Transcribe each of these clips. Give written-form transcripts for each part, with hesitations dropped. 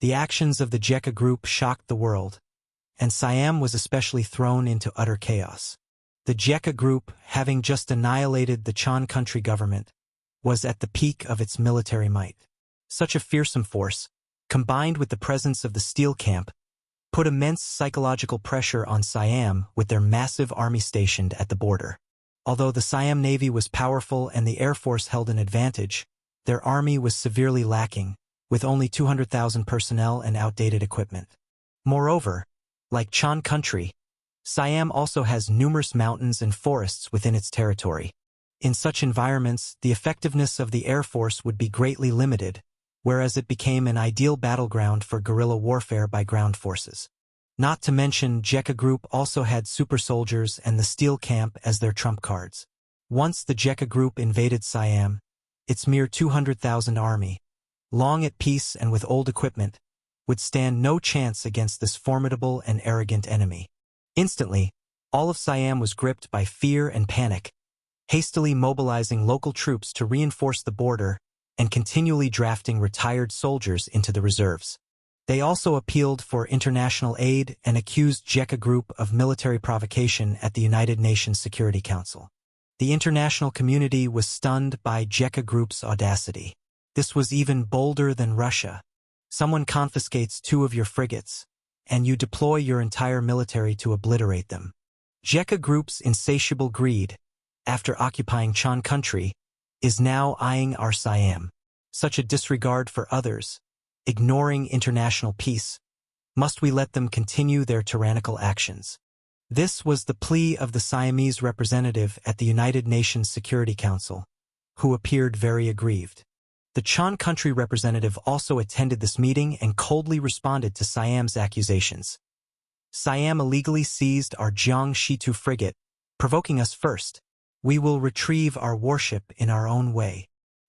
The actions of the Jekka group shocked the world, and Siam was especially thrown into utter chaos. The Jekka group, having just annihilated the Chan country government, was at the peak of its military might. Such a fearsome force, combined with the presence of the steel camp, put immense psychological pressure on Siam with their massive army stationed at the border. Although the Siam Navy was powerful and the Air Force held an advantage, their army was severely lacking, with only 200,000 personnel and outdated equipment. Moreover, like Chan country, Siam also has numerous mountains and forests within its territory. In such environments, the effectiveness of the Air Force would be greatly limited, whereas it became an ideal battleground for guerrilla warfare by ground forces. Not to mention, Jekka Group also had super soldiers and the steel camp as their trump cards. Once the Jekka Group invaded Siam, its mere 200,000 army, long at peace and with old equipment, would stand no chance against this formidable and arrogant enemy. Instantly, all of Siam was gripped by fear and panic, hastily mobilizing local troops to reinforce the border and continually drafting retired soldiers into the reserves. They also appealed for international aid and accused Jekka Group of military provocation at the United Nations Security Council. The international community was stunned by Jekka Group's audacity. This was even bolder than Russia. Someone confiscates 2 of your frigates, and you deploy your entire military to obliterate them. Jekka Group's insatiable greed, after occupying Chan country, is now eyeing our Siam. Such a disregard for others, ignoring international peace. Must we let them continue their tyrannical actions? This was the plea of the Siamese representative at the United Nations Security Council, who appeared very aggrieved. The Chan country representative also attended this meeting and coldly responded to Siam's accusations. Siam illegally seized our Jiang Shi-2 frigate, provoking us first. We will retrieve our warship in our own way.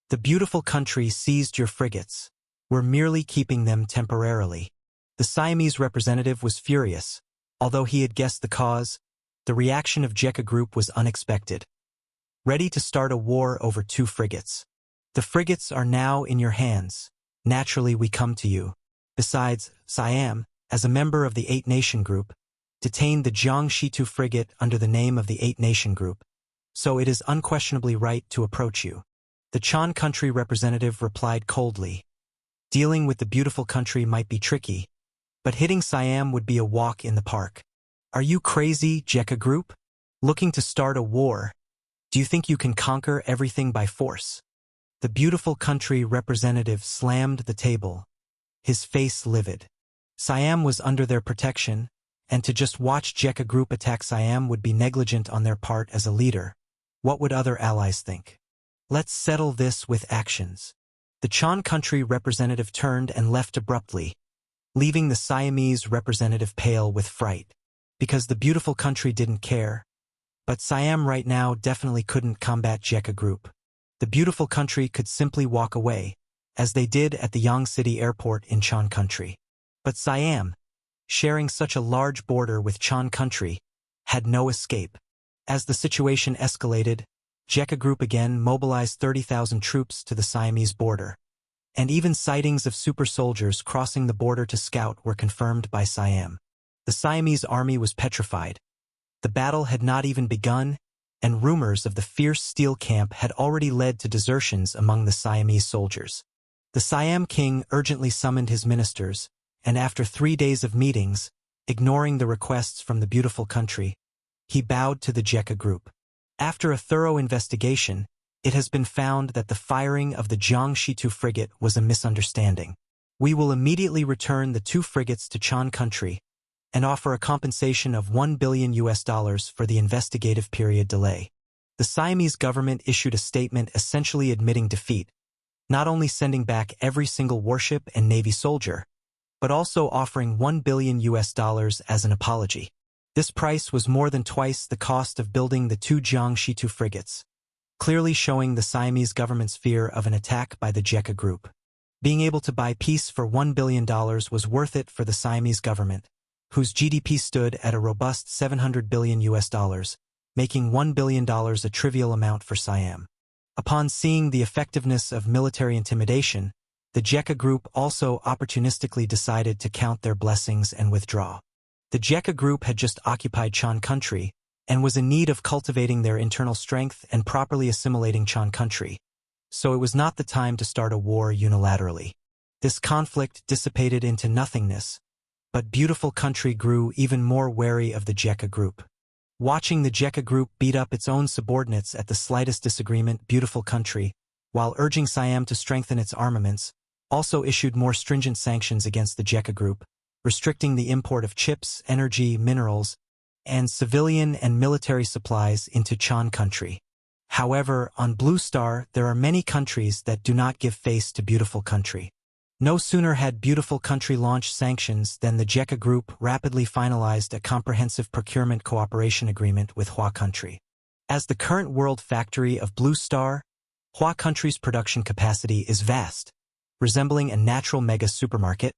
The beautiful country seized your frigates. We're merely keeping them temporarily. The Siamese representative was furious. Although he had guessed the cause, the reaction of Jekka Group was unexpected. Ready to start a war over 2 frigates. The frigates are now in your hands. Naturally, we come to you. Besides, Siam, as a member of the 8-Nation Group, detained the Jiang Shi-2 frigate under the name of the 8-Nation Group, so it is unquestionably right to approach you. The Chan country representative replied coldly. Dealing with the beautiful country might be tricky, but hitting Siam would be a walk in the park. Are you crazy, Jekka Group? Looking to start a war? Do you think you can conquer everything by force? The beautiful country representative slammed the table, his face livid. Siam was under their protection, and to just watch Jekka Group attack Siam would be negligent on their part as a leader. What would other allies think? Let's settle this with actions. The Chan country representative turned and left abruptly, leaving the Siamese representative pale with fright. Because the beautiful country didn't care. But Siam right now definitely couldn't combat Jekka Group. The beautiful country could simply walk away, as they did at the Yang City airport in Chan country. But Siam, sharing such a large border with Chan country, had no escape. As the situation escalated, Jekka Group again mobilized 30,000 troops to the Siamese border. And even sightings of super soldiers crossing the border to scout were confirmed by Siam. The Siamese army was petrified. The battle had not even begun, and rumors of the fierce steel camp had already led to desertions among the Siamese soldiers. The Siam king urgently summoned his ministers, and after 3 days of meetings, ignoring the requests from the beautiful country, he bowed to the Jekka Group. After a thorough investigation, it has been found that the firing of the Jiang Shi-2 frigate was a misunderstanding. We will immediately return the 2 frigates to Chan country and offer a compensation of $1 billion for the investigative period delay. The Siamese government issued a statement essentially admitting defeat, not only sending back every single warship and Navy soldier, but also offering $1 billion as an apology. This price was more than twice the cost of building the 2 Jiang Shi-2 frigates, clearly showing the Siamese government's fear of an attack by the Jekka Group. Being able to buy peace for $1 billion was worth it for the Siamese government, whose GDP stood at a robust $700 billion, making $1 billion a trivial amount for Siam. Upon seeing the effectiveness of military intimidation, the Jekka Group also opportunistically decided to count their blessings and withdraw. The Jekka Group had just occupied Chan country and was in need of cultivating their internal strength and properly assimilating Chan country, so it was not the time to start a war unilaterally. This conflict dissipated into nothingness, but beautiful country grew even more wary of the Jekka Group. Watching the Jekka Group beat up its own subordinates at the slightest disagreement, beautiful country, while urging Siam to strengthen its armaments, also issued more stringent sanctions against the Jekka Group, restricting the import of chips, energy, minerals, and civilian and military supplies into Chan country. However, on Blue Star, there are many countries that do not give face to beautiful country. No sooner had beautiful country launched sanctions than the Jekka Group rapidly finalized a comprehensive procurement cooperation agreement with Hua country. As the current world factory of Blue Star, Hua country's production capacity is vast, resembling a natural mega supermarket,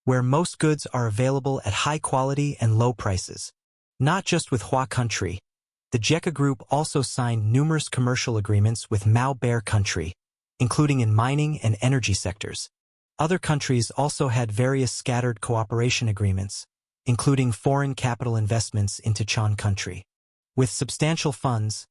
where most goods are available at high quality and low prices. Not just with Hua country, the Jekka Group also signed numerous commercial agreements with Mao Bear country, including in mining and energy sectors. Other countries also had various scattered cooperation agreements, including foreign capital investments into Chan country. With substantial funds,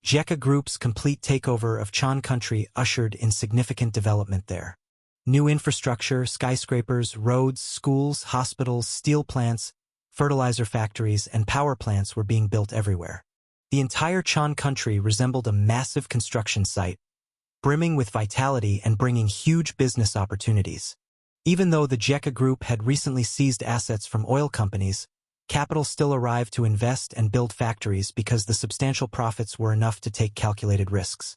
Jekka Group's complete takeover of Chan country ushered in significant development there. New infrastructure, skyscrapers, roads, schools, hospitals, steel plants, fertilizer factories, and power plants were being built everywhere. The entire Chan country resembled a massive construction site, brimming with vitality and bringing huge business opportunities. Even though the Jekka Group had recently seized assets from oil companies, capital still arrived to invest and build factories because the substantial profits were enough to take calculated risks.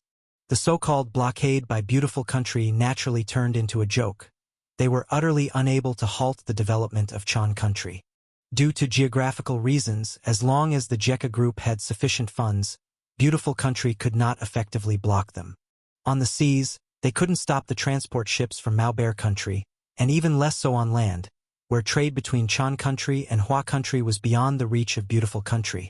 The so-called blockade by beautiful country naturally turned into a joke. They were utterly unable to halt the development of Chan country. Due to geographical reasons, as long as the Jekka Group had sufficient funds, beautiful country could not effectively block them. On the seas, they couldn't stop the transport ships from Mao Bear country, and even less so on land, where trade between Chan country and Hua country was beyond the reach of beautiful country,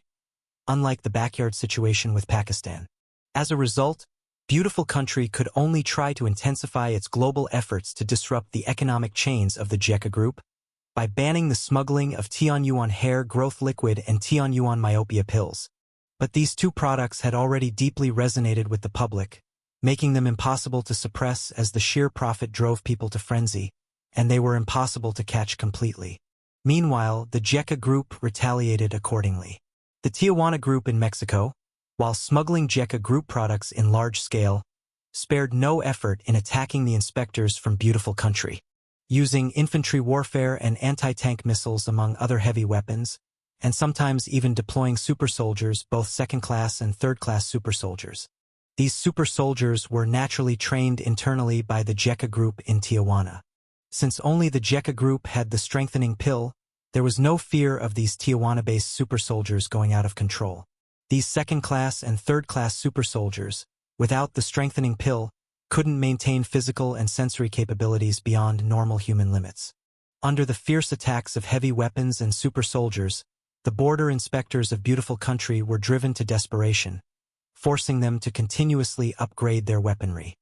unlike the backyard situation with Pakistan. As a result, beautiful country could only try to intensify its global efforts to disrupt the economic chains of the Jekka Group by banning the smuggling of Tianyuan hair growth liquid and Tianyuan myopia pills. But these two products had already deeply resonated with the public, making them impossible to suppress as the sheer profit drove people to frenzy, and they were impossible to catch completely. Meanwhile, the Jekka Group retaliated accordingly. The Tijuana Group in Mexico, while smuggling Jekka Group products in large scale, spared no effort in attacking the inspectors from beautiful country. Using infantry warfare and anti-tank missiles among other heavy weapons, and sometimes even deploying super soldiers, both second-class and third-class super soldiers. These super soldiers were naturally trained internally by the Jekka Group in Tijuana. Since only the Jekka Group had the strengthening pill, there was no fear of these Tijuana-based super soldiers going out of control. These second-class and third-class super soldiers, without the strengthening pill, couldn't maintain physical and sensory capabilities beyond normal human limits. Under the fierce attacks of heavy weapons and super soldiers, the border inspectors of beautiful country were driven to desperation, forcing them to continuously upgrade their weaponry.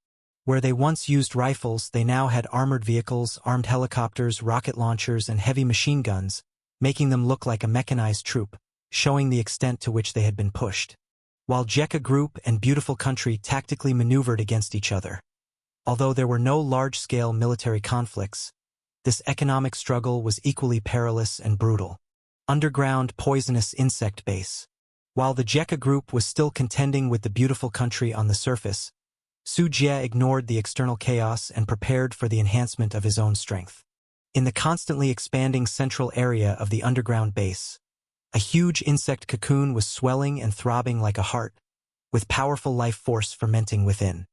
Where they once used rifles, they now had armored vehicles, armed helicopters, rocket launchers, and heavy machine guns, making them look like a mechanized troop, showing the extent to which they had been pushed. While Jekka Group and beautiful country tactically maneuvered against each other. Although there were no large-scale military conflicts, this economic struggle was equally perilous and brutal. Underground poisonous insect base. While the Jekka Group was still contending with the beautiful country on the surface, Su Jie ignored the external chaos and prepared for the enhancement of his own strength. In the constantly expanding central area of the underground base, a huge insect cocoon was swelling and throbbing like a heart, with powerful life force fermenting within.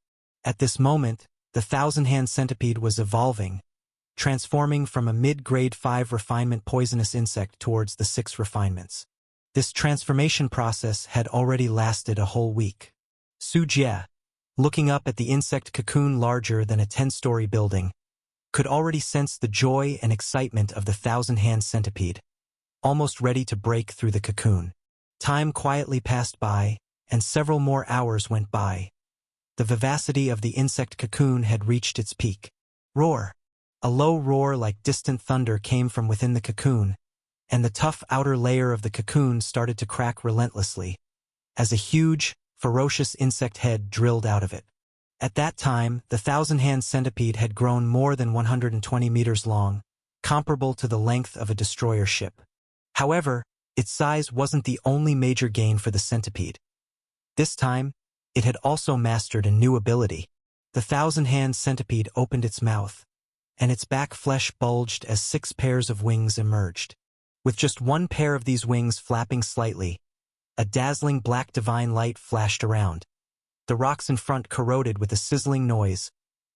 At this moment, the thousand-hand centipede was evolving, transforming from a mid-grade 5 refinement poisonous insect towards the 6 refinements. This transformation process had already lasted a whole week. Su Jie, looking up at the insect cocoon larger than a 10-story building, could already sense the joy and excitement of the thousand-hand centipede, almost ready to break through the cocoon. Time quietly passed by, and several more hours went by. The vivacity of the insect cocoon had reached its peak. Roar. A low roar like distant thunder came from within the cocoon, and the tough outer layer of the cocoon started to crack relentlessly, as a huge, ferocious insect head drilled out of it. At that time, the thousand-hand centipede had grown more than 120 meters long, comparable to the length of a destroyer ship. However, its size wasn't the only major gain for the centipede. This time, it had also mastered a new ability. The thousand-hand centipede opened its mouth, and its back flesh bulged as 6 pairs of wings emerged. With just one pair of these wings flapping slightly, a dazzling black divine light flashed around. The rocks in front corroded with a sizzling noise,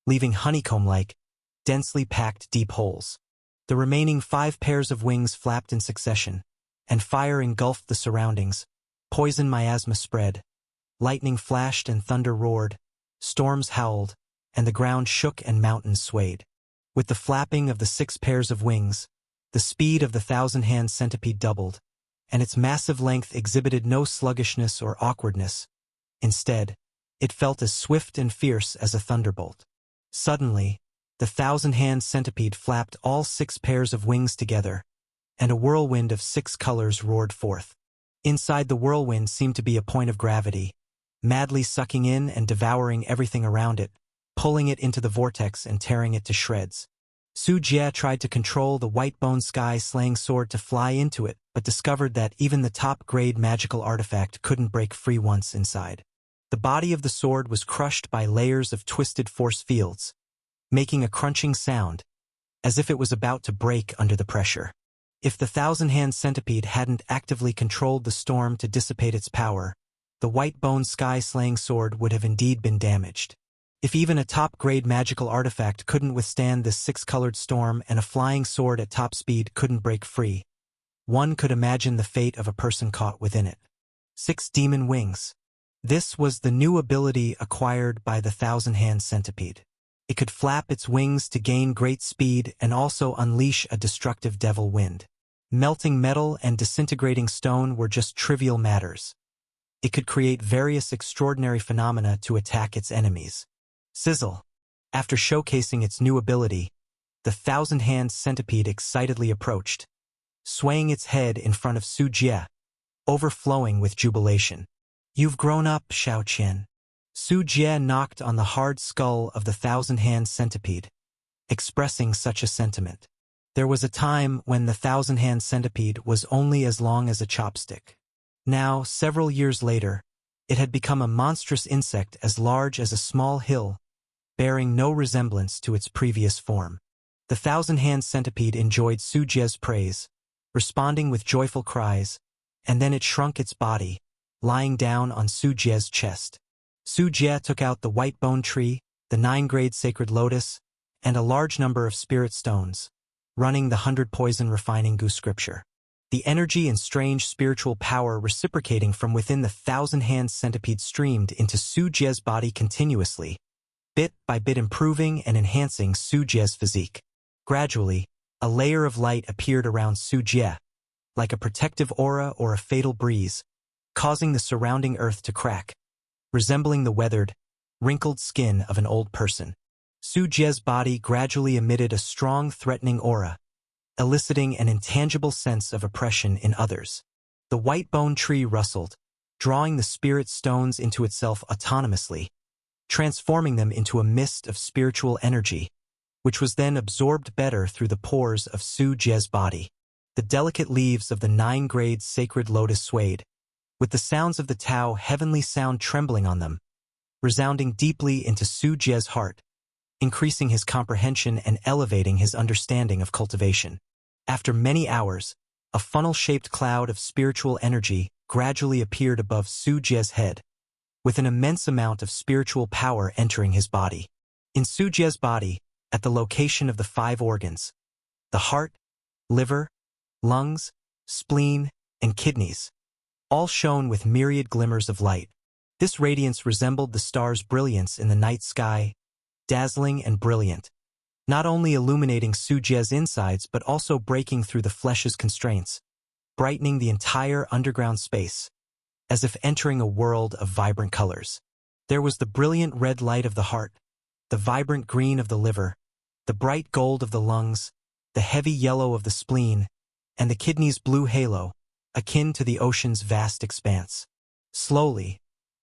leaving honeycomb-like, densely packed deep holes. The remaining 5 pairs of wings flapped in succession, and fire engulfed the surroundings. Poison miasma spread. Lightning flashed and thunder roared. Storms howled, and the ground shook and mountains swayed. With the flapping of the 6 pairs of wings, the speed of the thousand-hand centipede doubled, and its massive length exhibited no sluggishness or awkwardness. Instead, it felt as swift and fierce as a thunderbolt. Suddenly, the thousand-hand centipede flapped all 6 pairs of wings together, and a whirlwind of 6 colors roared forth. Inside the whirlwind seemed to be a point of gravity, madly sucking in and devouring everything around it, pulling it into the vortex and tearing it to shreds. Su Jie tried to control the white-bone sky-slaying sword to fly into it, but discovered that even the top-grade magical artifact couldn't break free once inside. The body of the sword was crushed by layers of twisted force fields, making a crunching sound, as if it was about to break under the pressure. If the thousand-hand centipede hadn't actively controlled the storm to dissipate its power, the white-bone sky-slaying sword would have indeed been damaged. If even a top-grade magical artifact couldn't withstand this 6-colored storm and a flying sword at top speed couldn't break free, one could imagine the fate of a person caught within it. 6 demon wings. This was the new ability acquired by the thousand-hand centipede. It could flap its wings to gain great speed and also unleash a destructive devil wind. Melting metal and disintegrating stone were just trivial matters. It could create various extraordinary phenomena to attack its enemies. Sizzle. After showcasing its new ability, the thousand-hand centipede excitedly approached, swaying its head in front of Su Jie, overflowing with jubilation. "You've grown up, Xiao Qian." Su Jie knocked on the hard skull of the thousand-hand centipede, expressing such a sentiment. There was a time when the thousand-hand centipede was only as long as a chopstick. Now, several years later, it had become a monstrous insect as large as a small hill, bearing no resemblance to its previous form. The thousand-hand centipede enjoyed Su Jie's praise, responding with joyful cries, and then it shrunk its body, lying down on Su Jie's chest. Su Jie took out the white bone tree, the 9-grade sacred lotus, and a large number of spirit stones, running the 100 poison refining gu scripture. The energy and strange spiritual power reciprocating from within the thousand-hand centipede streamed into Su Jie's body continuously, bit by bit improving and enhancing Su Jie's physique. Gradually, a layer of light appeared around Su Jie, like a protective aura or a fatal breeze, causing the surrounding earth to crack, resembling the weathered, wrinkled skin of an old person. Su Jie's body gradually emitted a strong, threatening aura, eliciting an intangible sense of oppression in others. The white bone tree rustled, drawing the spirit stones into itself autonomously, transforming them into a mist of spiritual energy, which was then absorbed better through the pores of Su Jie's body. The delicate leaves of the 9-grade sacred lotus swayed, with the sounds of the Tao heavenly sound trembling on them, resounding deeply into Su Jie's heart, increasing his comprehension and elevating his understanding of cultivation. After many hours, a funnel-shaped cloud of spiritual energy gradually appeared above Su Jie's head, with an immense amount of spiritual power entering his body. In Su Jie's body, at the location of the 5 organs, the heart, liver, lungs, spleen, and kidneys, all shone with myriad glimmers of light. This radiance resembled the star's brilliance in the night sky, dazzling and brilliant, not only illuminating Su Jie's insides but also breaking through the flesh's constraints, brightening the entire underground space, as if entering a world of vibrant colors. There was the brilliant red light of the heart, the vibrant green of the liver, the bright gold of the lungs, the heavy yellow of the spleen, and the kidney's blue halo, akin to the ocean's vast expanse. Slowly,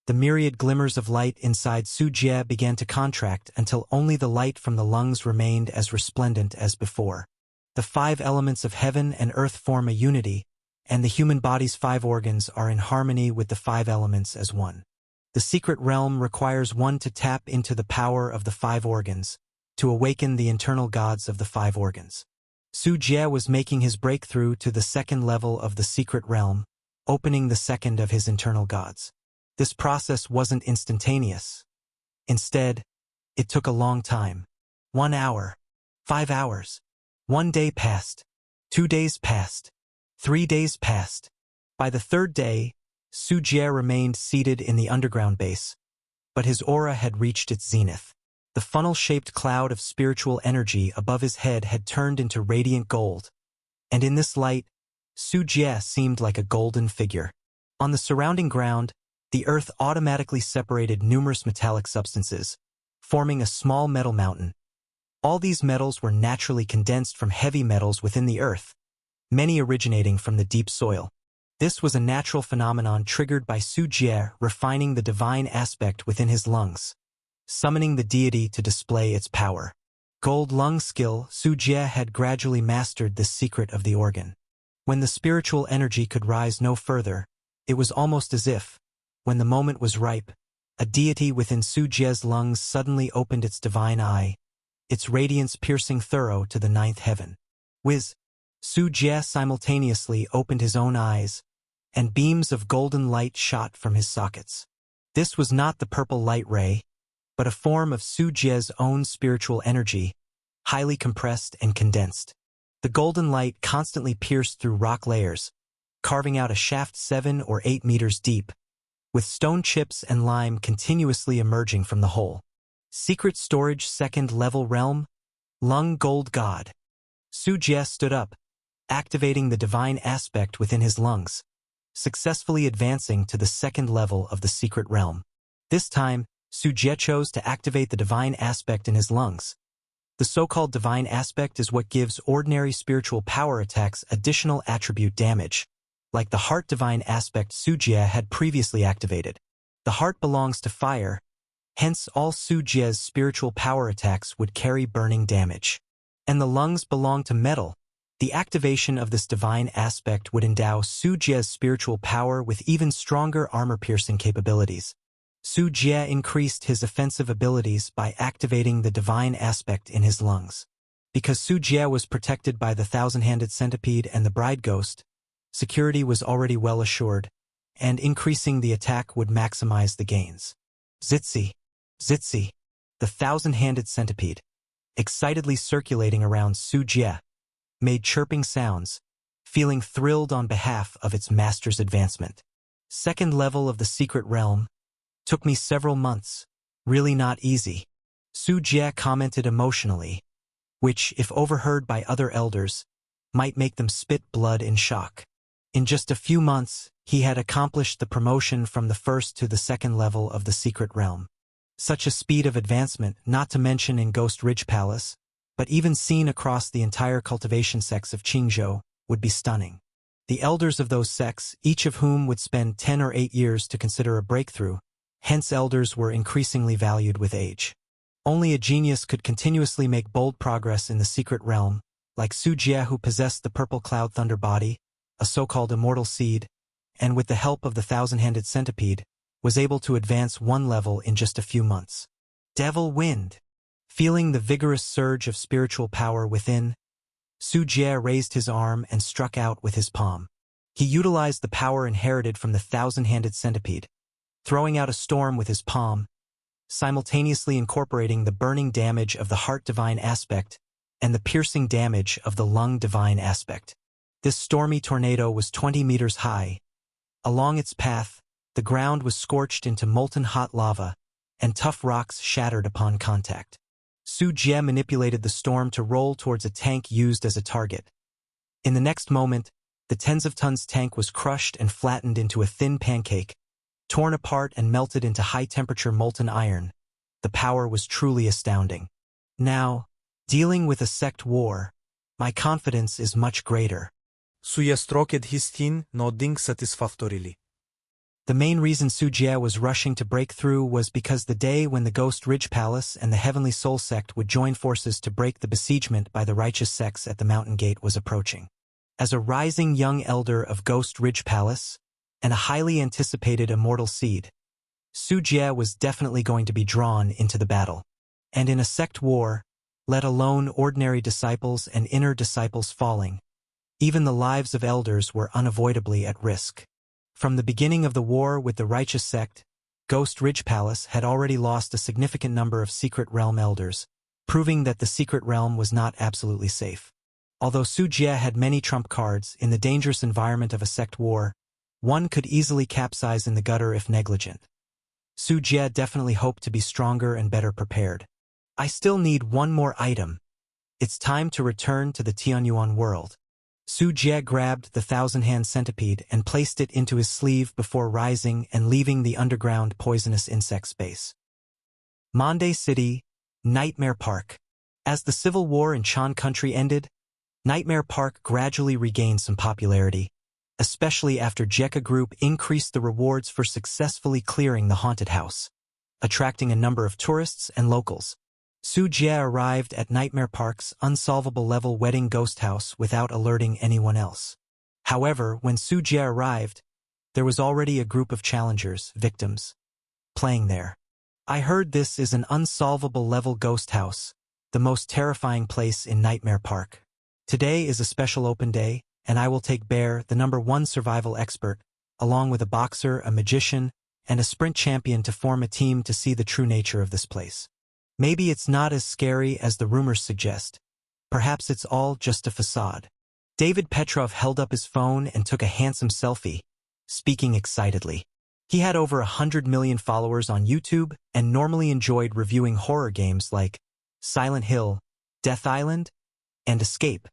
the myriad glimmers of light inside Su Jie began to contract until only the light from the lungs remained as resplendent as before. The 5 elements of heaven and earth form a unity, and the human body's 5 organs are in harmony with the 5 elements as one. The secret realm requires one to tap into the power of the 5 organs, to awaken the internal gods of the 5 organs. Su Jie was making his breakthrough to the 2nd level of the secret realm, opening the 2nd of his internal gods. This process wasn't instantaneous. Instead, it took a long time. 1 hour, 5 hours. 1 day passed. 2 days passed. 3 days passed. By the 3rd day, Su Jie remained seated in the underground base, but his aura had reached its zenith. The funnel-shaped cloud of spiritual energy above his head had turned into radiant gold, and in this light, Su Jie seemed like a golden figure. On the surrounding ground, the earth automatically separated numerous metallic substances, forming a small metal mountain. All these metals were naturally condensed from heavy metals within the earth, many originating from the deep soil. This was a natural phenomenon triggered by Su Jie refining the divine aspect within his lungs, summoning the deity to display its power. Gold lung skill, Su Jie had gradually mastered this secret of the organ. When the spiritual energy could rise no further, it was almost as if, when the moment was ripe, a deity within Su Jie's lungs suddenly opened its divine eye, its radiance piercing through to the 9th heaven. Whiz! Su Jie simultaneously opened his own eyes, and beams of golden light shot from his sockets. This was not the purple light ray, but a form of Su Jie's own spiritual energy, highly compressed and condensed. The golden light constantly pierced through rock layers, carving out a shaft 7 or 8 meters deep, with stone chips and lime continuously emerging from the hole. Secret storage 2nd level realm, Lung Gold God. Su Jie stood up, activating the divine aspect within his lungs, successfully advancing to the 2nd level of the secret realm. This time, Su Jie chose to activate the divine aspect in his lungs. The so-called divine aspect is what gives ordinary spiritual power attacks additional attribute damage, like the heart divine aspect Su Jie had previously activated. The heart belongs to fire, hence all Su Jie's spiritual power attacks would carry burning damage. And the lungs belong to metal. The activation of this divine aspect would endow Su Jie's spiritual power with even stronger armor-piercing capabilities. Su Jie increased his offensive abilities by activating the divine aspect in his lungs. Because Su Jie was protected by the thousand-handed centipede and the bride ghost, security was already well assured, and increasing the attack would maximize the gains. Zitzi, Zitzi, the thousand-handed centipede, excitedly circulating around Su Jie, made chirping sounds, feeling thrilled on behalf of its master's advancement. 2nd level of the secret realm. Took me several months. Really not easy. Su Jie commented emotionally, which, if overheard by other elders, might make them spit blood in shock. In just a few months, he had accomplished the promotion from the 1st to the 2nd level of the secret realm. Such a speed of advancement, not to mention in Ghost Ridge Palace, but even seen across the entire cultivation sects of Qingzhou, would be stunning. The elders of those sects, each of whom would spend 10 or 8 years to consider a breakthrough, hence elders were increasingly valued with age. Only a genius could continuously make bold progress in the secret realm, like Su Jie, who possessed the purple cloud thunder body, a so-called immortal seed, and with the help of the thousand-handed centipede, was able to advance 1 level in just a few months. Devil Wind. Feeling the vigorous surge of spiritual power within, Su Jie raised his arm and struck out with his palm. He utilized the power inherited from the thousand-handed centipede, throwing out a storm with his palm, simultaneously incorporating the burning damage of the heart divine aspect and the piercing damage of the lung divine aspect. This stormy tornado was 20 meters high. Along its path, the ground was scorched into molten hot lava, and tough rocks shattered upon contact. Su Jie manipulated the storm to roll towards a tank used as a target. In the next moment, the tens of tons tank was crushed and flattened into a thin pancake, torn apart and melted into high-temperature molten iron. The power was truly astounding. Now, Dealing with a sect war, my confidence is much greater. Suiastroked histin nodding satisfactorily. The main reason Su Jie was rushing to break through was because the day when the Ghost Ridge Palace and the Heavenly Soul Sect would join forces to break the besiegement by the righteous sects at the Mountain Gate was approaching. As a rising young elder of Ghost Ridge Palace, and a highly anticipated immortal seed, Su Jie was definitely going to be drawn into the battle. And in a sect war, let alone ordinary disciples and inner disciples falling, even the lives of elders were unavoidably at risk. From the beginning of the war with the righteous sect, Ghost Ridge Palace had already lost a significant number of Secret Realm elders, proving that the Secret Realm was not absolutely safe. Although Su Jie had many trump cards in the dangerous environment of a sect war, one could easily capsize in the gutter if negligent. Su Jie definitely hoped to be stronger and better prepared. I still need one more item. It's time to return to the Tianyuan world. Su Jie grabbed the thousand-hand centipede and placed it into his sleeve before rising and leaving the underground poisonous insect space. Monde City, Nightmare Park. As the civil war in Chan Country ended, Nightmare Park gradually regained some popularity, especially after Jekka Group increased the rewards for successfully clearing the haunted house, attracting a number of tourists and locals. Su Jie arrived at Nightmare Park's unsolvable level wedding ghost house without alerting anyone else. However, when Su Jie arrived, there was already a group of challengers, victims, playing there. I heard this is an unsolvable level ghost house, the most terrifying place in Nightmare Park. Today is a special open day, and I will take Bear, the #1 survival expert, along with a boxer, a magician, and a sprint champion to form a team to see the true nature of this place. Maybe it's not as scary as the rumors suggest. Perhaps it's all just a facade. David Petrov held up his phone and took a handsome selfie, speaking excitedly. He had over 100 million followers on YouTube and normally enjoyed reviewing horror games like Silent Hill, Death Island, and Escape.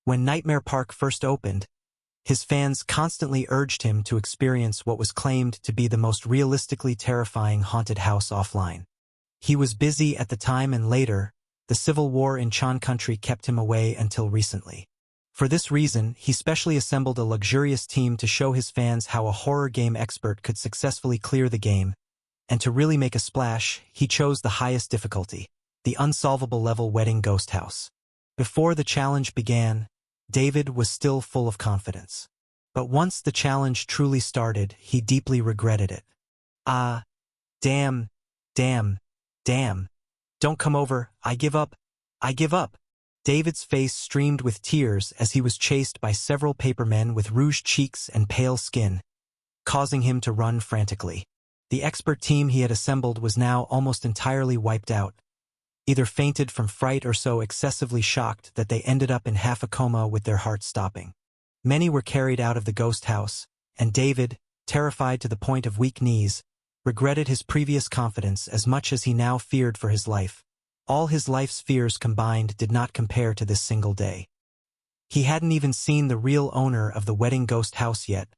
When Nightmare Park first opened, his fans constantly urged him to experience what was claimed to be the most realistically terrifying haunted house offline. He was busy at the time, and later, the civil war in Chan Country kept him away until recently. For this reason, he specially assembled a luxurious team to show his fans how a horror game expert could successfully clear the game, and to really make a splash, he chose the highest difficulty, the unsolvable level wedding ghost house. Before the challenge began, David was still full of confidence. But once the challenge truly started, he deeply regretted it. Damn. Don't come over, I give up. David's face streamed with tears as he was chased by several papermen with rouged cheeks and pale skin, causing him to run frantically. The expert team he had assembled was now almost entirely wiped out, either fainted from fright or so excessively shocked that they ended up in half a coma with their hearts stopping. Many were carried out of the ghost house, and David, terrified to the point of weak knees, regretted his previous confidence as much as he now feared for his life. All his life's fears combined did not compare to this single day. He hadn't even seen the real owner of the wedding ghost house yet,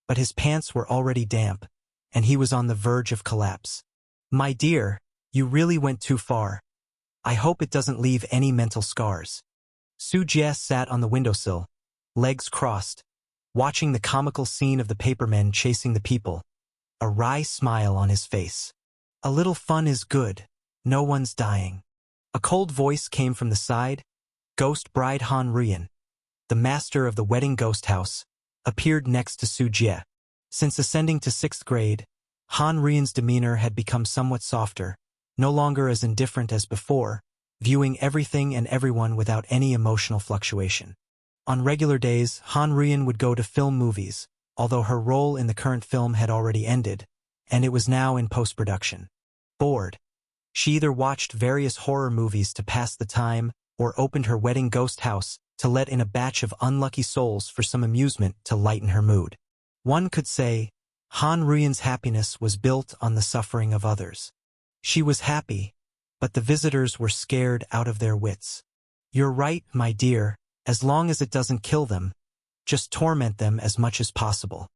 but his pants were already damp, and he was on the verge of collapse. My dear, you really went too far. I hope it doesn't leave any mental scars. Su Jie sat on the windowsill, legs crossed, watching the comical scene of the papermen chasing the people, a wry smile on his face. A little fun is good. No one's dying. A cold voice came from the side. Ghost Bride Han Ruyan, the master of the wedding ghost house, appeared next to Su Jie. Since ascending to 6th grade, Han Ruyan's demeanor had become somewhat softer, no longer as indifferent as before, viewing everything and everyone without any emotional fluctuation. On regular days, Han Ruyan would go to film movies, although her role in the current film had already ended, and it was now in post-production. Bored, she either watched various horror movies to pass the time or opened her wedding ghost house to let in a batch of unlucky souls for some amusement to lighten her mood. One could say, Han Ruyan's happiness was built on the suffering of others. She was happy, but the visitors were scared out of their wits. You're right, my dear, as long as it doesn't kill them, just torment them as much as possible.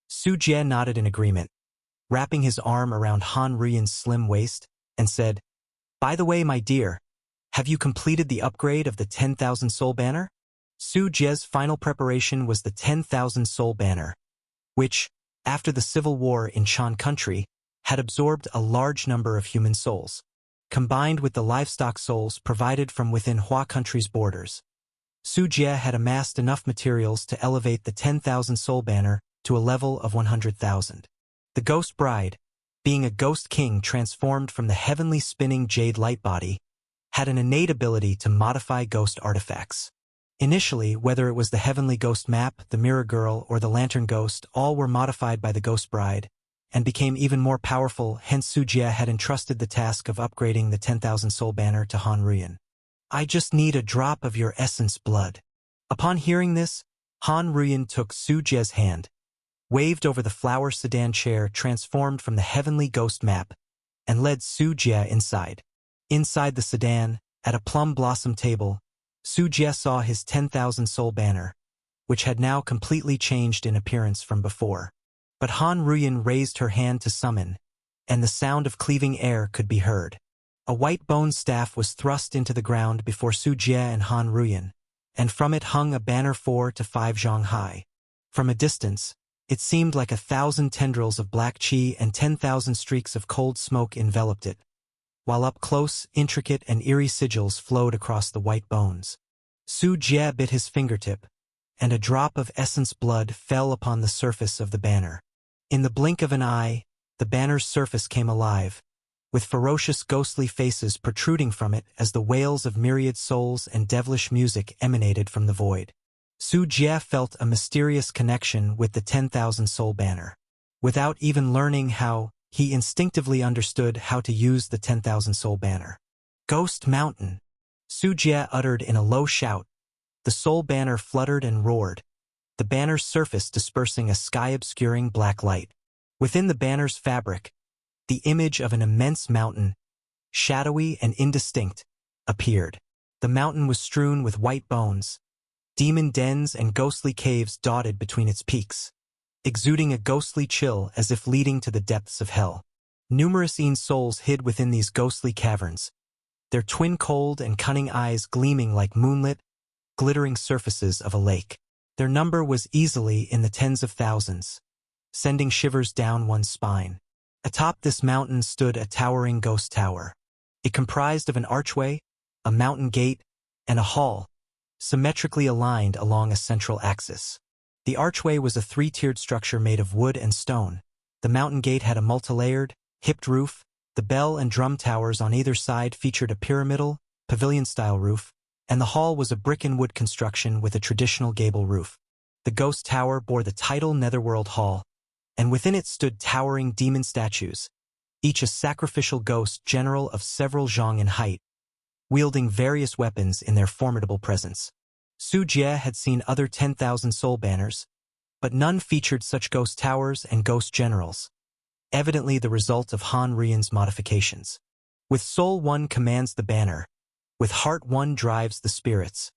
Su Jie nodded in agreement, wrapping his arm around Han Ruyan's slim waist, and said, By the way, my dear, Have you completed the upgrade of the 10,000 soul banner? Su Jie's final preparation was the 10,000 soul banner, which, after the civil war in Chan country, had absorbed a large number of human souls, combined with the livestock souls provided from within Hua country's borders. Su Jie had amassed enough materials to elevate the 10,000 soul banner to a level of 100,000. The ghost bride, being a ghost king transformed from the heavenly spinning jade light body, had an innate ability to modify ghost artifacts. Initially, whether it was the heavenly ghost map, the mirror girl, or the lantern ghost, all were modified by the ghost bride, and became even more powerful. Hence Su Jie had entrusted the task of upgrading the 10,000 soul banner to Han Ruyan. I just need a drop of your essence blood. Upon hearing this, Han Ruyan took Su Jie's hand, waved over the flower sedan chair transformed from the heavenly ghost map, and led Su Jie inside. Inside the sedan, at a plum blossom table, Su Jie saw his 10,000 soul banner, which had now completely changed in appearance from before. But Han Ruyan raised her hand to summon, and the sound of cleaving air could be heard. A white bone staff was thrust into the ground before Su Jie and Han Ruyan, and from it hung a banner 4 to 5 zhang high. From a distance, it seemed like 1,000 tendrils of black qi and 10,000 streaks of cold smoke enveloped it, while up close, intricate and eerie sigils flowed across the white bones. Su Jie bit his fingertip, and a drop of essence blood fell upon the surface of the banner. In the blink of an eye, the banner's surface came alive, with ferocious ghostly faces protruding from it as the wails of myriad souls and devilish music emanated from the void. Su Jie felt a mysterious connection with the 10,000 soul banner. Without even learning how, he instinctively understood how to use the 10,000 soul banner. Ghost Mountain, Su Jie uttered in a low shout. The soul banner fluttered and roared, the banner's surface dispersing a sky-obscuring black light. Within the banner's fabric, the image of an immense mountain, shadowy and indistinct, appeared. The mountain was strewn with white bones. Demon dens and ghostly caves dotted between its peaks, exuding a ghostly chill as if leading to the depths of hell. Numerous souls hid within these ghostly caverns, their twin cold and cunning eyes gleaming like moonlit, glittering surfaces of a lake. Their number was easily in the tens of thousands, sending shivers down one's spine. Atop this mountain stood a towering ghost tower. It comprised of an archway, a mountain gate, and a hall, symmetrically aligned along a central axis. The archway was a 3-tiered structure made of wood and stone. The mountain gate had a multi-layered, hipped roof. The bell and drum towers on either side featured a pyramidal, pavilion-style roof, and the hall was a brick and wood construction with a traditional gable roof. The ghost tower bore the title Netherworld Hall, and within it stood towering demon statues, each a sacrificial ghost general of several zhang in height, wielding various weapons in their formidable presence. Su Jie had seen other 10,000 soul banners, but none featured such ghost towers and ghost generals, evidently the result of Han Ruyan's modifications. With Soul 1 commands the banner, with Heart 1 drives the spirits.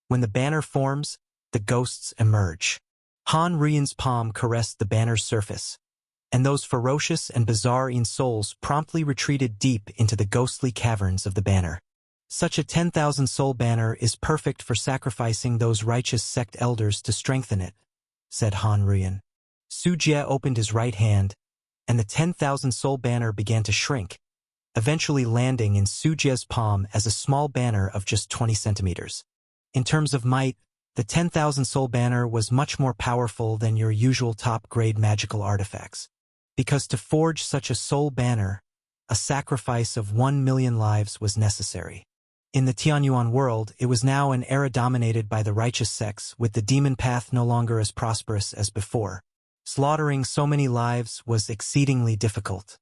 When the banner forms, the ghosts emerge. Han Ruyan's palm caressed the banner's surface, and those ferocious and bizarre souls promptly retreated deep into the ghostly caverns of the banner. Such a 10,000 soul banner is perfect for sacrificing those righteous sect elders to strengthen it, said Han Ruyan. Su Jie opened his right hand, and the 10,000 soul banner began to shrink, eventually landing in Su Jie's palm as a small banner of just 20 centimeters. In terms of might, the 10,000 soul banner was much more powerful than your usual top-grade magical artifacts, because to forge such a soul banner, a sacrifice of 1 million lives was necessary. In the Tianyuan world, it was now an era dominated by the righteous sects, with the demon path no longer as prosperous as before. Slaughtering so many lives was exceedingly difficult.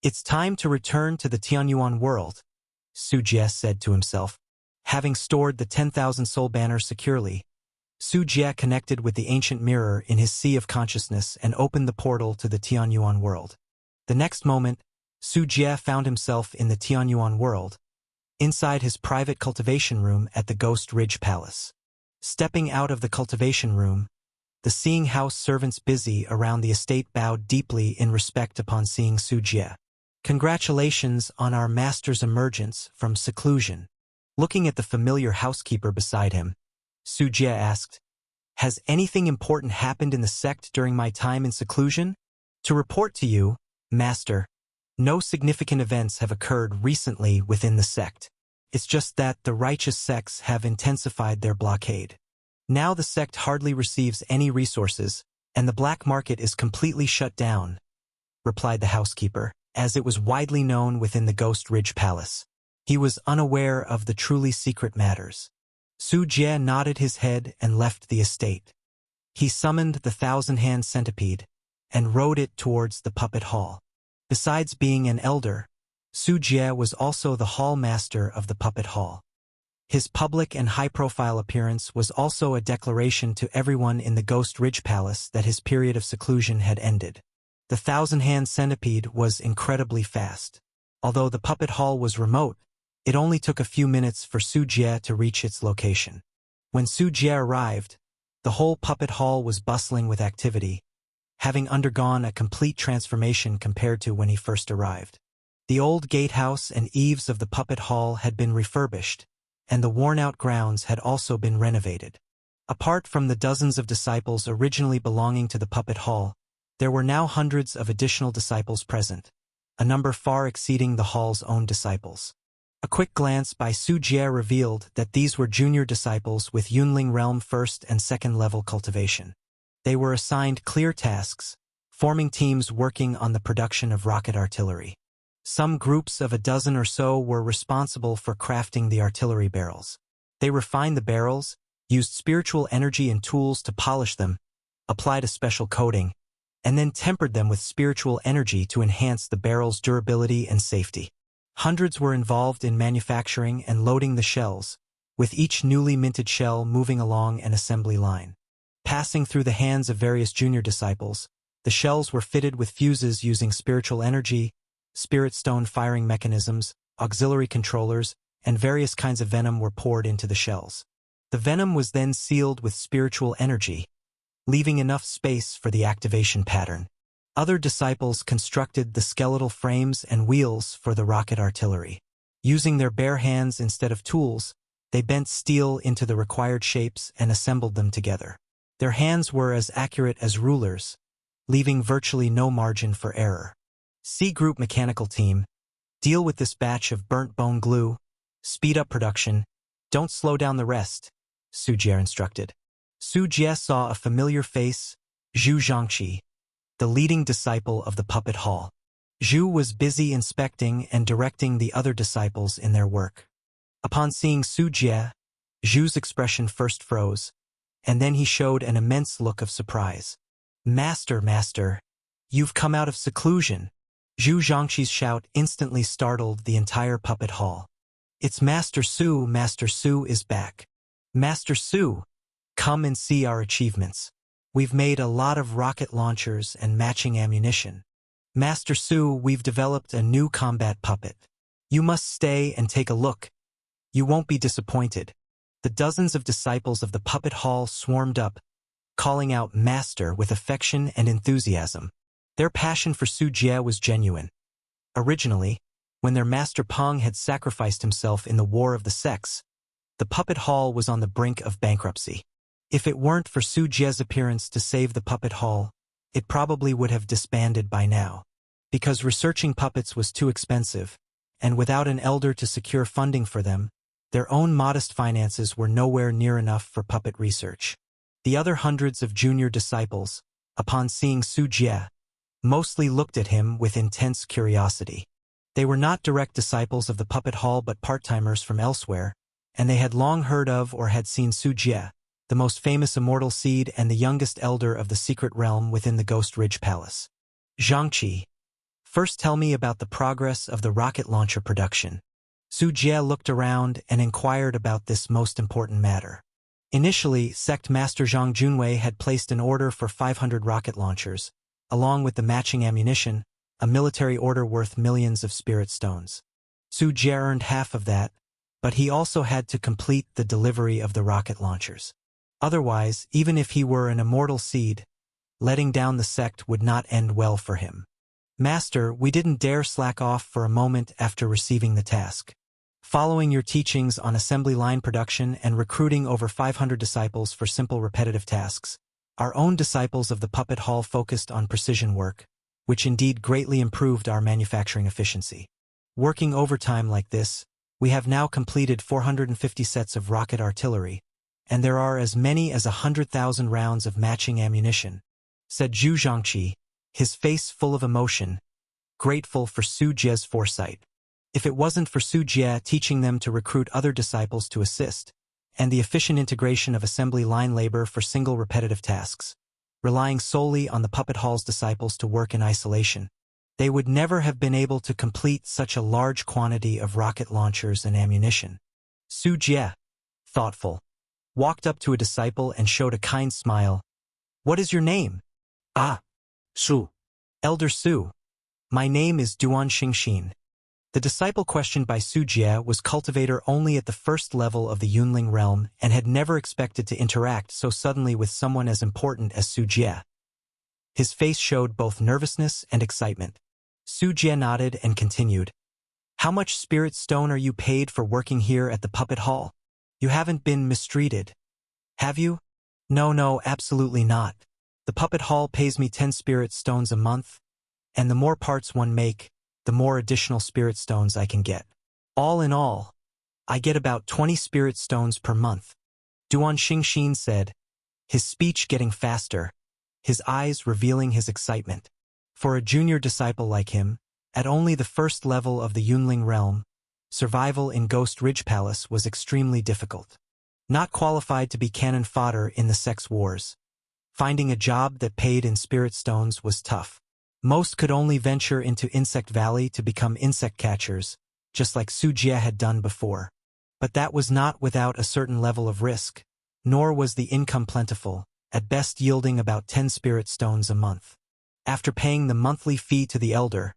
It's time to return to the Tianyuan world, Su Jie said to himself. Having stored the 10,000 soul banner securely, Su Jie connected with the ancient mirror in his sea of consciousness and opened the portal to the Tianyuan world. The next moment, Su Jie found himself in the Tianyuan world, inside his private cultivation room at the Ghost Ridge Palace. Stepping out of the cultivation room, the Seeing House servants busy around the estate bowed deeply in respect upon seeing Su Jie. Congratulations on our master's emergence from seclusion, Looking at the familiar housekeeper beside him, Su Jie asked, "Has anything important happened in the sect during my time in seclusion? To report to you, Master, no significant events have occurred recently within the sect. It's just that the righteous sects have intensified their blockade. Now the sect hardly receives any resources, and the black market is completely shut down," replied the housekeeper, as it was widely known within the Ghost Ridge Palace. He was unaware of the truly secret matters. Su Jie nodded his head and left the estate. He summoned the thousand-hand centipede and rode it towards the puppet hall. Besides being an elder, Su Jie was also the hall master of the puppet hall. His public and high-profile appearance was also a declaration to everyone in the Ghost Ridge Palace that his period of seclusion had ended. The thousand-hand centipede was incredibly fast. Although the puppet hall was remote, it only took a few minutes for Su Jie to reach its location. When Su Jie arrived, the whole puppet hall was bustling with activity, having undergone a complete transformation compared to when he first arrived. The old gatehouse and eaves of the puppet hall had been refurbished, and the worn-out grounds had also been renovated. Apart from the dozens of disciples originally belonging to the puppet hall, there were now hundreds of additional disciples present, a number far exceeding the hall's own disciples. A quick glance by Su Jie revealed that these were junior disciples with Yunling Realm first and second level cultivation. They were assigned clear tasks, forming teams working on the production of rocket artillery. Some groups of a dozen or so were responsible for crafting the artillery barrels. They refined the barrels, used spiritual energy and tools to polish them, applied a special coating, and then tempered them with spiritual energy to enhance the barrel's durability and safety. Hundreds were involved in manufacturing and loading the shells, with each newly minted shell moving along an assembly line. Passing through the hands of various junior disciples, the shells were fitted with fuses using spiritual energy, spirit stone firing mechanisms, auxiliary controllers, and various kinds of venom were poured into the shells. The venom was then sealed with spiritual energy, leaving enough space for the activation pattern. Other disciples constructed the skeletal frames and wheels for the rocket artillery. Using their bare hands instead of tools, they bent steel into the required shapes and assembled them together. Their hands were as accurate as rulers, leaving virtually no margin for error. C Group Mechanical Team, deal with this batch of burnt bone glue, speed up production, don't slow down the rest, Su Jie instructed. Su Jie saw a familiar face, Zhu Zhangqi, the leading disciple of the puppet hall. Zhu was busy inspecting and directing the other disciples in their work. Upon seeing Su Jie, Zhu's expression first froze, and then he showed an immense look of surprise. Master, you've come out of seclusion." Zhu Zhangqi's shout instantly startled the entire puppet hall. "It's Master Su is back. Master Su, come and see our achievements. We've made a lot of rocket launchers and matching ammunition. Master Su, we've developed a new combat puppet. You must stay and take a look. You won't be disappointed." The dozens of disciples of the puppet hall swarmed up, calling out Master with affection and enthusiasm. Their passion for Su Jie was genuine. Originally, when their master Peng had sacrificed himself in the War of the Sects, the puppet hall was on the brink of bankruptcy. If it weren't for Su Jie's appearance to save the puppet hall, it probably would have disbanded by now. Because researching puppets was too expensive, and without an elder to secure funding for them, their own modest finances were nowhere near enough for puppet research. The other hundreds of junior disciples, upon seeing Su Jie, mostly looked at him with intense curiosity. They were not direct disciples of the puppet hall but part-timers from elsewhere, and they had long heard of or had seen Su Jie, the most famous immortal seed and the youngest elder of the secret realm within the Ghost Ridge Palace. "Zhangqi, first tell me about the progress of the rocket launcher production." Su Jie looked around and inquired about this most important matter. Initially, Sect Master Zhang Junwei had placed an order for 500 rocket launchers, along with the matching ammunition, a military order worth millions of spirit stones. Su Jie earned half of that, but he also had to complete the delivery of the rocket launchers. Otherwise, even if he were an immortal seed, letting down the sect would not end well for him. "Master, we didn't dare slack off for a moment after receiving the task. Following your teachings on assembly line production and recruiting over 500 disciples for simple repetitive tasks, our own disciples of the Puppet Hall focused on precision work, which indeed greatly improved our manufacturing efficiency. Working overtime like this, we have now completed 450 sets of rocket artillery, and there are as many as 100,000 rounds of matching ammunition, said Zhu Zhangqi, his face full of emotion, grateful for Su Jie's foresight. If it wasn't for Su Jie teaching them to recruit other disciples to assist, and the efficient integration of assembly line labor for single repetitive tasks, relying solely on the Puppet Hall's disciples to work in isolation, they would never have been able to complete such a large quantity of rocket launchers and ammunition. Su Jie, thoughtful, walked up to a disciple and showed a kind smile. "What is your name?" "Ah, Su." "Elder Su. My name is Duan Xingxin." The disciple questioned by Su Jie was cultivator only at the first level of the Yunling realm and had never expected to interact so suddenly with someone as important as Su Jie. His face showed both nervousness and excitement. Su Jie nodded and continued. "How much spirit stone are you paid for working here at the Puppet Hall? You haven't been mistreated, have you?" No, absolutely not. The Puppet Hall pays me 10 spirit stones a month, and the more parts one make, the more additional spirit stones I can get. All in all, I get about 20 spirit stones per month, Duan Xingxin said, his speech getting faster, his eyes revealing his excitement. For a junior disciple like him, at only the first level of the Yunling realm, survival in Ghost Ridge Palace was extremely difficult. Not qualified to be cannon fodder in the sex wars, finding a job that paid in spirit stones was tough. Most could only venture into Insect Valley to become insect catchers, just like Su Jie had done before. But that was not without a certain level of risk, nor was the income plentiful, at best yielding about 10 spirit stones a month. After paying the monthly fee to the elder,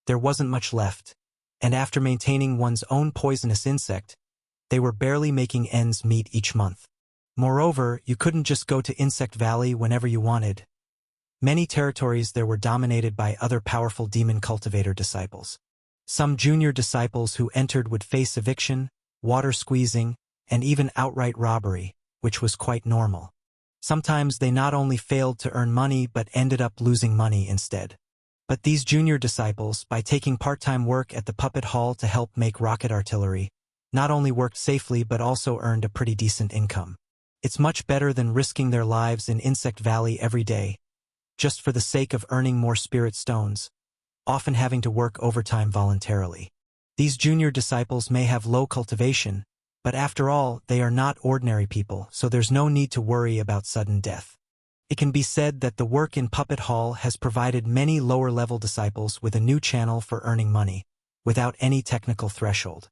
there wasn't much left, and after maintaining one's own poisonous insect, they were barely making ends meet each month. Moreover, you couldn't just go to Insect Valley whenever you wanted. Many territories there were dominated by other powerful demon cultivator disciples. Some junior disciples who entered would face eviction, water squeezing, and even outright robbery, which was quite normal. Sometimes they not only failed to earn money but ended up losing money instead. But these junior disciples, by taking part-time work at the Puppet Hall to help make rocket artillery, not only worked safely but also earned a pretty decent income. It's much better than risking their lives in Insect Valley every day, just for the sake of earning more spirit stones, often having to work overtime voluntarily. These junior disciples may have low cultivation, but after all, they are not ordinary people, so there's no need to worry about sudden death. It can be said that the work in Puppet Hall has provided many lower-level disciples with a new channel for earning money, without any technical threshold.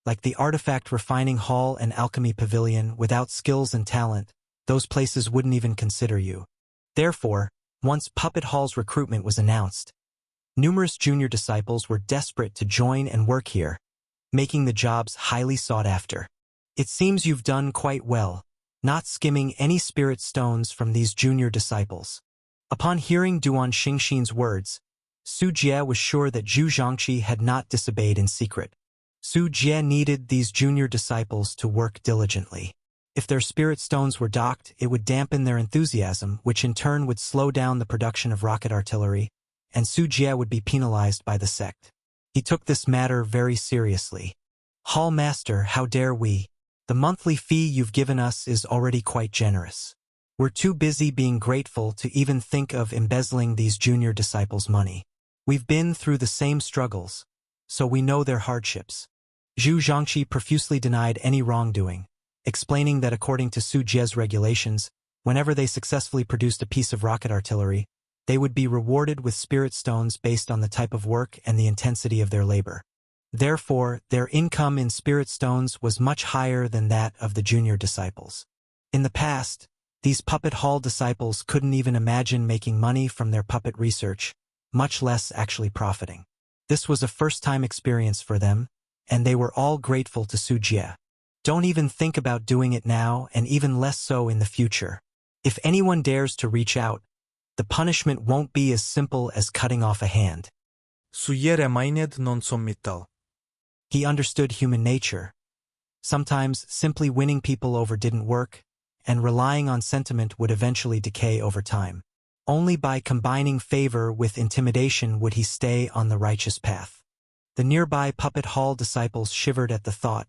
Like the Artifact Refining Hall and Alchemy Pavilion, without skills and talent, those places wouldn't even consider you. Therefore, once Puppet Hall's recruitment was announced, numerous junior disciples were desperate to join and work here, making the jobs highly sought after. It seems you've done quite well, not skimming any spirit stones from these junior disciples. Upon hearing Duan Xingxin's words, Su Jie was sure that Zhu Zhangqi had not disobeyed in secret. Su Jie needed these junior disciples to work diligently. If their spirit stones were docked, it would dampen their enthusiasm, which in turn would slow down the production of rocket artillery, and Su Jie would be penalized by the sect. He took this matter very seriously. "Hall Master, how dare we? The monthly fee you've given us is already quite generous. We're too busy being grateful to even think of embezzling these junior disciples' money. We've been through the same struggles, so we know their hardships." Zhu Zhangqi profusely denied any wrongdoing, explaining that according to Su Jie's regulations, whenever they successfully produced a piece of rocket artillery, they would be rewarded with spirit stones based on the type of work and the intensity of their labor. Therefore, their income in spirit stones was much higher than that of the junior disciples. In the past, these Puppet Hall disciples couldn't even imagine making money from their puppet research, much less actually profiting. This was a first-time experience for them, and they were all grateful to Su Jie. Don't even think about doing it now, and even less so in the future. If anyone dares to reach out, the punishment won't be as simple as cutting off a hand. Суєре майнед non sommittal. He understood human nature. Sometimes simply winning people over didn't work, and relying on sentiment would eventually decay over time. Only by combining favor with intimidation would he stay on the righteous path. The nearby puppet hall disciples shivered at the thought,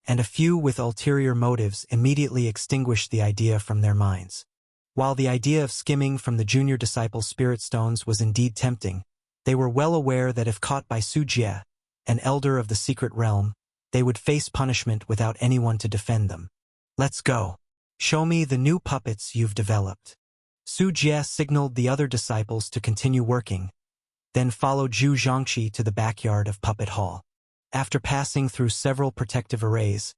and a few with ulterior motives immediately extinguished the idea from their minds. While the idea of skimming from the junior disciples' spirit stones was indeed tempting, they were well aware that if caught by Su Jie, an elder of the secret realm, they would face punishment without anyone to defend them. "Let's go. Show me the new puppets you've developed." Su Jie signaled the other disciples to continue working, then followed Zhu Zhangxi to the backyard of Puppet Hall. After passing through several protective arrays,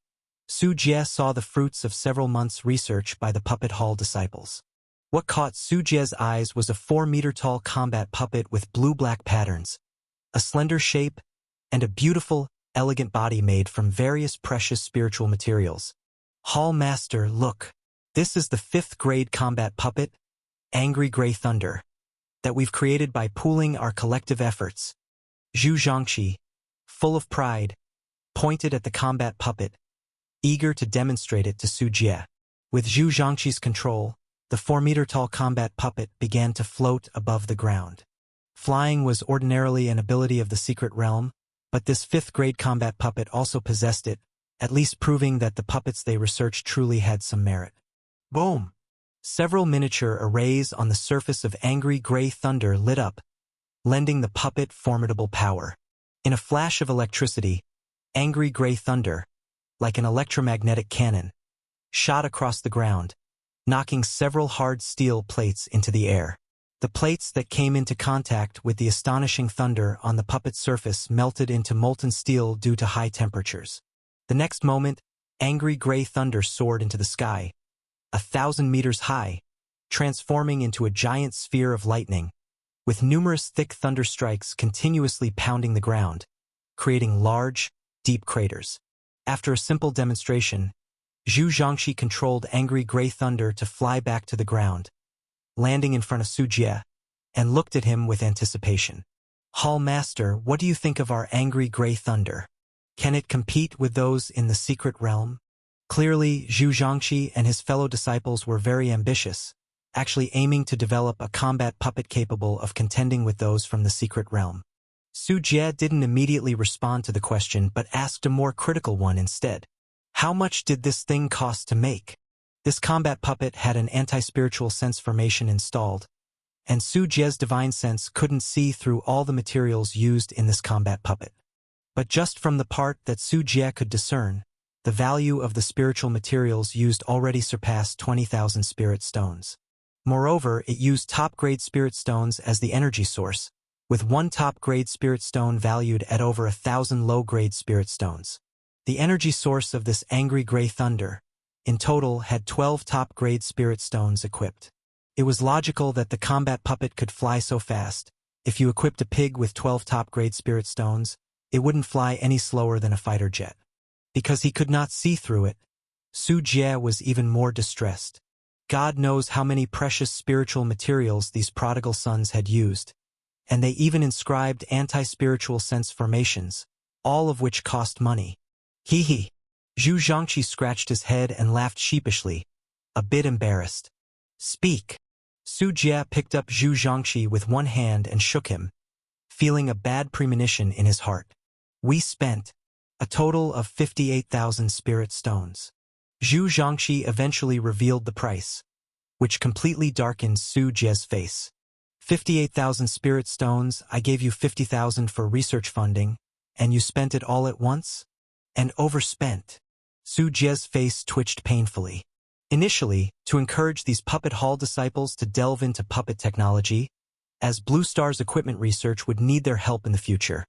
Su Jie saw the fruits of several months' research by the Puppet Hall disciples. What caught Su Jie's eyes was a 4-meter-tall combat puppet with blue-black patterns, a slender shape, and a beautiful, elegant body made from various precious spiritual materials. "Hall Master, look. This is the 5th-grade combat puppet, Angry Gray Thunder, that we've created by pooling our collective efforts." Zhu Zhangxi, full of pride, pointed at the combat puppet, eager to demonstrate it to Su Jie. With Zhu Zhangxi's control, the 4-meter-tall combat puppet began to float above the ground. Flying was ordinarily an ability of the secret realm, but this 5th-grade combat puppet also possessed it, at least proving that the puppets they researched truly had some merit. Boom! Several miniature arrays on the surface of Angry Gray Thunder lit up, lending the puppet formidable power. In a flash of electricity, Angry Gray Thunder, like an electromagnetic cannon, shot across the ground, knocking several hard steel plates into the air. The plates that came into contact with the astonishing thunder on the puppet's surface melted into molten steel due to high temperatures. The next moment, Angry Gray Thunder soared into the sky, 1,000 meters high, transforming into a giant sphere of lightning, with numerous thick thunder strikes continuously pounding the ground, creating large, deep craters. After a simple demonstration, Zhu Zhangxi controlled Angry Gray Thunder to fly back to the ground, landing in front of Su Jie, and looked at him with anticipation. "Hall Master, what do you think of our Angry Gray Thunder? Can it compete with those in the secret realm?" Clearly, Zhu Zhangxi and his fellow disciples were very ambitious, actually aiming to develop a combat puppet capable of contending with those from the secret realm. Su Jie didn't immediately respond to the question but asked a more critical one instead. How much did this thing cost to make? This combat puppet had an anti-spiritual sense formation installed, and Su Jie's divine sense couldn't see through all the materials used in this combat puppet. But just from the part that Su Jie could discern, the value of the spiritual materials used already surpassed 20,000 spirit stones. Moreover, it used top-grade spirit stones as the energy source, with one top-grade spirit stone valued at over 1,000 low-grade spirit stones. The energy source of this Angry Gray Thunder, in total, had 12 top-grade spirit stones equipped. It was logical that the combat puppet could fly so fast. If you equipped a pig with 12 top-grade spirit stones, it wouldn't fly any slower than a fighter jet. Because he could not see through it, Su Jie was even more distressed. God knows how many precious spiritual materials these prodigal sons had used, and they even inscribed anti-spiritual sense formations, all of which cost money. Hee hee. Zhu Zhangxi scratched his head and laughed sheepishly, a bit embarrassed. "Speak." Su Jie picked up Zhu Zhangxi with one hand and shook him, feeling a bad premonition in his heart. "We spent a total of 58,000 spirit stones." Zhu Zhangxi eventually revealed the price, which completely darkened Su Jie's face. 58,000 spirit stones, I gave you 50,000 for research funding, and you spent it all at once? And overspent. Su Jie's face twitched painfully. Initially, to encourage these Puppet Hall disciples to delve into puppet technology, as Blue Star's equipment research would need their help in the future.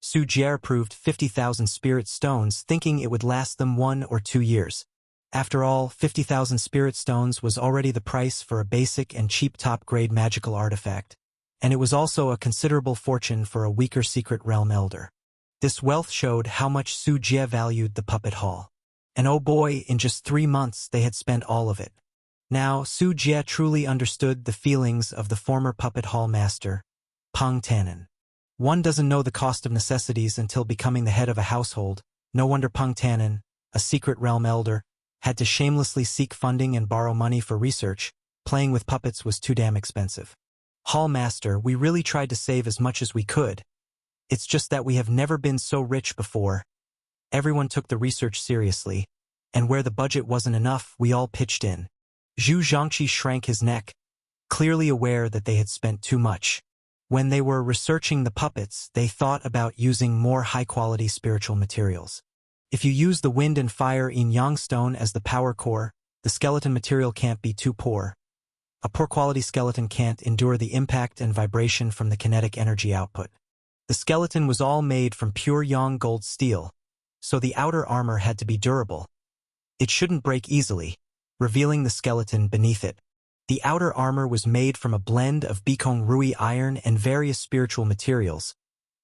Su Jie approved 50,000 spirit stones, thinking it would last them 1 or 2 years. After all, 50,000 spirit stones was already the price for a basic and cheap top-grade magical artifact, and it was also a considerable fortune for a weaker secret realm elder. This wealth showed how much Su Jie valued the Puppet Hall. And oh boy, in just 3 months they had spent all of it. Now, Su Jie truly understood the feelings of the former Puppet Hall master, Peng Tannen. One doesn't know the cost of necessities until becoming the head of a household. No wonder Peng Tannen, a secret realm elder, had to shamelessly seek funding and borrow money for research. Playing with puppets was too damn expensive. Hall Master, we really tried to save as much as we could. It's just that we have never been so rich before. Everyone took the research seriously, and where the budget wasn't enough, we all pitched in. Zhu Zhangqi shrank his neck, clearly aware that they had spent too much. When they were researching the puppets, they thought about using more high-quality spiritual materials. If you use the wind and fire yin-yang stone as the power core, the skeleton material can't be too poor. A poor-quality skeleton can't endure the impact and vibration from the kinetic energy output. The skeleton was all made from pure yang gold steel, so the outer armor had to be durable. It shouldn't break easily, revealing the skeleton beneath it. The outer armor was made from a blend of Bikong Rui iron and various spiritual materials,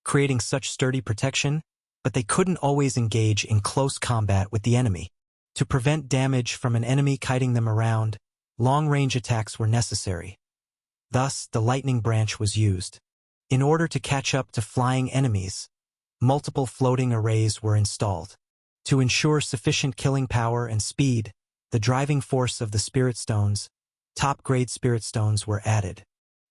creating such sturdy protection, but they couldn't always engage in close combat with the enemy. To prevent damage from an enemy kiting them around, long-range attacks were necessary. Thus, the lightning branch was used. In order to catch up to flying enemies, multiple floating arrays were installed. To ensure sufficient killing power and speed, the driving force of the spirit stones, top-grade spirit stones, were added.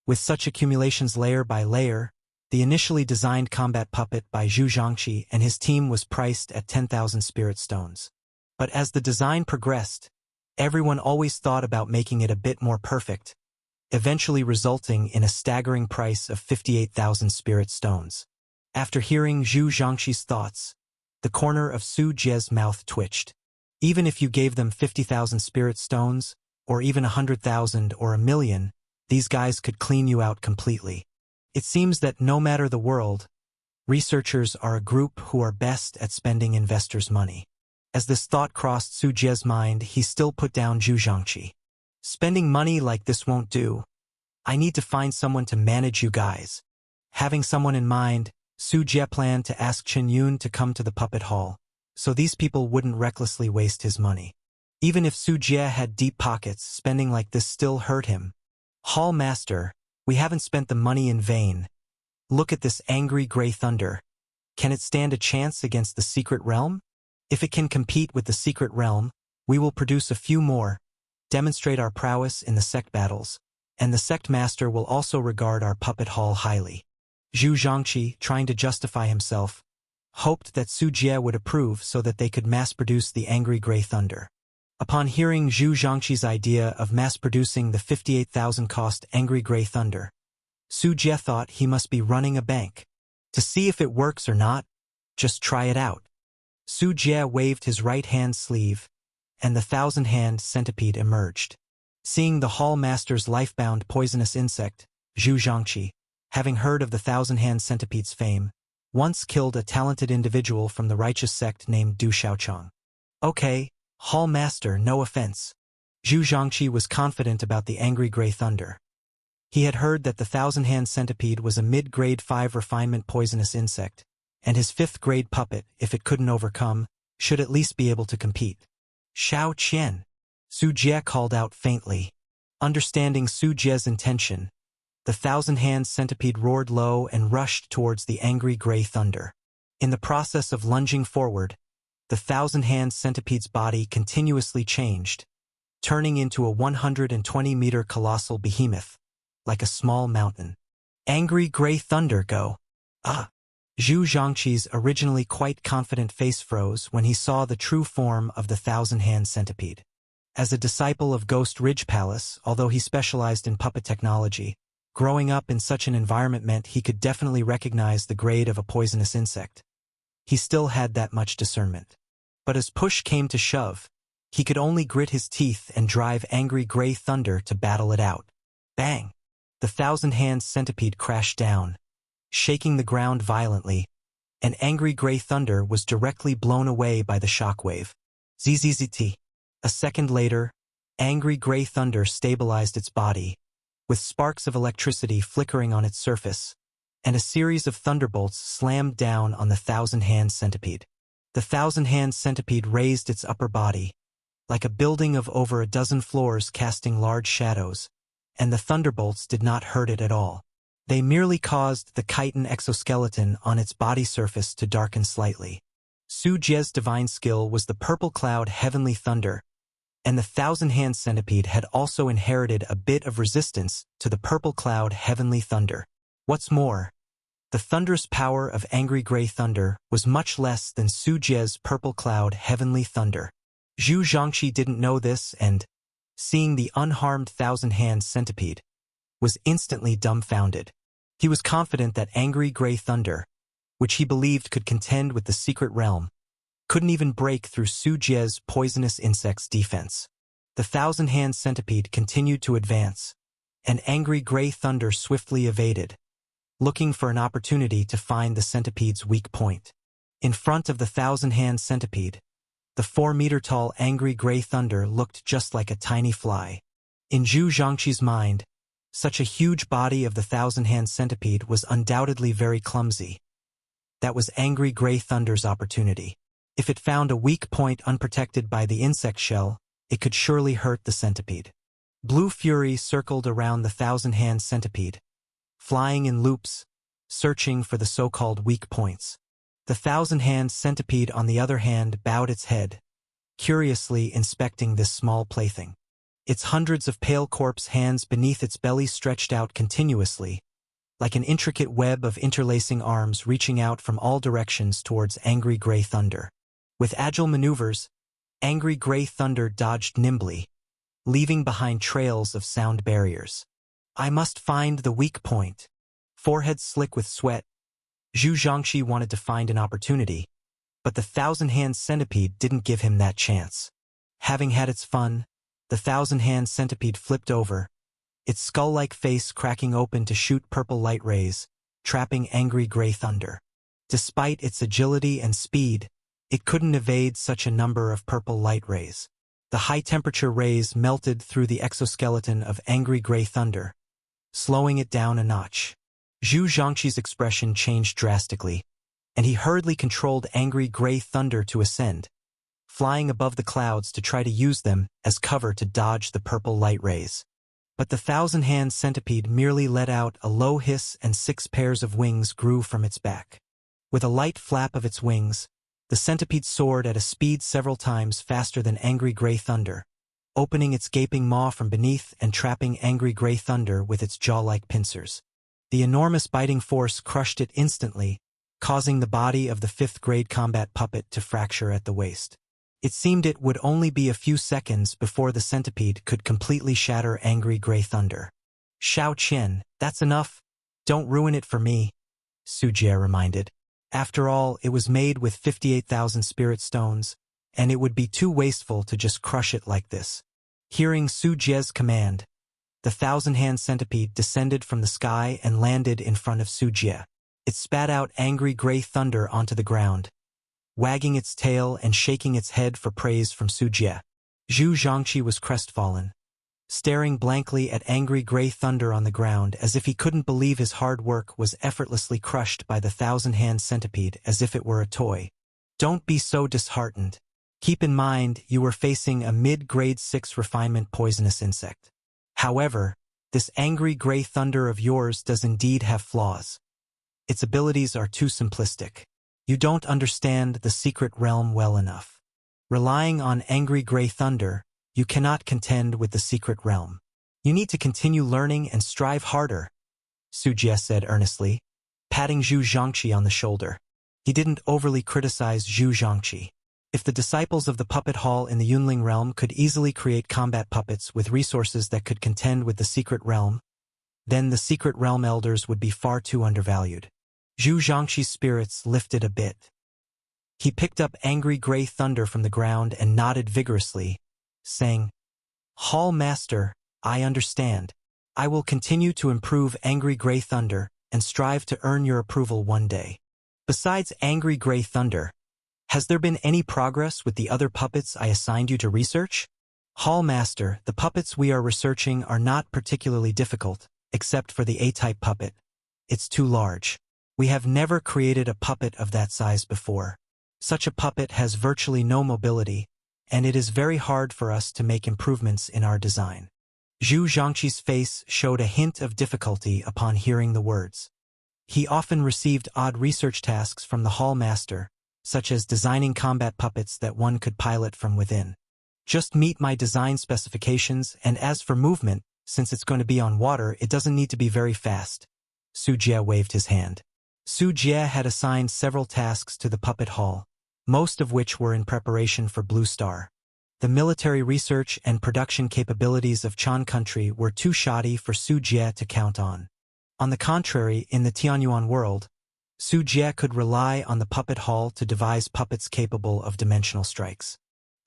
With such accumulations layer by layer, the initially designed combat puppet by Zhu Zhangqi and his team was priced at 10,000 spirit stones. But as the design progressed, everyone always thought about making it a bit more perfect, eventually resulting in a staggering price of 58,000 spirit stones. After hearing Zhu Zhangqi's thoughts, the corner of Su Jie's mouth twitched. Even if you gave them 50,000 spirit stones, or even 100,000 or 1,000,000, these guys could clean you out completely. It seems that no matter the world, researchers are a group who are best at spending investors' money. As this thought crossed Su Jie's mind, he still put down Zhu Zhangqi. Spending money like this won't do. I need to find someone to manage you guys. Having someone in mind, Su Jie planned to ask Chen Yun to come to the puppet hall, so these people wouldn't recklessly waste his money. Even if Su Jie had deep pockets, spending like this still hurt him. Hall Master, we haven't spent the money in vain. Look at this angry gray thunder. Can it stand a chance against the secret realm? If it can compete with the secret realm, we will produce a few more, demonstrate our prowess in the sect battles, and the sect master will also regard our puppet hall highly. Zhu Zhangqi, trying to justify himself, hoped that Su Jie would approve so that they could mass-produce the angry gray thunder. Upon hearing Zhu Zhangqi's idea of mass-producing the 58,000 cost angry gray thunder, Su Jie thought he must be running a bank. To see if it works or not, just try it out. Su Jie waved his right-hand sleeve, and the thousand-hand centipede emerged. Seeing the hall master's life-bound poisonous insect, Zhu Zhangqi, having heard of the thousand-hand centipede's fame, once killed a talented individual from the righteous sect named Du Xiaochang. Okay, Hall Master, no offense. Zhu Zhangqi was confident about the angry gray thunder. He had heard that the thousand-hand centipede was a mid-grade 5 refinement poisonous insect, and his 5th-grade puppet, if it couldn't overcome, should at least be able to compete. Xiao Qian, Su Jie called out faintly. Understanding Su Jie's intention, the thousand-hand centipede roared low and rushed towards the angry gray thunder. In the process of lunging forward, the thousand-hand centipede's body continuously changed, turning into a 120-meter colossal behemoth, like a small mountain. Angry gray thunder, go! Ah! Zhu Zhangqi's originally quite confident face froze when he saw the true form of the thousand-hand centipede. As a disciple of Ghost Ridge Palace, although he specialized in puppet technology, growing up in such an environment meant he could definitely recognize the grade of a poisonous insect. He still had that much discernment. But as push came to shove, he could only grit his teeth and drive angry gray thunder to battle it out. Bang! The thousand-hand centipede crashed down, shaking the ground violently, and angry gray thunder was directly blown away by the shockwave. Zzzt. A second later, angry gray thunder stabilized its body, with sparks of electricity flickering on its surface, and a series of thunderbolts slammed down on the thousand-hand centipede. The thousand-hand centipede raised its upper body, like a building of over a dozen floors casting large shadows, and the thunderbolts did not hurt it at all. They merely caused the chitin exoskeleton on its body surface to darken slightly. Su Jie's divine skill was the purple cloud heavenly thunder, and the thousand-hand centipede had also inherited a bit of resistance to the purple cloud heavenly thunder. What's more, the thunderous power of angry gray thunder was much less than Su Jie's purple cloud heavenly thunder. Zhu Zhangxi didn't know this and, seeing the unharmed thousand-hand centipede, was instantly dumbfounded. He was confident that angry gray thunder, which he believed could contend with the secret realm, couldn't even break through Su Jie's poisonous insect's defense. The thousand-hand centipede continued to advance, and angry gray thunder swiftly evaded, looking for an opportunity to find the centipede's weak point. In front of the thousand-hand centipede, the 4-meter-tall angry gray thunder looked just like a tiny fly. In Zhu Zhangxi's mind, such a huge body of the thousand-hand centipede was undoubtedly very clumsy. That was angry gray thunder's opportunity. If it found a weak point unprotected by the insect shell, it could surely hurt the centipede. Blue fury circled around the thousand-hand centipede, flying in loops, searching for the so-called weak points. The thousand-hand centipede, on the other hand, bowed its head, curiously inspecting this small plaything. Its hundreds of pale corpse hands beneath its belly stretched out continuously, like an intricate web of interlacing arms reaching out from all directions towards angry gray thunder. With agile maneuvers, angry gray thunder dodged nimbly, leaving behind trails of sound barriers. I must find the weak point. Forehead slick with sweat, Zhu Zhangxi wanted to find an opportunity, but the thousand-hand centipede didn't give him that chance. Having had its fun, the thousand-hand centipede flipped over, its skull-like face cracking open to shoot purple light rays, trapping angry gray thunder. Despite its agility and speed, it couldn't evade such a number of purple light rays. The high-temperature rays melted through the exoskeleton of angry gray thunder, slowing it down a notch. Zhu Zhangxi's expression changed drastically, and he hurriedly controlled angry gray thunder to ascend, flying above the clouds to try to use them as cover to dodge the purple light rays. But the thousand-hand centipede merely let out a low hiss and 6 pairs of wings grew from its back. With a light flap of its wings, the centipede soared at a speed several times faster than angry gray thunder, opening its gaping maw from beneath and trapping angry gray thunder with its jaw-like pincers. The enormous biting force crushed it instantly, causing the body of the 5th-grade combat puppet to fracture at the waist. It seemed it would only be a few seconds before the centipede could completely shatter angry gray thunder. Shao Qian, that's enough. Don't ruin it for me, Su Jie reminded. After all, it was made with 58,000 spirit stones, and it would be too wasteful to just crush it like this. Hearing Su Jie's command, the thousand-hand centipede descended from the sky and landed in front of Su Jie. It spat out angry gray thunder onto the ground, wagging its tail and shaking its head for praise from Su Jie. Zhu Zhangxi was crestfallen, staring blankly at angry gray thunder on the ground as if he couldn't believe his hard work was effortlessly crushed by the thousand-hand centipede as if it were a toy. Don't be so disheartened. Keep in mind you were facing a mid-grade 6 refinement poisonous insect. However, this angry gray thunder of yours does indeed have flaws. Its abilities are too simplistic. You don't understand the secret realm well enough. Relying on angry gray thunder, you cannot contend with the secret realm. You need to continue learning and strive harder, Su Jie said earnestly, patting Zhu Zhangxi on the shoulder. He didn't overly criticize Zhu Zhangxi. If the disciples of the puppet hall in the Yunling realm could easily create combat puppets with resources that could contend with the secret realm, then the secret realm elders would be far too undervalued. Zhu Zhangxi's spirits lifted a bit. He picked up angry gray thunder from the ground and nodded vigorously, saying, "Hall Master, I understand. I will continue to improve angry gray thunder and strive to earn your approval one day. Besides angry gray thunder, has there been any progress with the other puppets I assigned you to research?" "Hall Master, the puppets we are researching are not particularly difficult, except for the A-type puppet. It's too large. We have never created a puppet of that size before. Such a puppet has virtually no mobility, and it is very hard for us to make improvements in our design." Zhu Zhangqi's face showed a hint of difficulty upon hearing the words. He often received odd research tasks from the hall master, such as designing combat puppets that one could pilot from within. Just meet my design specifications, and as for movement, since it's going to be on water, it doesn't need to be very fast. Su Jie waved his hand. Su Jie had assigned several tasks to the puppet hall, most of which were in preparation for Blue Star. The military research and production capabilities of Chan Country were too shoddy for Su Jie to count on. On the contrary, in the Tianyuan world, Su Jie could rely on the puppet hall to devise puppets capable of dimensional strikes.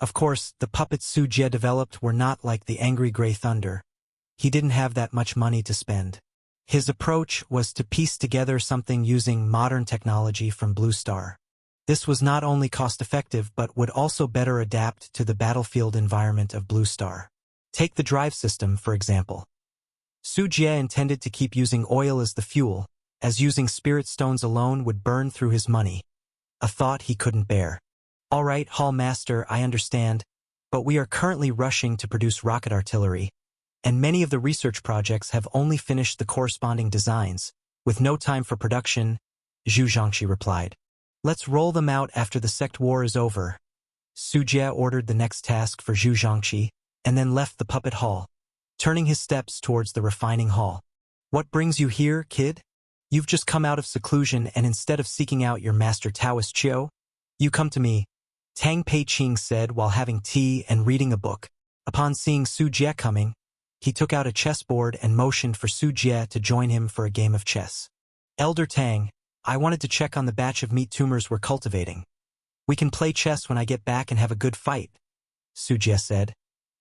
Of course, the puppets Su Jie developed were not like the Angry Gray Thunder. He didn't have that much money to spend. His approach was to piece together something using modern technology from Blue Star. This was not only cost-effective but would also better adapt to the battlefield environment of Blue Star. Take the drive system, for example. Su Jie intended to keep using oil as the fuel, as using spirit stones alone would burn through his money. A thought he couldn't bear. All right, Hall Master, I understand, but we are currently rushing to produce rocket artillery, and many of the research projects have only finished the corresponding designs, with no time for production, Zhu Zhangqi replied. Let's roll them out after the sect war is over. Su Jie ordered the next task for Zhu Zhangqi, and then left the puppet hall, turning his steps towards the refining hall. What brings you here, kid? You've just come out of seclusion, and instead of seeking out your master Taoist Chiu, you come to me, Tang Peiqing said while having tea and reading a book. Upon seeing Su Jie coming, he took out a chessboard and motioned for Su Jie to join him for a game of chess. Elder Tang, I wanted to check on the batch of meat tumors we're cultivating. We can play chess when I get back and have a good fight, Su Jie said,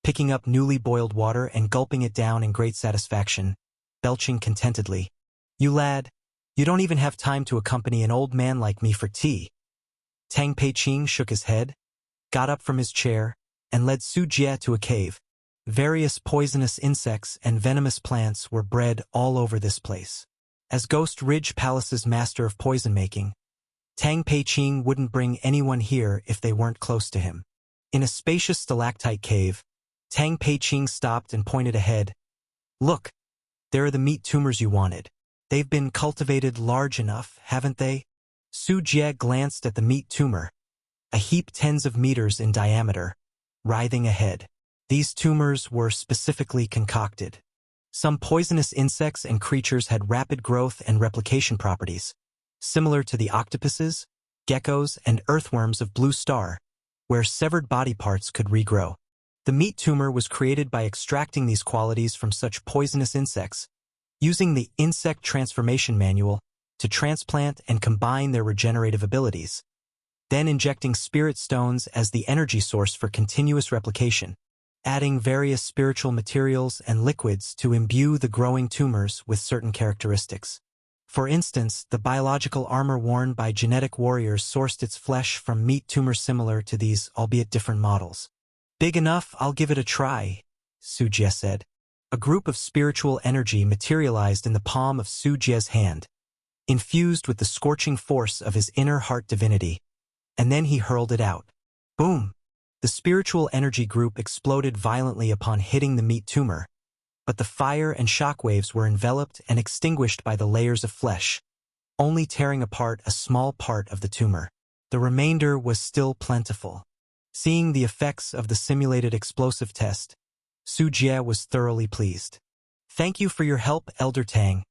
picking up newly boiled water and gulping it down in great satisfaction, belching contentedly. You lad, you don't even have time to accompany an old man like me for tea. Tang Peiqing shook his head, got up from his chair, and led Su Jie to a cave. Various poisonous insects and venomous plants were bred all over this place. As Ghost Ridge Palace's master of poison-making, Tang Peiqing wouldn't bring anyone here if they weren't close to him. In a spacious stalactite cave, Tang Peiqing stopped and pointed ahead. Look, there are the meat tumors you wanted. They've been cultivated large enough, haven't they? Su Jie glanced at the meat tumor, a heap tens of meters in diameter, writhing ahead. These tumors were specifically concocted. Some poisonous insects and creatures had rapid growth and replication properties, similar to the octopuses, geckos, and earthworms of Blue Star, where severed body parts could regrow. The meat tumor was created by extracting these qualities from such poisonous insects, using the Insect Transformation Manual to transplant and combine their regenerative abilities, then injecting spirit stones as the energy source for continuous replication, adding various spiritual materials and liquids to imbue the growing tumors with certain characteristics. For instance, the biological armor worn by genetic warriors sourced its flesh from meat tumors similar to these, albeit different models. Big enough, I'll give it a try, Su Jie said. A group of spiritual energy materialized in the palm of Su Jie's hand, infused with the scorching force of his inner heart divinity, and then he hurled it out. Boom! The spiritual energy group exploded violently upon hitting the meat tumor, but the fire and shockwaves were enveloped and extinguished by the layers of flesh, only tearing apart a small part of the tumor. The remainder was still plentiful. Seeing the effects of the simulated explosive test, Su Jie was thoroughly pleased. Thank you for your help, Elder Tang.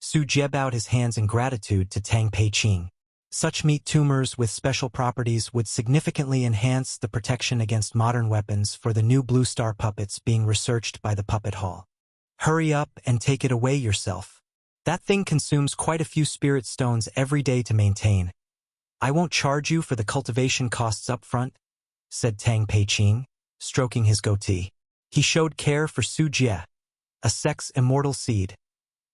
Su Jie bowed his hands in gratitude to Tang Peiqing. Such meat tumors with special properties would significantly enhance the protection against modern weapons for the new Blue Star puppets being researched by the Puppet Hall. Hurry up and take it away yourself. That thing consumes quite a few spirit stones every day to maintain. I won't charge you for the cultivation costs up front, said Tang Peiqing, stroking his goatee. He showed care for Su Jie, a sex immortal seed,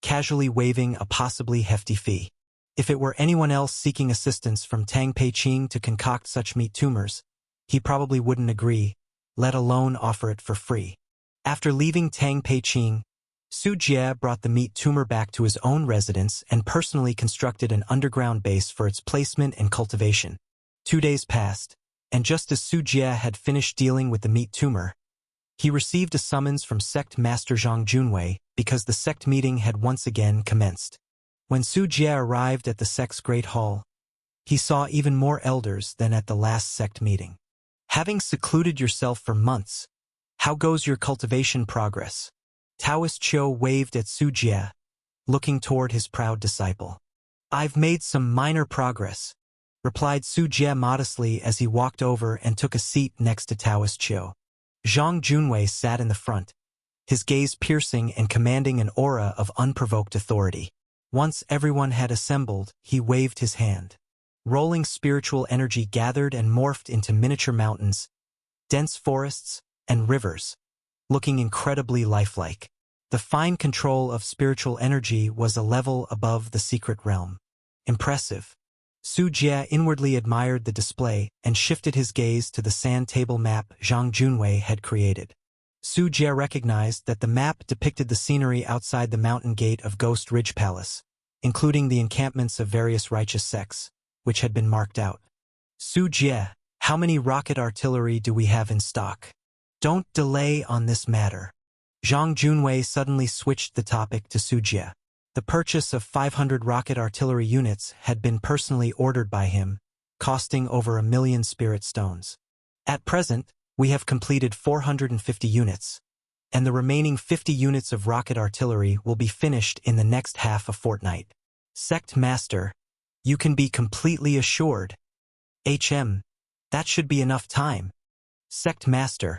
casually waving a possibly hefty fee. If it were anyone else seeking assistance from Tang Peiqing to concoct such meat tumors, he probably wouldn't agree, let alone offer it for free. After leaving Tang Peiqing, Su Jie brought the meat tumor back to his own residence and personally constructed an underground base for its placement and cultivation. 2 days passed, and just as Su Jie had finished dealing with the meat tumor, He received a summons from sect master Zhang Junwei because the sect meeting had once again commenced. When Su Jie arrived at the sect's great hall, he saw even more elders than at the last sect meeting. Having secluded yourself for months, how goes your cultivation progress? Taoist Qiu waved at Su Jie, looking toward his proud disciple. I've made some minor progress, replied Su Jie modestly as he walked over and took a seat next to Taoist Qiu. Zhang Junwei sat in the front, his gaze piercing and commanding an aura of unprovoked authority. Once everyone had assembled, he waved his hand. Rolling spiritual energy gathered and morphed into miniature mountains, dense forests, and rivers, looking incredibly lifelike. The fine control of spiritual energy was a level above the secret realm. Impressive. Su Jie inwardly admired the display and shifted his gaze to the sand table map Zhang Junwei had created. Su Jie recognized that the map depicted the scenery outside the mountain gate of Ghost Ridge Palace, including the encampments of various righteous sects, which had been marked out. Su Jie, how many rocket artillery do we have in stock? Don't delay on this matter. Zhang Junwei suddenly switched the topic to Su Jie. The purchase of 500 rocket artillery units had been personally ordered by him, costing over 1 million spirit stones. At present, we have completed 450 units, and the remaining 50 units of rocket artillery will be finished in the next half a fortnight. Sect Master, you can be completely assured. That should be enough time. Sect Master,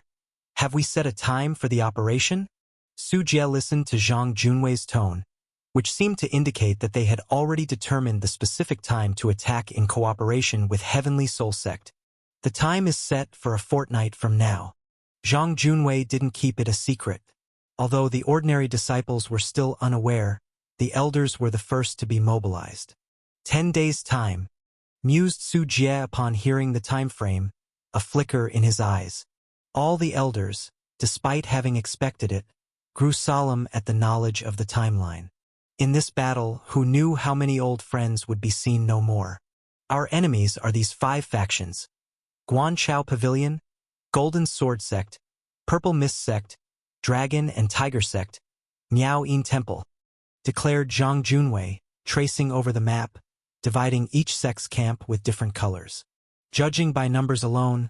have we set a time for the operation? Su Jie listened to Zhang Junwei's tone, which seemed to indicate that they had already determined the specific time to attack in cooperation with Heavenly Soul Sect. The time is set for a fortnight from now. Zhang Junwei didn't keep it a secret. Although the ordinary disciples were still unaware, the elders were the first to be mobilized. 10 days' time, mused Su Jie upon hearing the time frame, a flicker in his eyes. All the elders, despite having expected it, grew solemn at the knowledge of the timeline. In this battle, who knew how many old friends would be seen no more? Our enemies are these 5 factions: Guanchao Pavilion, Golden Sword Sect, Purple Mist Sect, Dragon and Tiger Sect, Miao Yin Temple, declared Zhang Junwei, tracing over the map, dividing each sect's camp with different colors. Judging by numbers alone,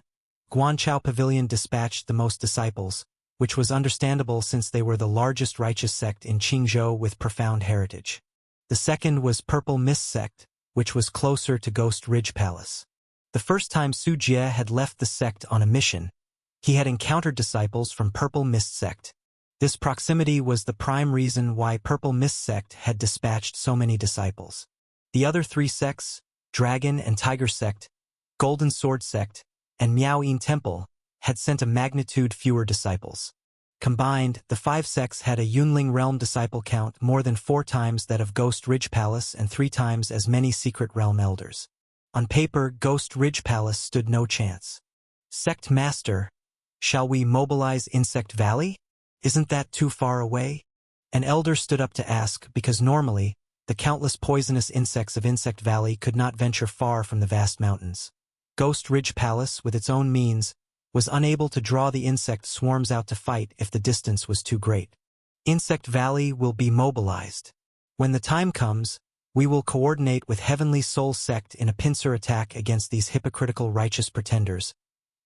Guanchao Pavilion dispatched the most disciples, which was understandable since they were the largest righteous sect in Qingzhou with profound heritage. The second was Purple Mist Sect, which was closer to Ghost Ridge Palace. The first time Su Jie had left the sect on a mission, he had encountered disciples from Purple Mist Sect. This proximity was the prime reason why Purple Mist Sect had dispatched so many disciples. The other 3 sects, Dragon and Tiger Sect, Golden Sword Sect, and Miao Yin Temple, had sent a magnitude fewer disciples. Combined, the 5 sects had a Yunling Realm disciple count more than 4 times that of Ghost Ridge Palace and 3 times as many Secret Realm elders. On paper, Ghost Ridge Palace stood no chance. Sect Master, shall we mobilize Insect Valley? Isn't that too far away? An elder stood up to ask because normally, the countless poisonous insects of Insect Valley could not venture far from the vast mountains. Ghost Ridge Palace, with its own means, was unable to draw the insect swarms out to fight if the distance was too great. Insect Valley will be mobilized. When the time comes, we will coordinate with Heavenly Soul Sect in a pincer attack against these hypocritical righteous pretenders,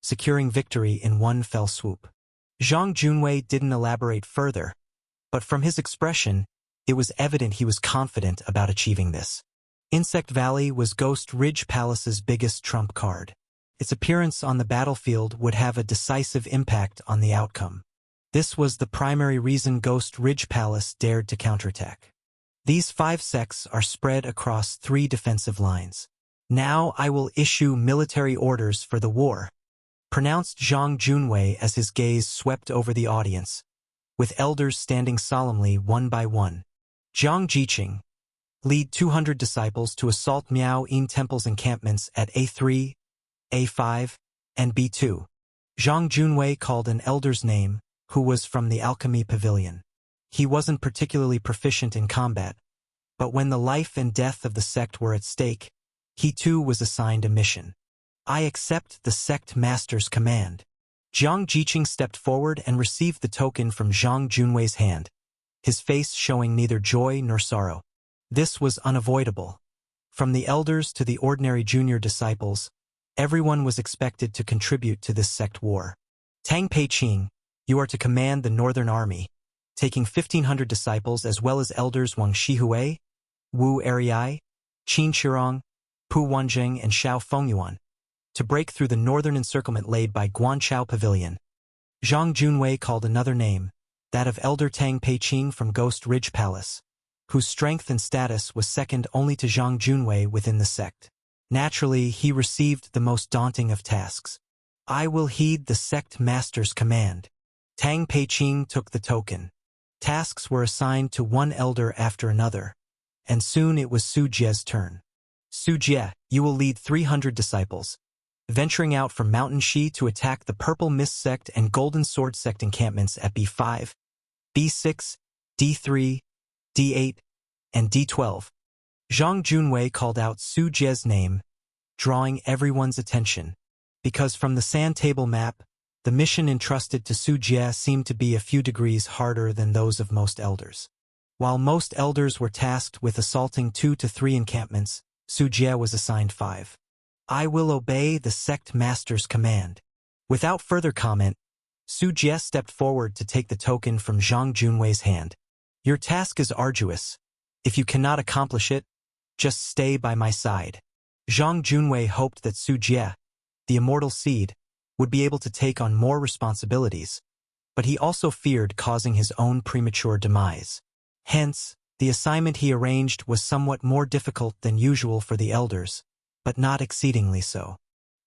securing victory in one fell swoop. Zhang Junwei didn't elaborate further, but from his expression, it was evident he was confident about achieving this. Insect Valley was Ghost Ridge Palace's biggest trump card. Its appearance on the battlefield would have a decisive impact on the outcome. This was the primary reason Ghost Ridge Palace dared to counterattack. These 5 sects are spread across 3 defensive lines. Now I will issue military orders for the war, pronounced Zhang Junwei as his gaze swept over the audience, with elders standing solemnly one by one. Zhang Jiqing, lead 200 disciples to assault Miao Yin Temple's encampments at A3, A5, and B2. Zhang Junwei called an elder's name, who was from the Alchemy Pavilion. He wasn't particularly proficient in combat, but when the life and death of the sect were at stake, he too was assigned a mission. I accept the sect master's command. Jiang Jiqing stepped forward and received the token from Zhang Junwei's hand, his face showing neither joy nor sorrow. This was unavoidable. From the elders to the ordinary junior disciples, everyone was expected to contribute to this sect war. Tang Peiqing, you are to command the Northern Army, taking 1,500 disciples as well as elders Wang Shihui, Wu Erei, Qin Shirong, Pu Wanzheng and Xiao Fengyuan, to break through the northern encirclement laid by Guanchao Pavilion. Zhang Junwei called another name, that of Elder Tang Peiqing from Ghost Ridge Palace, whose strength and status was second only to Zhang Junwei within the sect. Naturally, he received the most daunting of tasks. I will heed the sect master's command. Tang Peiqing took the token. Tasks were assigned to one elder after another, and soon it was Su Jie's turn. Su Jie, you will lead 300 disciples, venturing out from Mountain Shi to attack the Purple Mist Sect and Golden Sword Sect encampments at B5, B6, D3, D8, and D12. Zhang Junwei called out Su Jie's name, drawing everyone's attention, because from the sand table map, the mission entrusted to Su Jie seemed to be a few degrees harder than those of most elders. While most elders were tasked with assaulting 2 to 3 encampments, Su Jie was assigned 5. I will obey the sect master's command. Without further comment, Su Jie stepped forward to take the token from Zhang Junwei's hand. Your task is arduous. If you cannot accomplish it, just stay by my side. Zhang Junwei hoped that Su Jie, the immortal seed, would be able to take on more responsibilities, but he also feared causing his own premature demise. Hence, the assignment he arranged was somewhat more difficult than usual for the elders, but not exceedingly so.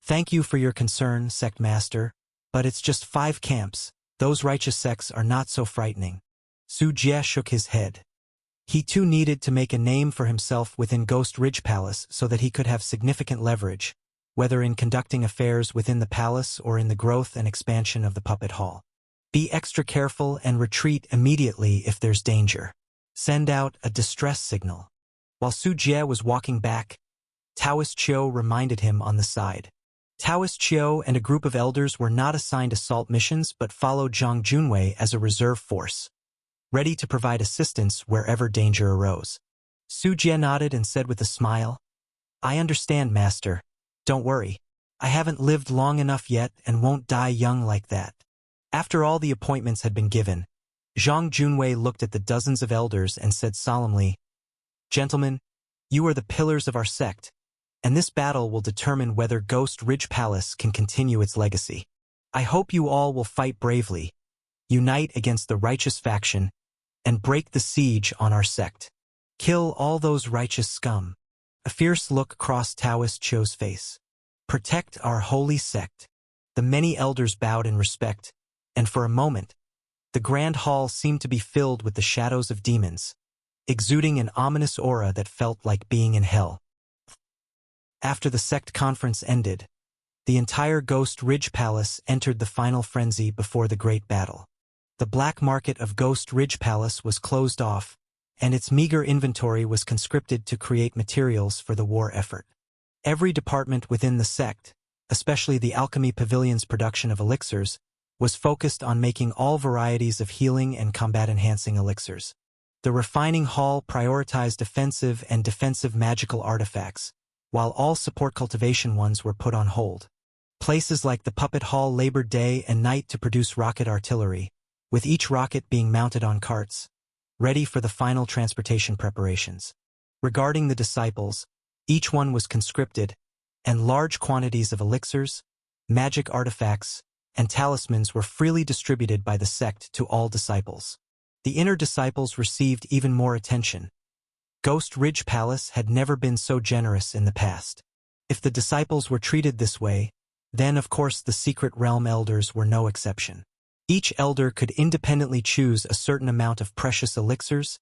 Thank you for your concern, Sect Master, but it's just 5 camps. Those righteous sects are not so frightening. Su Jie shook his head. He too needed to make a name for himself within Ghost Ridge Palace so that he could have significant leverage, whether in conducting affairs within the palace or in the growth and expansion of the puppet hall. Be extra careful and retreat immediately if there's danger. Send out a distress signal. While Su Jie was walking back, Taoist Qiu reminded him on the side. Taoist Qiu and a group of elders were not assigned assault missions but followed Zhang Junwei as a reserve force, ready to provide assistance wherever danger arose. Su Jie nodded and said with a smile, I understand, Master. Don't worry. I haven't lived long enough yet and won't die young like that. After all the appointments had been given, Zhang Junwei looked at the dozens of elders and said solemnly, Gentlemen, you are the pillars of our sect, and this battle will determine whether Ghost Ridge Palace can continue its legacy. I hope you all will fight bravely, unite against the righteous faction, and break the siege on our sect. Kill all those righteous scum. A fierce look crossed Taoist Qiu's face. Protect our holy sect. The many elders bowed in respect, and for a moment, the grand hall seemed to be filled with the shadows of demons, exuding an ominous aura that felt like being in hell. After the sect conference ended, the entire Ghost Ridge Palace entered the final frenzy before the great battle. The black market of Ghost Ridge Palace was closed off, and its meager inventory was conscripted to create materials for the war effort. Every department within the sect, especially the Alchemy Pavilion's production of elixirs, was focused on making all varieties of healing and combat-enhancing elixirs. The refining hall prioritized offensive and defensive magical artifacts, while all support cultivation ones were put on hold. Places like the puppet hall labored day and night to produce rocket artillery, with each rocket being mounted on carts, ready for the final transportation preparations. Regarding the disciples, each one was conscripted, and large quantities of elixirs, magic artifacts, and talismans were freely distributed by the sect to all disciples. The inner disciples received even more attention. Ghost Ridge Palace had never been so generous in the past. If the disciples were treated this way, then of course the Secret Realm elders were no exception. Each elder could independently choose a certain amount of precious elixirs,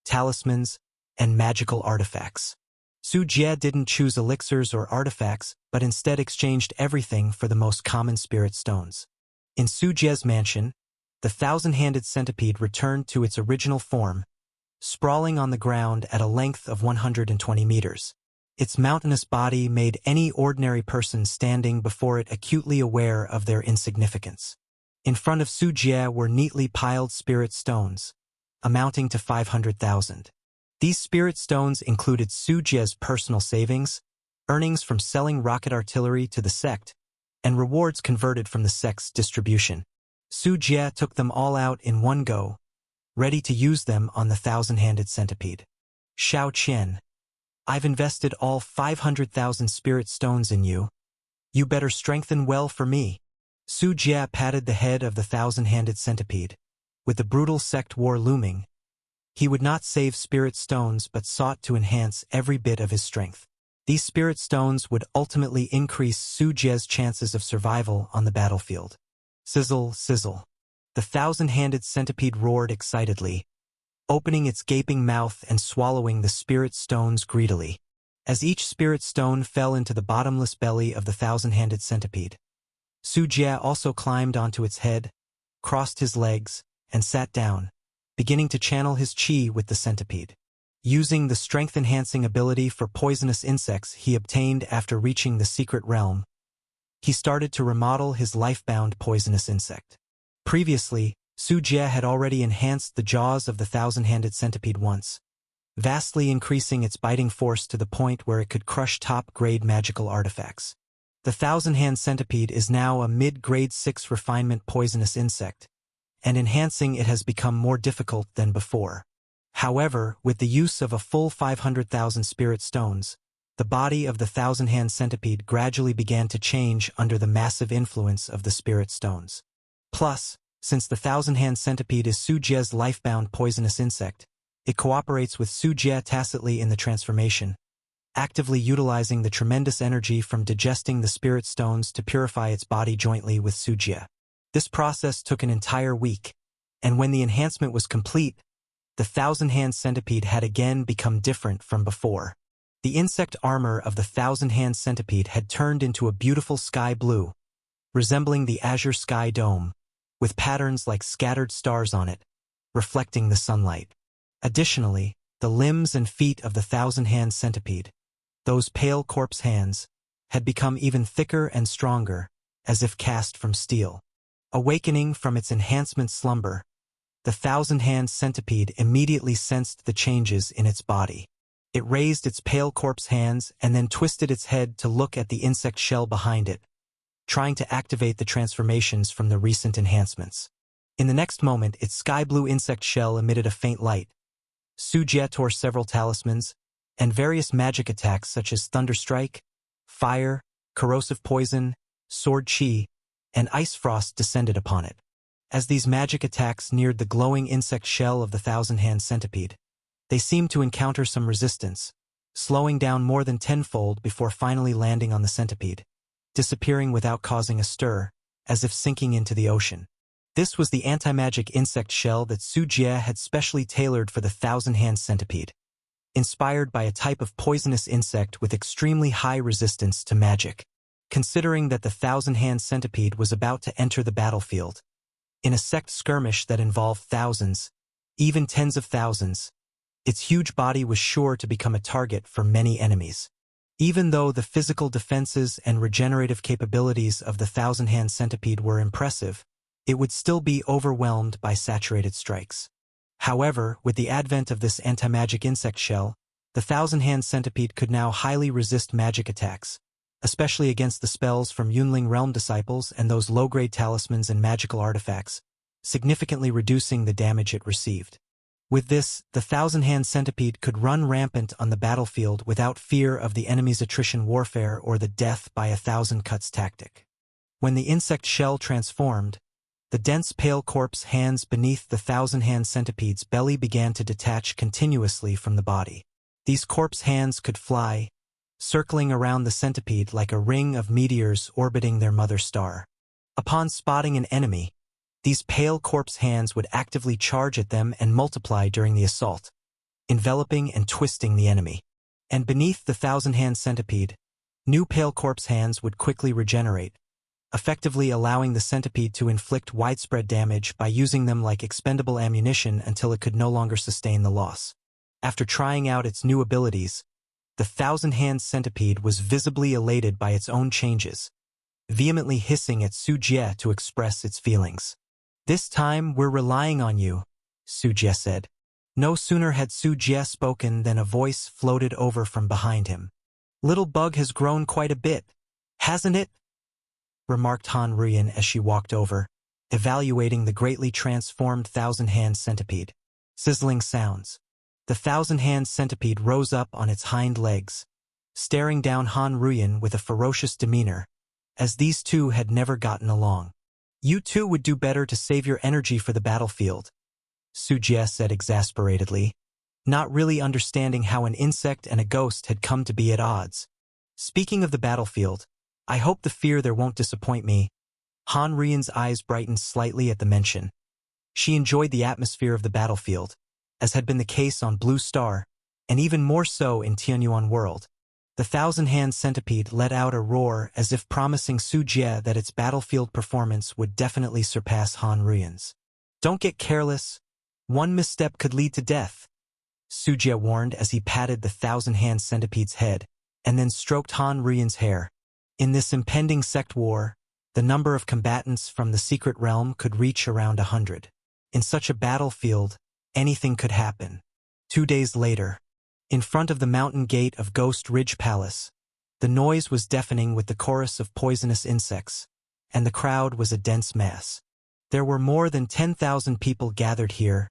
talismans, and magical artifacts. Su Jie didn't choose elixirs or artifacts, but instead exchanged everything for the most common spirit stones. In Su Jie's mansion, the thousand-handed centipede returned to its original form, sprawling on the ground at a length of 120 meters. Its mountainous body made any ordinary person standing before it acutely aware of their insignificance. In front of Su Jie were neatly piled spirit stones, amounting to 500,000. These spirit stones included Su Jie's personal savings, earnings from selling rocket artillery to the sect, and rewards converted from the sect's distribution. Su Jie took them all out in one go, ready to use them on the thousand-handed centipede. Shao Qian, I've invested all 500,000 spirit stones in you. You better strengthen well for me. Su Jie patted the head of the thousand-handed centipede. With the brutal sect war looming, he would not save spirit stones but sought to enhance every bit of his strength. These spirit stones would ultimately increase Su Jie's chances of survival on the battlefield. Sizzle, sizzle. The thousand-handed centipede roared excitedly, opening its gaping mouth and swallowing the spirit stones greedily. As each spirit stone fell into the bottomless belly of the thousand-handed centipede, Su Jie also climbed onto its head, crossed his legs, and sat down, beginning to channel his qi with the centipede. Using the strength-enhancing ability for poisonous insects he obtained after reaching the secret realm, he started to remodel his life-bound poisonous insect. Previously, Su Jie had already enhanced the jaws of the thousand-handed centipede once, vastly increasing its biting force to the point where it could crush top-grade magical artifacts. The thousand-hand centipede is now a mid-grade 6 refinement poisonous insect, and enhancing it has become more difficult than before. However, with the use of a full 500,000 spirit stones, the body of the thousand-hand centipede gradually began to change under the massive influence of the spirit stones. Plus, since the thousand-hand centipede is Su Jie's life-bound poisonous insect, it cooperates with Su Jie tacitly in the transformation, actively utilizing the tremendous energy from digesting the spirit stones to purify its body jointly with Su Jie. This process took an entire week, and when the enhancement was complete, the thousand-hand centipede had again become different from before. The insect armor of the thousand-hand centipede had turned into a beautiful sky blue, resembling the azure sky dome, with patterns like scattered stars on it, reflecting the sunlight. Additionally, the limbs and feet of the thousand-hand centipede, those pale corpse hands, had become even thicker and stronger, as if cast from steel. Awakening from its enhancement slumber, the thousand-hand centipede immediately sensed the changes in its body. It raised its pale corpse hands and then twisted its head to look at the insect shell behind it, trying to activate the transformations from the recent enhancements. In the next moment, its sky-blue insect shell emitted a faint light. Su Jie tore several talismans, and various magic attacks such as Thunder Strike, Fire, Corrosive Poison, Sword Qi, and Ice Frost descended upon it. As these magic attacks neared the glowing insect shell of the thousand-hand centipede, they seemed to encounter some resistance, slowing down more than tenfold before finally landing on the centipede, disappearing without causing a stir, as if sinking into the ocean. This was the anti-magic insect shell that Su Jie had specially tailored for the thousand-hand centipede, inspired by a type of poisonous insect with extremely high resistance to magic. Considering that the thousand-hand centipede was about to enter the battlefield, in a sect skirmish that involved thousands, even tens of thousands, its huge body was sure to become a target for many enemies. Even though the physical defenses and regenerative capabilities of the thousand-hand centipede were impressive, it would still be overwhelmed by saturated strikes. However, with the advent of this anti-magic insect shell, the thousand-hand centipede could now highly resist magic attacks, especially against the spells from Yunling Realm disciples and those low-grade talismans and magical artifacts, significantly reducing the damage it received. With this, the thousand-hand centipede could run rampant on the battlefield without fear of the enemy's attrition warfare or the death by a thousand cuts tactic. When the insect shell transformed, the dense pale corpse hands beneath the thousand-hand centipede's belly began to detach continuously from the body. These corpse hands could fly, circling around the centipede like a ring of meteors orbiting their mother star. Upon spotting an enemy, these pale corpse hands would actively charge at them and multiply during the assault, enveloping and twisting the enemy. And beneath the thousand-hand centipede, new pale corpse hands would quickly regenerate, effectively allowing the centipede to inflict widespread damage by using them like expendable ammunition until it could no longer sustain the loss. After trying out its new abilities, the The thousand-hand centipede was visibly elated by its own changes, vehemently hissing at Su Jie to express its feelings. "This time we're relying on you," Su Jie said. No sooner had Su Jie spoken than a voice floated over from behind him. "Little bug has grown quite a bit, hasn't it?" remarked Han Ruyan as she walked over, evaluating the greatly transformed thousand-hand centipede. Sizzling sounds. The thousand-hand centipede rose up on its hind legs, staring down Han Ruyan with a ferocious demeanor, as these two had never gotten along. "You two would do better to save your energy for the battlefield," Su Jie said exasperatedly, not really understanding how an insect and a ghost had come to be at odds. "Speaking of the battlefield, I hope the fear there won't disappoint me." Han Ruyan's eyes brightened slightly at the mention. She enjoyed the atmosphere of the battlefield, as had been the case on Blue Star, and even more so in Tianyuan World. The thousand-hand centipede let out a roar as if promising Su Jie that its battlefield performance would definitely surpass Han Ruyan's. "Don't get careless. One misstep could lead to death," Su Jie warned as he patted the thousand-hand centipede's head, and then stroked Han Ruyan's hair. In this impending sect war, the number of combatants from the secret realm could reach around 100. In such a battlefield, anything could happen. 2 days later, in front of the mountain gate of Ghost Ridge Palace, the noise was deafening with the chorus of poisonous insects, and the crowd was a dense mass. There were more than 10,000 people gathered here,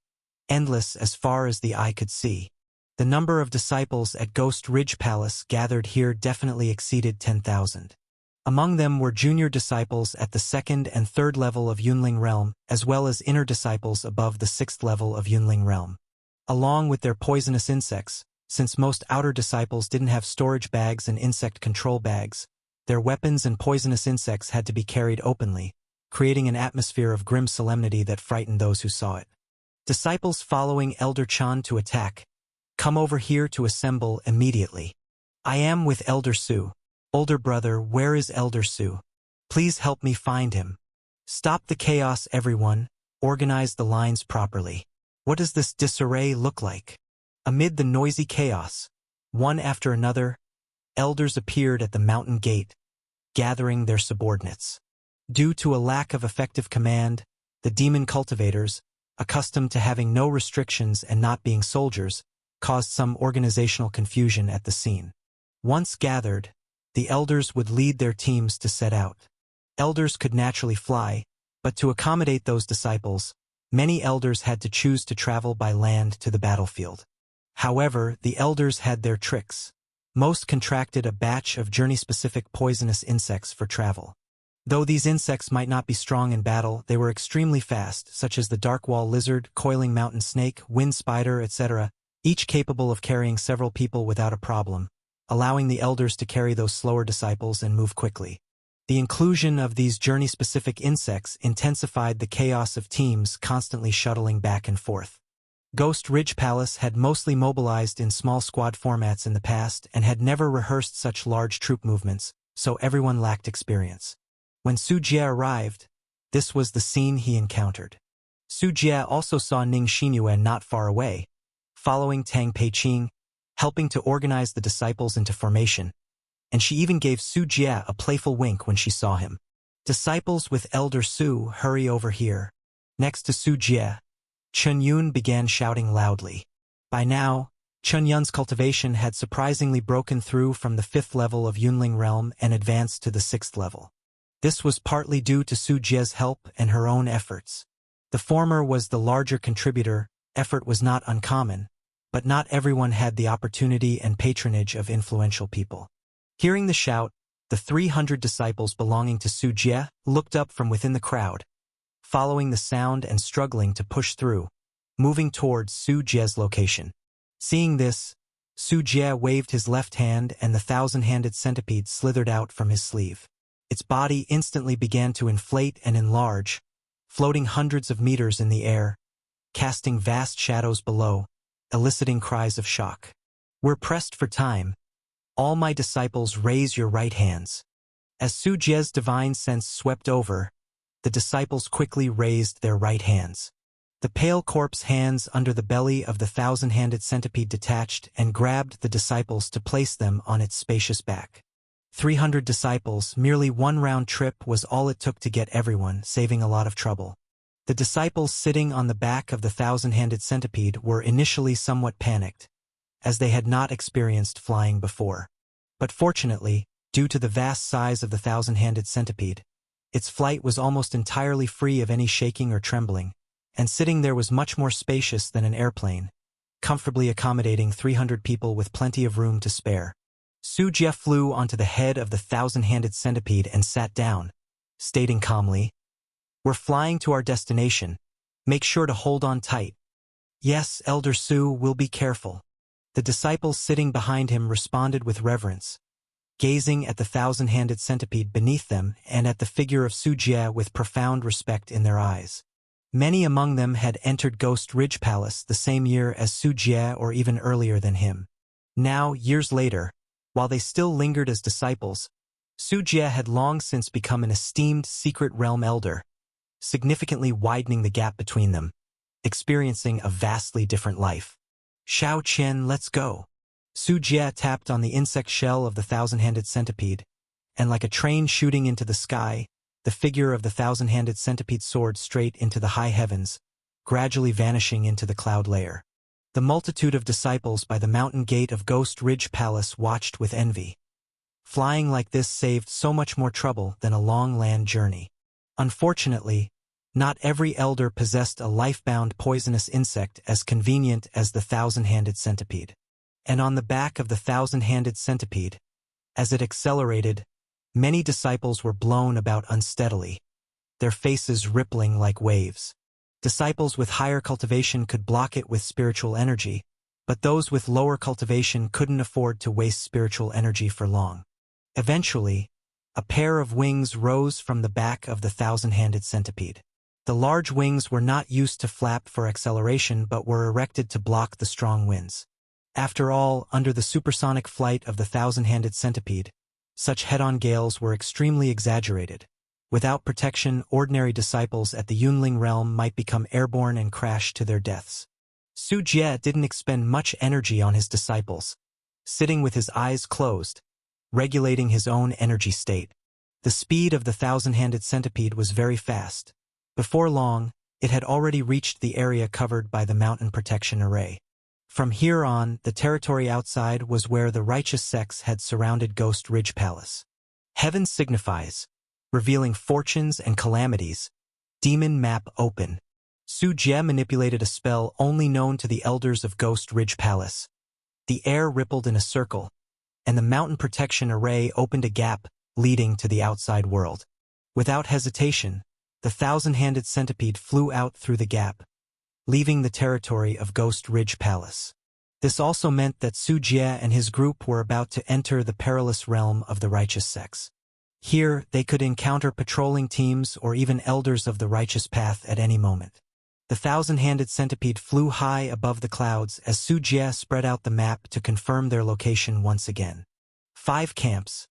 endless as far as the eye could see. The number of disciples at Ghost Ridge Palace gathered here definitely exceeded 10,000. Among them were junior disciples at the 2nd and 3rd level of Yunling Realm, as well as inner disciples above the 6th level of Yunling Realm. Along with their poisonous insects, since most outer disciples didn't have storage bags and insect control bags, their weapons and poisonous insects had to be carried openly, creating an atmosphere of grim solemnity that frightened those who saw it. "Disciples following Elder Chan to attack, come over here to assemble immediately. I am with Elder Su. Older brother, where is Elder Su? Please help me find him. Stop the chaos, everyone. Organize the lines properly. What does this disarray look like?" Amid the noisy chaos, one after another, elders appeared at the mountain gate, gathering their subordinates. Due to a lack of effective command, the demon cultivators, accustomed to having no restrictions and not being soldiers, caused some organizational confusion at the scene. Once gathered, the elders would lead their teams to set out. Elders could naturally fly, but to accommodate those disciples, many elders had to choose to travel by land to the battlefield. However, the elders had their tricks. Most contracted a batch of journey-specific poisonous insects for travel. Though these insects might not be strong in battle, they were extremely fast, such as the dark-wall lizard, coiling mountain snake, wind spider, etc., each capable of carrying several people without a problem, allowing the elders to carry those slower disciples and move quickly. The inclusion of these journey-specific insects intensified the chaos of teams constantly shuttling back and forth. Ghost Ridge Palace had mostly mobilized in small squad formats in the past and had never rehearsed such large troop movements, so everyone lacked experience. When Su Jie arrived, this was the scene he encountered. Su Jie also saw Ning Xinyuan not far away, following Tang Peiqing, helping to organize the disciples into formation, and she even gave Su Jie a playful wink when she saw him. "Disciples with Elder Su, hurry over here." Next to Su Jie, Chen Yun began shouting loudly. By now, Chen Yun's cultivation had surprisingly broken through from the 5th level of Yunling Realm and advanced to the 6th level. This was partly due to Su Jie's help and her own efforts. The former was the larger contributor, effort was not uncommon, but not everyone had the opportunity and patronage of influential people. Hearing the shout, the 300 disciples belonging to Su Jie looked up from within the crowd, following the sound and struggling to push through, moving towards Su Jie's location. Seeing this, Su Jie waved his left hand and the thousand-handed centipede slithered out from his sleeve. Its body instantly began to inflate and enlarge, floating hundreds of meters in the air, casting vast shadows below, eliciting cries of shock. "We're pressed for time. All my disciples, raise your right hands." As Su Jie's divine sense swept over, the disciples quickly raised their right hands. The pale corpse hands under the belly of the thousand-handed centipede detached and grabbed the disciples to place them on its spacious back. 300 disciples, merely one round trip was all it took to get everyone, saving a lot of trouble. The disciples sitting on the back of the thousand-handed centipede were initially somewhat panicked, as they had not experienced flying before. But fortunately, due to the vast size of the thousand-handed centipede, its flight was almost entirely free of any shaking or trembling, and sitting there was much more spacious than an airplane, comfortably accommodating 300 people with plenty of room to spare. Su Jie flew onto the head of the thousand-handed centipede and sat down, stating calmly, "We're flying to our destination. Make sure to hold on tight." "Yes, Elder Su, we'll be careful." The disciples sitting behind him responded with reverence, gazing at the thousand-handed centipede beneath them and at the figure of Su Jie with profound respect in their eyes. Many among them had entered Ghost Ridge Palace the same year as Su Jie or even earlier than him. Now, years later, while they still lingered as disciples, Su Jie had long since become an esteemed Secret Realm elder, significantly widening the gap between them, experiencing a vastly different life. "Shao Qian, let's go." Su Jie tapped on the insect shell of the thousand-handed centipede, and like a train shooting into the sky, the figure of the thousand-handed centipede soared straight into the high heavens, gradually vanishing into the cloud layer. The multitude of disciples by the mountain gate of Ghost Ridge Palace watched with envy. Flying like this saved so much more trouble than a long land journey. Unfortunately, not every elder possessed a life-bound poisonous insect as convenient as the thousand-handed centipede. And on the back of the thousand-handed centipede, as it accelerated, many disciples were blown about unsteadily, their faces rippling like waves. Disciples with higher cultivation could block it with spiritual energy, but those with lower cultivation couldn't afford to waste spiritual energy for long. Eventually, a pair of wings rose from the back of the thousand-handed centipede. The large wings were not used to flap for acceleration but were erected to block the strong winds. After all, under the supersonic flight of the thousand-handed centipede, such head-on gales were extremely exaggerated. Without protection, ordinary disciples at the Yunling realm might become airborne and crash to their deaths. Su Jie didn't expend much energy on his disciples, sitting with his eyes closed, regulating his own energy state. The speed of the thousand-handed centipede was very fast. Before long, it had already reached the area covered by the mountain protection array. From here on, the territory outside was where the righteous sects had surrounded Ghost Ridge Palace. Heaven signifies, revealing fortunes and calamities. Demon map open. Su Jie manipulated a spell only known to the elders of Ghost Ridge Palace. The air rippled in a circle, and the mountain protection array opened a gap leading to the outside world. Without hesitation, the thousand-handed centipede flew out through the gap, leaving the territory of Ghost Ridge Palace. This also meant that Su Jie and his group were about to enter the perilous realm of the righteous sects. Here, they could encounter patrolling teams or even elders of the righteous path at any moment. The thousand-handed centipede flew high above the clouds as Su Jie spread out the map to confirm their location once again. 5 camps,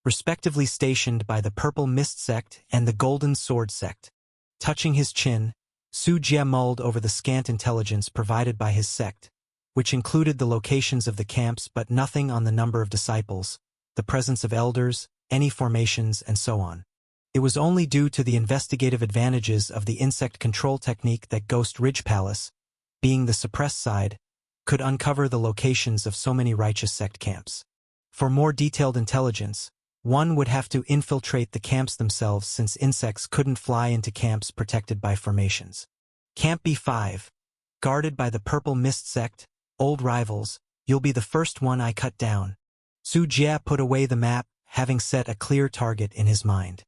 respectively stationed by the Purple Mist sect and the Golden Sword sect. Touching his chin, Su Jie mulled over the scant intelligence provided by his sect, which included the locations of the camps but nothing on the number of disciples, the presence of elders, any formations, and so on. It was only due to the investigative advantages of the insect control technique that Ghost Ridge Palace, being the suppressed side, could uncover the locations of so many righteous sect camps. For more detailed intelligence, one would have to infiltrate the camps themselves since insects couldn't fly into camps protected by formations. Camp B5, guarded by the Purple Mist sect, old rivals, you'll be the first one I cut down. Su Jie put away the map, having set a clear target in his mind.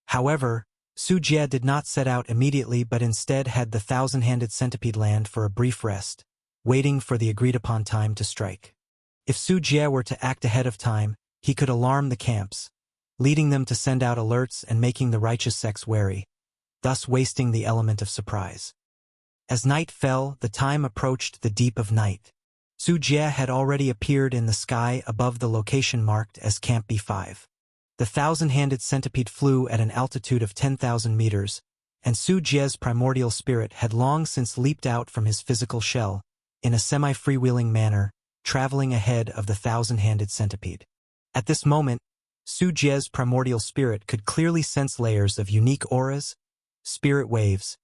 However, Su Jie did not set out immediately but instead had the thousand-handed centipede land for a brief rest, waiting for the agreed-upon time to strike. If Su Jie were to act ahead of time, he could alarm the camps, leading them to send out alerts and making the righteous sects wary, thus wasting the element of surprise. As night fell, the time approached the deep of night. Su Jie had already appeared in the sky above the location marked as Camp B5. The thousand-handed centipede flew at an altitude of 10,000 meters, and Su Jie's primordial spirit had long since leaped out from his physical shell, in a semi-freewheeling manner, traveling ahead of the thousand-handed centipede. At this moment, Su Jie's primordial spirit could clearly sense layers of unique auras, spirit waves,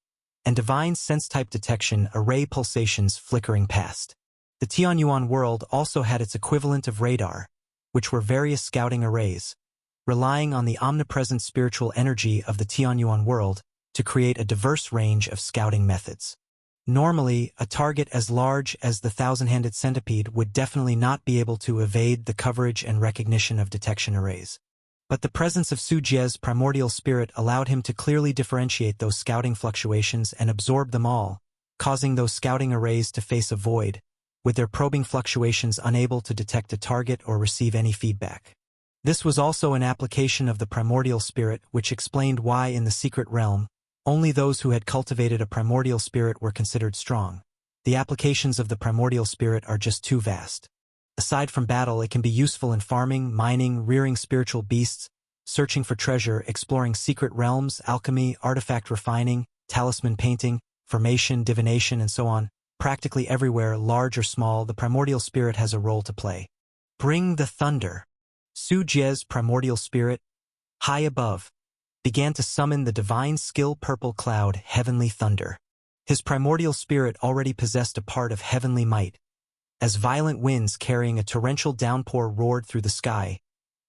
and divine sense-type detection array pulsations flickering past. The Tianyuan world also had its equivalent of radar, which were various scouting arrays, relying on the omnipresent spiritual energy of the Tianyuan world to create a diverse range of scouting methods. Normally, a target as large as the thousand-handed centipede would definitely not be able to evade the coverage and recognition of detection arrays. But the presence of Su Jie's primordial spirit allowed him to clearly differentiate those scouting fluctuations and absorb them all, causing those scouting arrays to face a void, with their probing fluctuations unable to detect a target or receive any feedback. This was also an application of the primordial spirit, which explained why in the secret realm, only those who had cultivated a primordial spirit were considered strong. The applications of the primordial spirit are just too vast. Aside from battle, it can be useful in farming, mining, rearing spiritual beasts, searching for treasure, exploring secret realms, alchemy, artifact refining, talisman painting, formation, divination, and so on. Practically everywhere, large or small, the primordial spirit has a role to play. Bring the thunder. Su Jie's primordial spirit, high above, began to summon the divine skill purple cloud, heavenly thunder. His primordial spirit already possessed a part of heavenly might, as violent winds carrying a torrential downpour roared through the sky,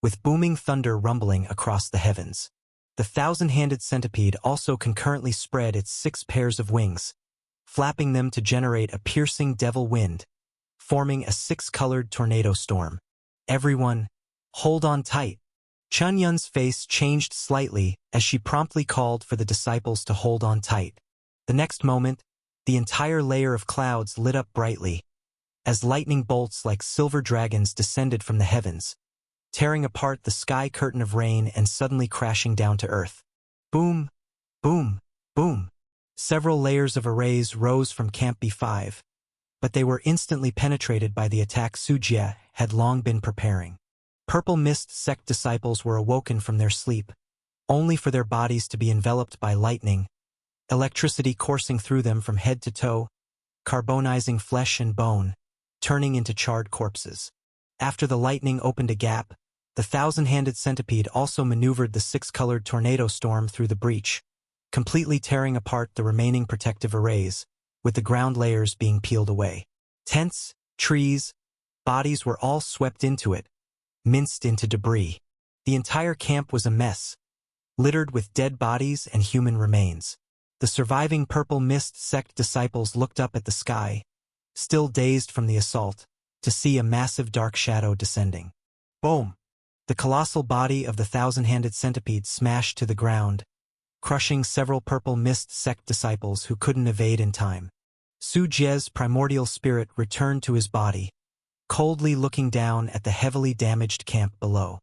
with booming thunder rumbling across the heavens. The thousand-handed centipede also concurrently spread its 6 pairs of wings, flapping them to generate a piercing devil wind, forming a 6-colored tornado storm. Everyone, hold on tight. Chun Yun's face changed slightly as she promptly called for the disciples to hold on tight. The next moment, the entire layer of clouds lit up brightly, as lightning bolts like silver dragons descended from the heavens, tearing apart the sky curtain of rain and suddenly crashing down to earth. Boom, boom, boom. Several layers of arrays rose from Camp B5, but they were instantly penetrated by the attack Su Jie had long been preparing. Purple Mist sect disciples were awoken from their sleep, only for their bodies to be enveloped by lightning, electricity coursing through them from head to toe, carbonizing flesh and bone, turning into charred corpses. After the lightning opened a gap, the thousand-handed centipede also maneuvered the 6-colored tornado storm through the breach, completely tearing apart the remaining protective arrays, with the ground layers being peeled away. Tents, trees, bodies were all swept into it, minced into debris. The entire camp was a mess, littered with dead bodies and human remains. The surviving Purple Mist sect disciples looked up at the sky, still dazed from the assault, to see a massive dark shadow descending. Boom! The colossal body of the thousand-handed centipede smashed to the ground, crushing several Purple Mist sect disciples who couldn't evade in time. Su Jie's primordial spirit returned to his body, coldly looking down at the heavily damaged camp below.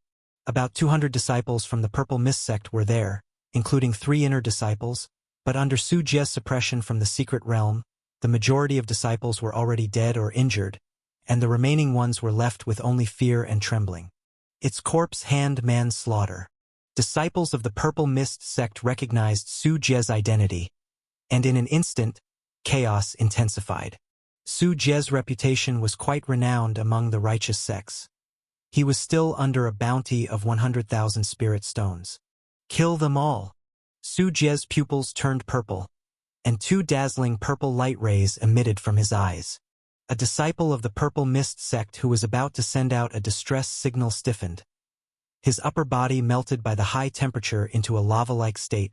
About 200 disciples from the Purple Mist sect were there, including 3 inner disciples, but under Su Jie's suppression from the secret realm, the majority of disciples were already dead or injured, and the remaining ones were left with only fear and trembling. Its corpse hand manslaughter. Disciples of the Purple Mist sect recognized Su Jie's identity, and in an instant, chaos intensified. Su Jie's reputation was quite renowned among the righteous sects. He was still under a bounty of 100,000 spirit stones. Kill them all. Su Jie's pupils turned purple, and 2 dazzling purple light rays emitted from his eyes. A disciple of the Purple Mist sect who was about to send out a distress signal stiffened. His upper body melted by the high temperature into a lava-like state,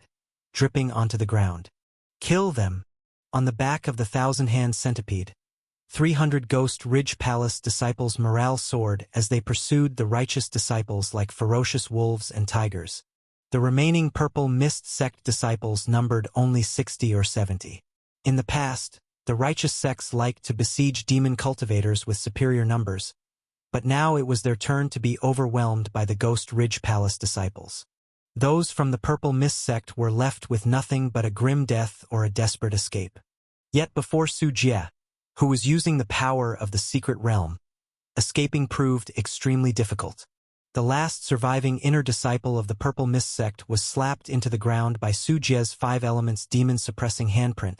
dripping onto the ground. Kill them. On the back of the thousand-hand centipede, 300 Ghost Ridge Palace disciples' morale soared as they pursued the righteous disciples like ferocious wolves and tigers. The remaining Purple Mist sect disciples numbered only 60 or 70. In the past, the righteous sects liked to besiege demon cultivators with superior numbers, but now it was their turn to be overwhelmed by the Ghost Ridge Palace disciples. Those from the Purple Mist sect were left with nothing but a grim death or a desperate escape. Yet before Su Jie, who was using the power of the secret realm, escaping proved extremely difficult. The last surviving inner disciple of the Purple Mist sect was slapped into the ground by Su Jie's 5 elements demon-suppressing handprint,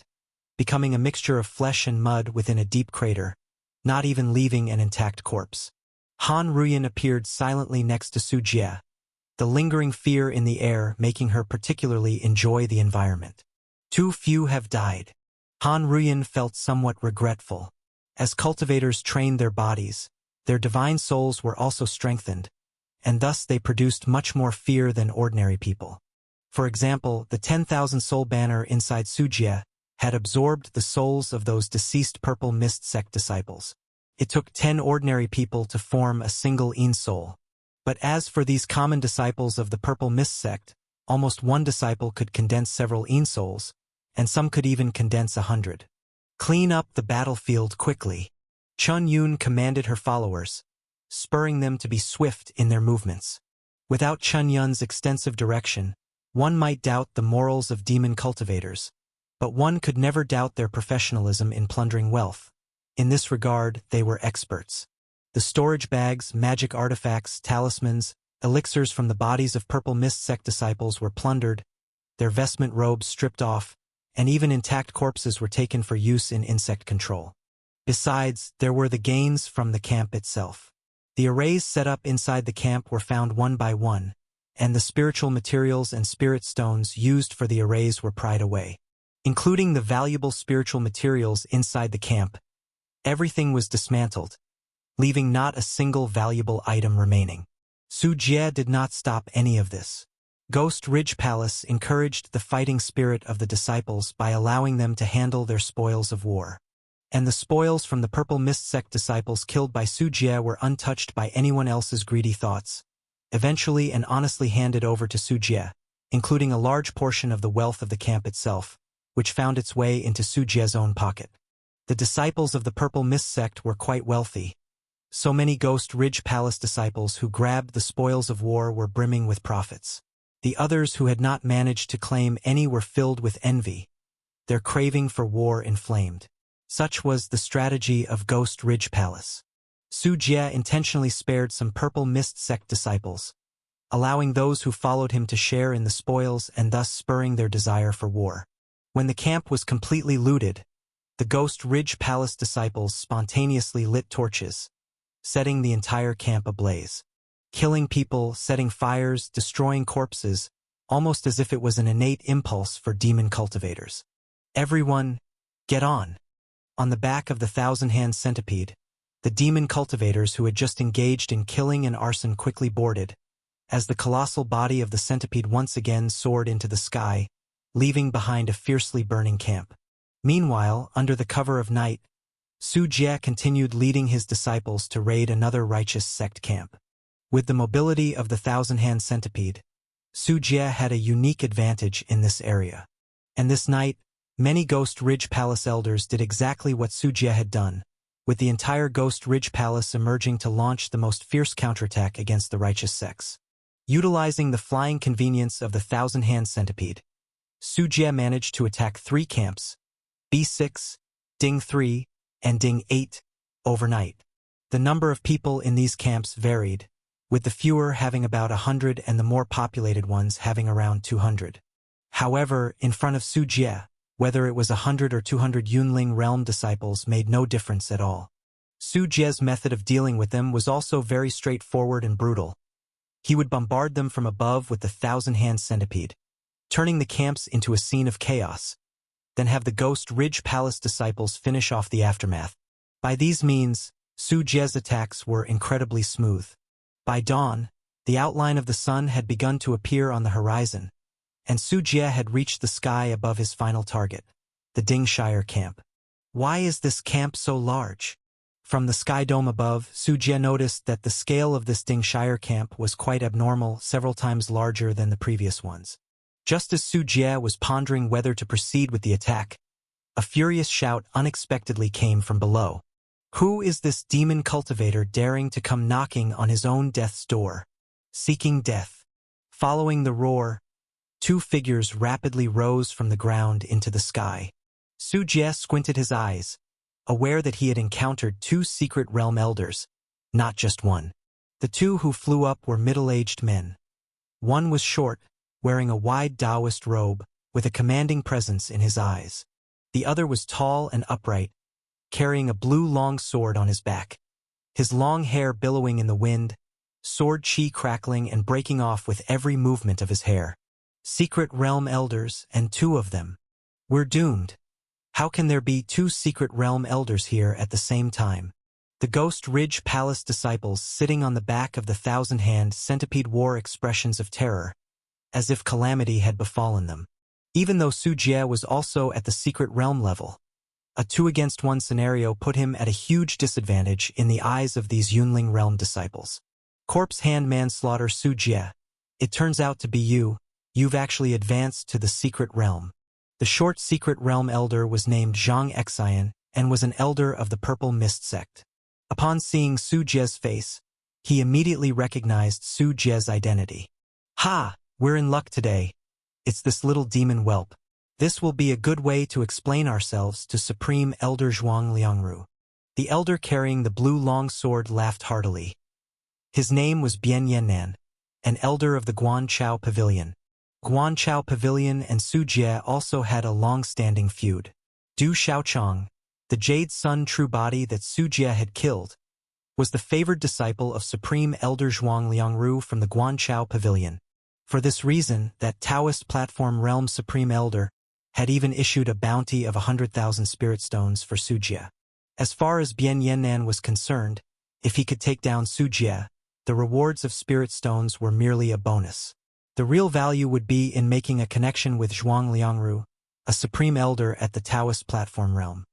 becoming a mixture of flesh and mud within a deep crater, not even leaving an intact corpse. Han Ruyan appeared silently next to Su Jie, the lingering fear in the air making her particularly enjoy the environment. Too few have died. Han Ruyan felt somewhat regretful. As cultivators trained their bodies, their divine souls were also strengthened, and thus they produced much more fear than ordinary people. For example, the 10,000 soul banner inside Su Jie had absorbed the souls of those deceased Purple Mist sect disciples. It took 10 ordinary people to form a single Ein soul. But as for these common disciples of the Purple Mist sect, almost one disciple could condense several Ein souls, and some could even condense 100. Clean up the battlefield quickly. Chun Yun commanded her followers, spurring them to be swift in their movements. Without Chun Yun's extensive direction, one might doubt the morals of demon cultivators, but one could never doubt their professionalism in plundering wealth. In this regard, they were experts. The storage bags, magic artifacts, talismans, elixirs from the bodies of Purple Mist sect disciples were plundered, their vestment robes stripped off, and even intact corpses were taken for use in insect control. Besides, there were the gains from the camp itself. The arrays set up inside the camp were found one by one, and the spiritual materials and spirit stones used for the arrays were pried away. Including the valuable spiritual materials inside the camp, everything was dismantled, leaving not a single valuable item remaining. Su Jie did not stop any of this. Ghost Ridge Palace encouraged the fighting spirit of the disciples by allowing them to handle their spoils of war. And the spoils from the Purple Mist sect disciples killed by Su Jie were untouched by anyone else's greedy thoughts, eventually and honestly handed over to Su Jie, including a large portion of the wealth of the camp itself, which found its way into Su Jie's own pocket. The disciples of the Purple Mist sect were quite wealthy. So many Ghost Ridge Palace disciples who grabbed the spoils of war were brimming with profits. The others who had not managed to claim any were filled with envy, their craving for war inflamed. Such was the strategy of Ghost Ridge Palace. Su Jie intentionally spared some Purple Mist sect disciples, allowing those who followed him to share in the spoils and thus spurring their desire for war. When the camp was completely looted, the Ghost Ridge Palace disciples spontaneously lit torches, setting the entire camp ablaze. Killing people, setting fires, destroying corpses, almost as if it was an innate impulse for demon cultivators. Everyone, get on! On the back of the thousand-hand centipede, the demon cultivators who had just engaged in killing and arson quickly boarded, as the colossal body of the centipede once again soared into the sky, leaving behind a fiercely burning camp. Meanwhile, under the cover of night, Su Jie continued leading his disciples to raid another righteous sect camp. With the mobility of the thousand-hand centipede, Su Jie had a unique advantage in this area. And this night, many Ghost Ridge Palace elders did exactly what Su Jie had done, with the entire Ghost Ridge Palace emerging to launch the most fierce counterattack against the righteous sects. Utilizing the flying convenience of the thousand-hand centipede, Su Jie managed to attack 3 camps, B6, Ding 3, and Ding 8, overnight. The number of people in these camps varied, with the fewer having about 100 and the more populated ones having around 200. However, in front of Su Jie, whether it was 100 or 200 Yunling realm disciples made no difference at all. Su Jie's method of dealing with them was also very straightforward and brutal. He would bombard them from above with the thousand-hand centipede, turning the camps into a scene of chaos, then have the Ghost Ridge Palace disciples finish off the aftermath. By these means, Su Jie's attacks were incredibly smooth. By dawn, the outline of the sun had begun to appear on the horizon, and Su Jie had reached the sky above his final target, the Dingshire camp. Why is this camp so large? From the sky dome above, Su Jie noticed that the scale of this Dingshire camp was quite abnormal, several times larger than the previous ones. Just as Su Jie was pondering whether to proceed with the attack, a furious shout unexpectedly came from below. Who is this demon cultivator daring to come knocking on his own death's door, seeking death? Following the roar, 2 figures rapidly rose from the ground into the sky. Su Jie squinted his eyes, aware that he had encountered 2 secret realm elders, not just one. The two who flew up were middle-aged men. One was short, wearing a wide Taoist robe, with a commanding presence in his eyes. The other was tall and upright, carrying a blue long sword on his back. His long hair billowing in the wind, sword chi crackling and breaking off with every movement of his hair. Secret Realm Elders, and two of them. We're doomed. How can there be two Secret Realm Elders here at the same time? The Ghost Ridge Palace disciples sitting on the back of the thousand-hand centipede wore expressions of terror, as if calamity had befallen them. Even though Su Jie was also at the Secret Realm level, a 2-against-1 scenario put him at a huge disadvantage in the eyes of these Yunling Realm disciples. Corpse hand manslaughter Su Jie. It turns out to be you've actually advanced to the Secret Realm. The short Secret Realm Elder was named Zhang Xian and was an elder of the Purple Mist sect. Upon seeing Su Jie's face, he immediately recognized Su Jie's identity. Ha! We're in luck today. It's this little demon whelp. This will be a good way to explain ourselves to Supreme Elder Zhuang Liangru. The elder carrying the blue long sword laughed heartily. His name was Bian Yannan, an elder of the Guanchao Pavilion. Guanchao Pavilion and Su Jie also had a long-standing feud. Du Xiaochang, the Jade Sun true body that Su Jie had killed, was the favored disciple of Supreme Elder Zhuang Liangru from the Guanchao Pavilion. For this reason, that Taoist platform realm Supreme Elder had even issued a bounty of 100,000 spirit stones for Su Jie. As far as Bian Yannan was concerned, if he could take down Su Jie, the rewards of spirit stones were merely a bonus. The real value would be in making a connection with Zhuang Liangru, a Supreme Elder at the Taoist platform realm.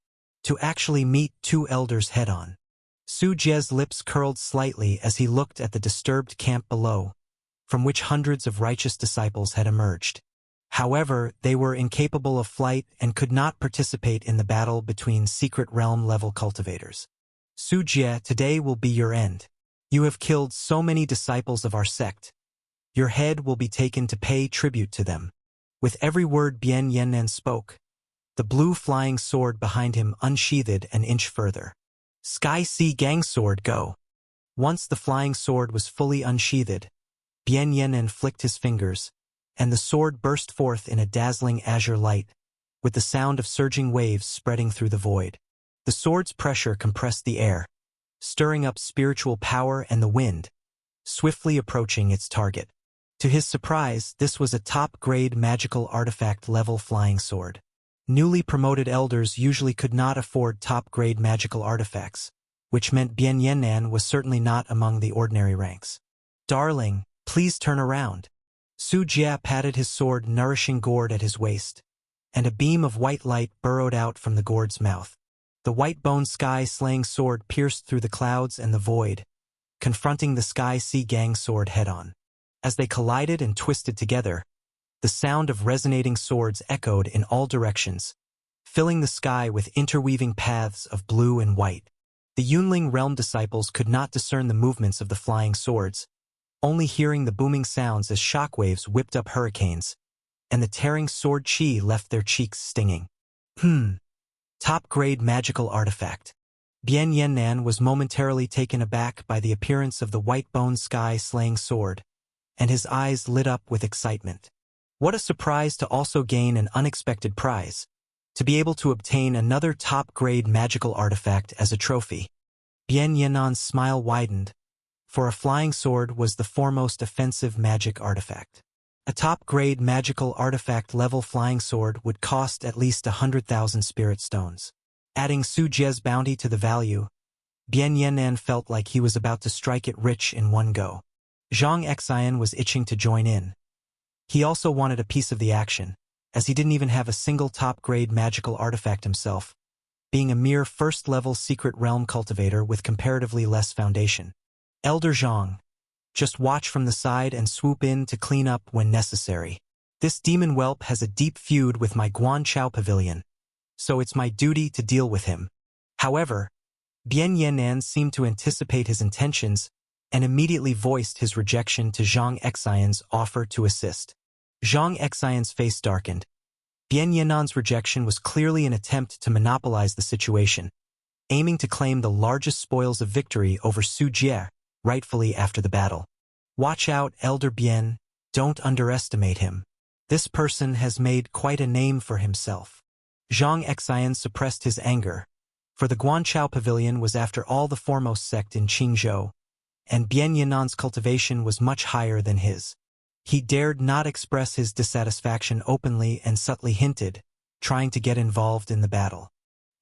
To actually meet two elders head-on. Su Jie's lips curled slightly as he looked at the disturbed camp below, from which hundreds of righteous disciples had emerged. However, they were incapable of flight and could not participate in the battle between Secret Realm-level cultivators. Su Jie, today will be your end. You have killed so many disciples of our sect. Your head will be taken to pay tribute to them. With every word Bian Yannan spoke, the blue flying sword behind him unsheathed an inch further. Sky Sea Gang Sword, go! Once the flying sword was fully unsheathed, Bian Yannan flicked his fingers, and the sword burst forth in a dazzling azure light, with the sound of surging waves spreading through the void. The sword's pressure compressed the air, stirring up spiritual power and the wind, swiftly approaching its target. To his surprise, this was a top-grade magical artifact-level flying sword. Newly promoted elders usually could not afford top-grade magical artifacts, which meant Bian Yannan was certainly not among the ordinary ranks. Darling, please turn around. Su Jie patted his sword nourishing gourd at his waist, and a beam of white light burrowed out from the gourd's mouth. The white-bone sky-slaying sword pierced through the clouds and the void, confronting the Sky Sea Gang sword head-on. As they collided and twisted together, the sound of resonating swords echoed in all directions, filling the sky with interweaving paths of blue and white. The Yunling Realm disciples could not discern the movements of the flying swords, only hearing the booming sounds as shockwaves whipped up hurricanes, and the tearing sword chi left their cheeks stinging. Top-grade magical artifact. Bian Yannan was momentarily taken aback by the appearance of the white-bone sky-slaying sword, and his eyes lit up with excitement. What a surprise to also gain an unexpected prize, to be able to obtain another top-grade magical artifact as a trophy. Bian Yannan's smile widened, for a flying sword was the foremost offensive magic artifact. A top-grade magical artifact-level flying sword would cost at least 100,000 spirit stones. Adding Su Jie's bounty to the value, Bian Yannan felt like he was about to strike it rich in one go. Zhang Xian was itching to join in. He also wanted a piece of the action, as he didn't even have a single top-grade magical artifact himself, being a mere first-level Secret Realm cultivator with comparatively less foundation. Elder Zhang, just watch from the side and swoop in to clean up when necessary. This demon whelp has a deep feud with my Guanchao Pavilion, so it's my duty to deal with him. However, Bian Yannan seemed to anticipate his intentions and immediately voiced his rejection to Zhang Xian's offer to assist. Zhang Xian's face darkened. Bian Yannan's rejection was clearly an attempt to monopolize the situation, aiming to claim the largest spoils of victory over Su Jie, rightfully after the battle. Watch out, Elder Bien, don't underestimate him. This person has made quite a name for himself. Zhang Xian suppressed his anger, for the Guanchao Pavilion was after all the foremost sect in Qingzhou, and Bien Yinan's cultivation was much higher than his. He dared not express his dissatisfaction openly and subtly hinted, trying to get involved in the battle.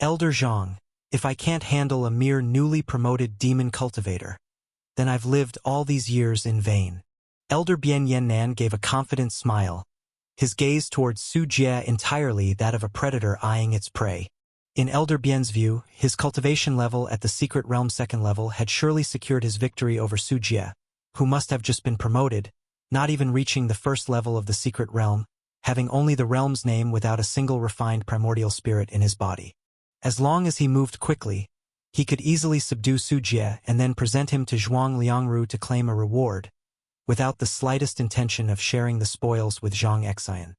Elder Zhang, if I can't handle a mere newly promoted demon cultivator, then I've lived all these years in vain. Elder Bien Yannan gave a confident smile, his gaze towards Su Jie entirely that of a predator eyeing its prey. In Elder Bien's view, his cultivation level at the Secret Realm second level had surely secured his victory over Su Jie, who must have just been promoted, not even reaching the first level of the Secret Realm, having only the realm's name without a single refined primordial spirit in his body. As long as he moved quickly, he could easily subdue Su Jie and then present him to Zhuang Liangru to claim a reward, without the slightest intention of sharing the spoils with Zhang Xian.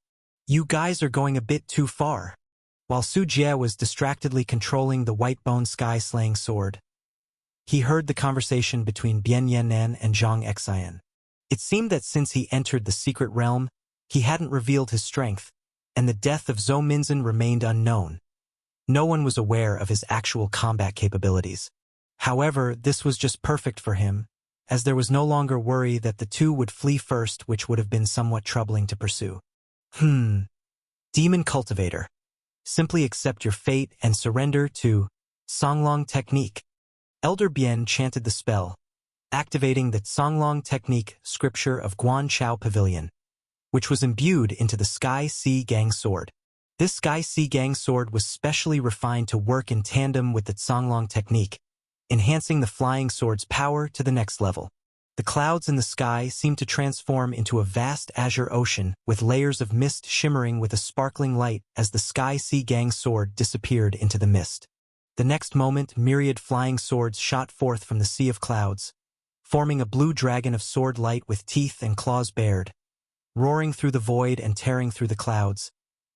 You guys are going a bit too far. While Su Jie was distractedly controlling the white-bone sky-slaying sword, he heard the conversation between Bien Yannan and Zhang Xian. It seemed that since he entered the secret realm, he hadn't revealed his strength, and the death of Zhou Minzhen remained unknown. No one was aware of his actual combat capabilities. However, this was just perfect for him, as there was no longer worry that the two would flee first, which would have been somewhat troubling to pursue. Demon Cultivator. Simply accept your fate and surrender to Songlong Technique. Elder Bien chanted the spell, activating the Songlong Technique scripture of Guanchao Pavilion, which was imbued into the Sky Sea Gang Sword. This Sky Sea Gang Sword was specially refined to work in tandem with the Songlong Technique, enhancing the flying sword's power to the next level. The clouds in the sky seemed to transform into a vast azure ocean with layers of mist shimmering with a sparkling light as the Sky Sea Gang Sword disappeared into the mist. The next moment, myriad flying swords shot forth from the sea of clouds, forming a blue dragon of sword light with teeth and claws bared, roaring through the void and tearing through the clouds,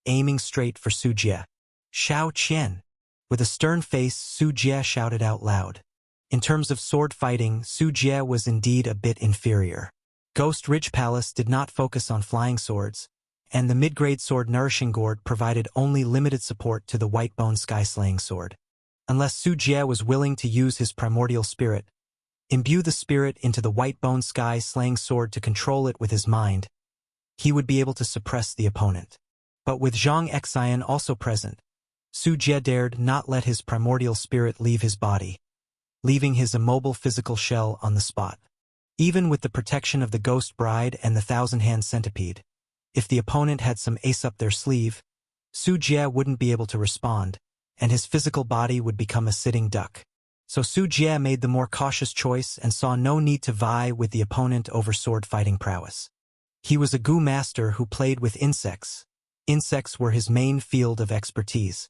aiming straight for Su Jie. Shao Qian. With a stern face, Su Jie shouted out loud. In terms of sword fighting, Su Jie was indeed a bit inferior. Ghost Ridge Palace did not focus on flying swords, and the mid-grade sword Nourishing Gourd provided only limited support to the white-bone sky-slaying sword. Unless Su Jie was willing to use his primordial spirit, imbue the spirit into the white-bone sky-slaying sword to control it with his mind, he would be able to suppress the opponent. But with Zhang Xian also present, Su Jie dared not let his primordial spirit leave his body, leaving his immobile physical shell on the spot. Even with the protection of the Ghost Bride and the Thousand-Hand Centipede, if the opponent had some ace up their sleeve, Su Jie wouldn't be able to respond, and his physical body would become a sitting duck. So Su Jie made the more cautious choice and saw no need to vie with the opponent over sword-fighting prowess. He was a Gu master who played with insects. Insects were his main field of expertise.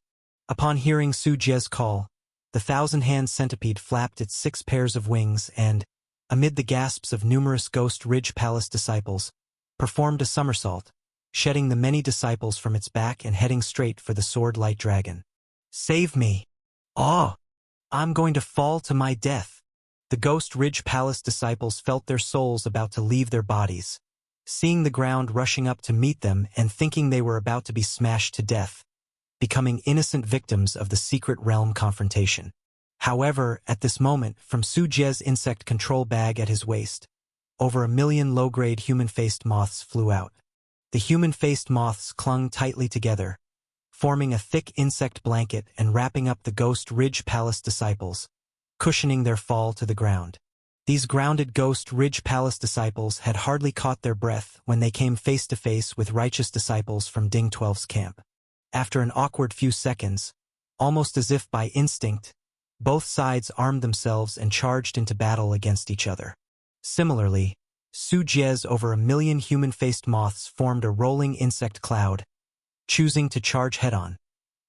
Upon hearing Su Jie's call, the Thousand-Hand Centipede flapped its 6 pairs of wings and, amid the gasps of numerous Ghost Ridge Palace disciples, performed a somersault, shedding the many disciples from its back and heading straight for the sword-light dragon. Save me! Oh! I'm going to fall to my death. The Ghost Ridge Palace disciples felt their souls about to leave their bodies, seeing the ground rushing up to meet them and thinking they were about to be smashed to death, becoming innocent victims of the secret realm confrontation. However, at this moment, from Su Jie's insect control bag at his waist, over 1 million low-grade human-faced moths flew out. The human-faced moths clung tightly together, forming a thick insect blanket and wrapping up the Ghost Ridge Palace disciples, cushioning their fall to the ground. These grounded Ghost Ridge Palace disciples had hardly caught their breath when they came face to face with righteous disciples from Ding 12's camp. After an awkward few seconds, almost as if by instinct, both sides armed themselves and charged into battle against each other. Similarly, Su Jie's over 1 million human-faced moths formed a rolling insect cloud, choosing to charge head-on,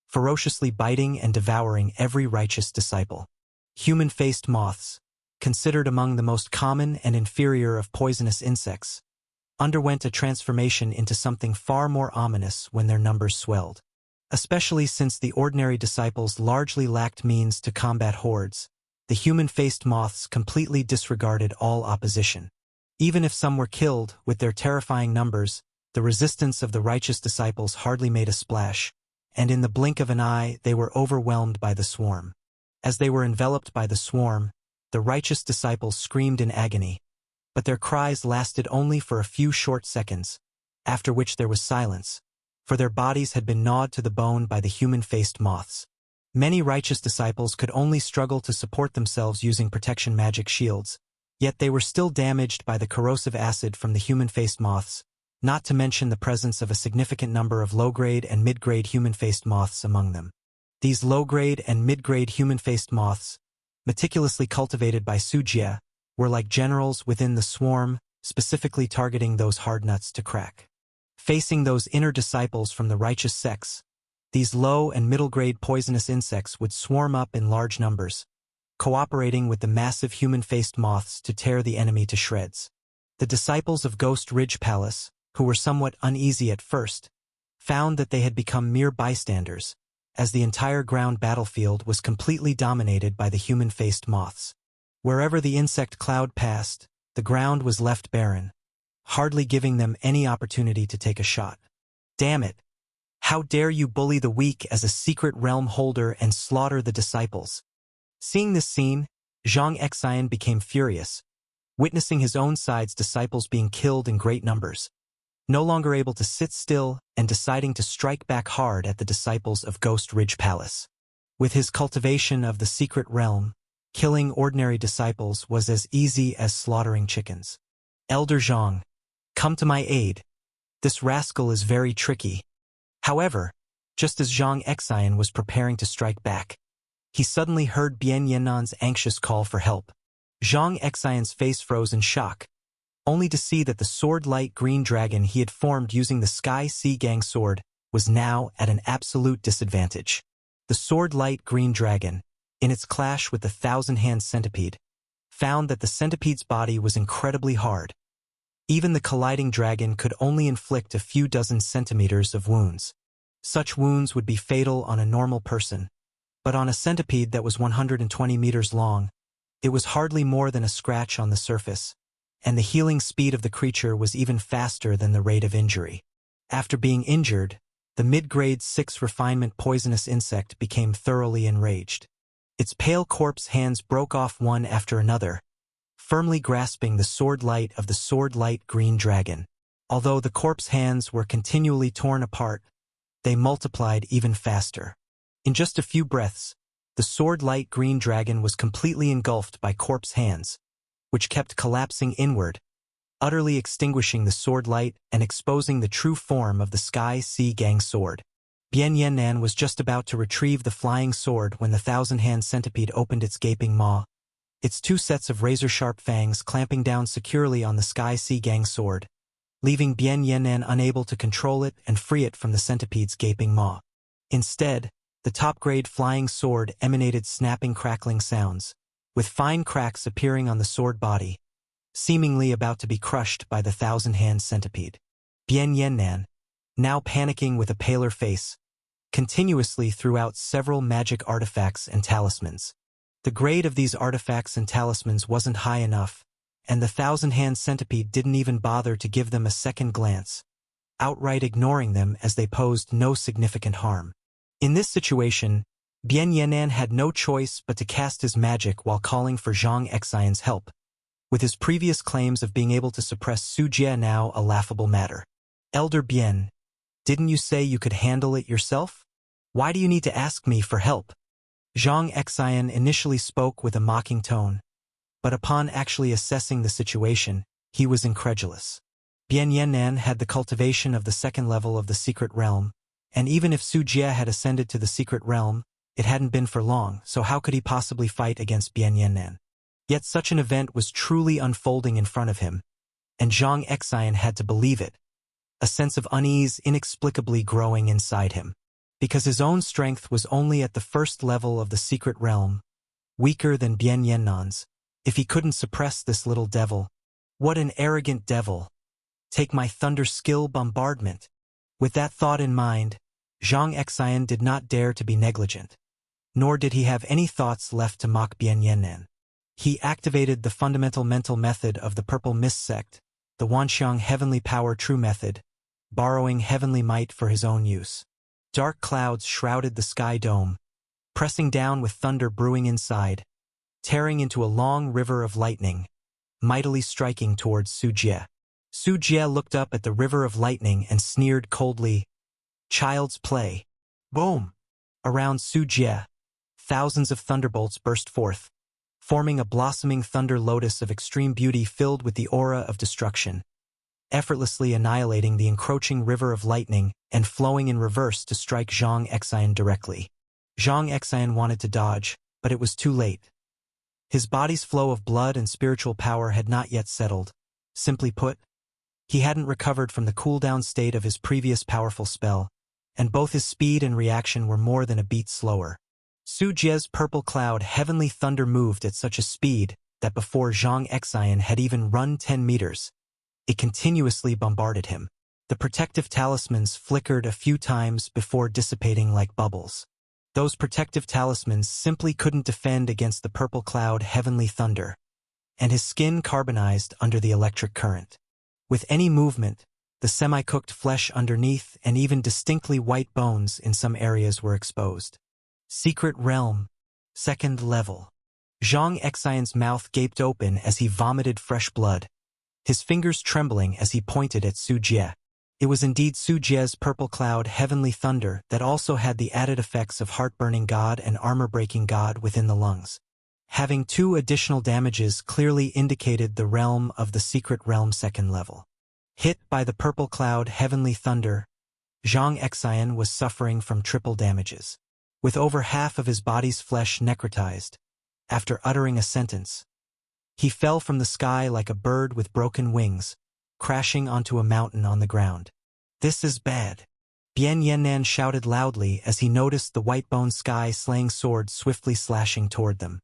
ferociously biting and devouring every righteous disciple. Human-faced moths, considered among the most common and inferior of poisonous insects, underwent a transformation into something far more ominous when their numbers swelled. Especially since the ordinary disciples largely lacked means to combat hordes, the human-faced moths completely disregarded all opposition. Even if some were killed, with their terrifying numbers, the resistance of the righteous disciples hardly made a splash, and in the blink of an eye they were overwhelmed by the swarm. As they were enveloped by the swarm, the righteous disciples screamed in agony, but their cries lasted only for a few short seconds, after which there was silence, for their bodies had been gnawed to the bone by the human-faced moths. Many righteous disciples could only struggle to support themselves using protection magic shields, yet they were still damaged by the corrosive acid from the human-faced moths, not to mention the presence of a significant number of low-grade and mid-grade human-faced moths among them. These low-grade and mid-grade human-faced moths, meticulously cultivated by Su Jie, were like generals within the swarm, specifically targeting those hard nuts to crack. Facing those inner disciples from the righteous sects, these low and middle-grade poisonous insects would swarm up in large numbers, cooperating with the massive human-faced moths to tear the enemy to shreds. The disciples of Ghost Ridge Palace, who were somewhat uneasy at first, found that they had become mere bystanders, as the entire ground battlefield was completely dominated by the human-faced moths. Wherever the insect cloud passed, the ground was left barren, hardly giving them any opportunity to take a shot. Damn it! How dare you bully the weak as a secret realm holder and slaughter the disciples? Seeing this scene, Zhang Xian became furious, witnessing his own side's disciples being killed in great numbers, no longer able to sit still and deciding to strike back hard at the disciples of Ghost Ridge Palace. With his cultivation of the secret realm, killing ordinary disciples was as easy as slaughtering chickens. Elder Zhang, come to my aid. This rascal is very tricky. However, just as Zhang Xian was preparing to strike back, he suddenly heard Bian Yannan's anxious call for help. Zhang Xian's face froze in shock, only to see that the sword-light green dragon he had formed using the Sky Sea Gang sword was now at an absolute disadvantage. The sword-light green dragon, in its clash with the thousand-hand centipede, found that the centipede's body was incredibly hard. Even the colliding dragon could only inflict a few dozen centimeters of wounds. Such wounds would be fatal on a normal person, but on a centipede that was 120 meters long, it was hardly more than a scratch on the surface, and the healing speed of the creature was even faster than the rate of injury. After being injured, the mid-grade 6 refinement poisonous insect became thoroughly enraged. Its pale corpse hands broke off one after another, firmly grasping the sword light of the sword-light green dragon. Although the corpse hands were continually torn apart, they multiplied even faster. In just a few breaths, the sword-light green dragon was completely engulfed by corpse hands, which kept collapsing inward, utterly extinguishing the sword light and exposing the true form of the Sky Sea Gang sword. Bian Yannan was just about to retrieve the flying sword when the thousand-hand centipede opened its gaping maw, its 2 sets of razor-sharp fangs clamping down securely on the Sky Sea Gang sword, leaving Bian Yannan unable to control it and free it from the centipede's gaping maw. Instead, the top-grade flying sword emanated snapping crackling sounds, with fine cracks appearing on the sword body, seemingly about to be crushed by the thousand-hand centipede. Bian Yannan, now panicking with a paler face, continuously threw out several magic artifacts and talismans. The grade of these artifacts and talismans wasn't high enough, and the thousand-hand centipede didn't even bother to give them a second glance, outright ignoring them as they posed no significant harm. In this situation, Bian Yannan had no choice but to cast his magic while calling for Zhang Xian's help, with his previous claims of being able to suppress Su Jie now a laughable matter. Elder Bian, didn't you say you could handle it yourself? Why do you need to ask me for help? Zhang Xian initially spoke with a mocking tone, but upon actually assessing the situation, he was incredulous. Bian Yannan had the cultivation of the 2nd level of the secret realm, and even if Su Jie had ascended to the secret realm, it hadn't been for long, so how could he possibly fight against Bian Yannan? Yet such an event was truly unfolding in front of him, and Zhang Xian had to believe it, a sense of unease inexplicably growing inside him. Because his own strength was only at the 1st level of the secret realm, weaker than Bian Yannan's, if he couldn't suppress this little devil. What an arrogant devil! Take my thunder skill bombardment. With that thought in mind, Zhang Xian did not dare to be negligent. nor did he have any thoughts left to mock Bian Yannan. He activated the fundamental mental method of the Purple Mist sect, the Wanxiang Heavenly Power True Method, borrowing heavenly might for his own use. Dark clouds shrouded the sky dome, pressing down with thunder brewing inside, tearing into a long river of lightning, mightily striking towards Su Jie. Su Jie looked up at the river of lightning and sneered coldly, "Child's play." Boom! Around Su Jie, thousands of thunderbolts burst forth, forming a blossoming thunder lotus of extreme beauty filled with the aura of destruction, effortlessly annihilating the encroaching river of lightning and flowing in reverse to strike Zhang Xian directly. Zhang Xian wanted to dodge, but it was too late. His body's flow of blood and spiritual power had not yet settled. Simply put, he hadn't recovered from the cooldown state of his previous powerful spell, and both his speed and reaction were more than a beat slower. Su Jie's purple cloud heavenly thunder moved at such a speed that before Zhang Xian had even run 10 meters, it continuously bombarded him. The protective talismans flickered a few times before dissipating like bubbles. Those protective talismans simply couldn't defend against the purple cloud heavenly thunder, and his skin carbonized under the electric current. With any movement, the semi-cooked flesh underneath and even distinctly white bones in some areas were exposed. Secret Realm, second level. Zhang Xian's mouth gaped open as he vomited fresh blood, his fingers trembling as he pointed at Su Jie. It was indeed Su Jie's purple cloud heavenly thunder that also had the added effects of heart-burning god and armor-breaking god within the lungs. Having 2 additional damages clearly indicated the realm of the Secret Realm second level. Hit by the purple cloud heavenly thunder, Zhang Xian was suffering from triple damages. With over half of his body's flesh necrotized, after uttering a sentence, he fell from the sky like a bird with broken wings, crashing onto a mountain on the ground. "This is bad," Bian Yannan shouted loudly as he noticed the white-bone sky-slaying sword swiftly slashing toward them.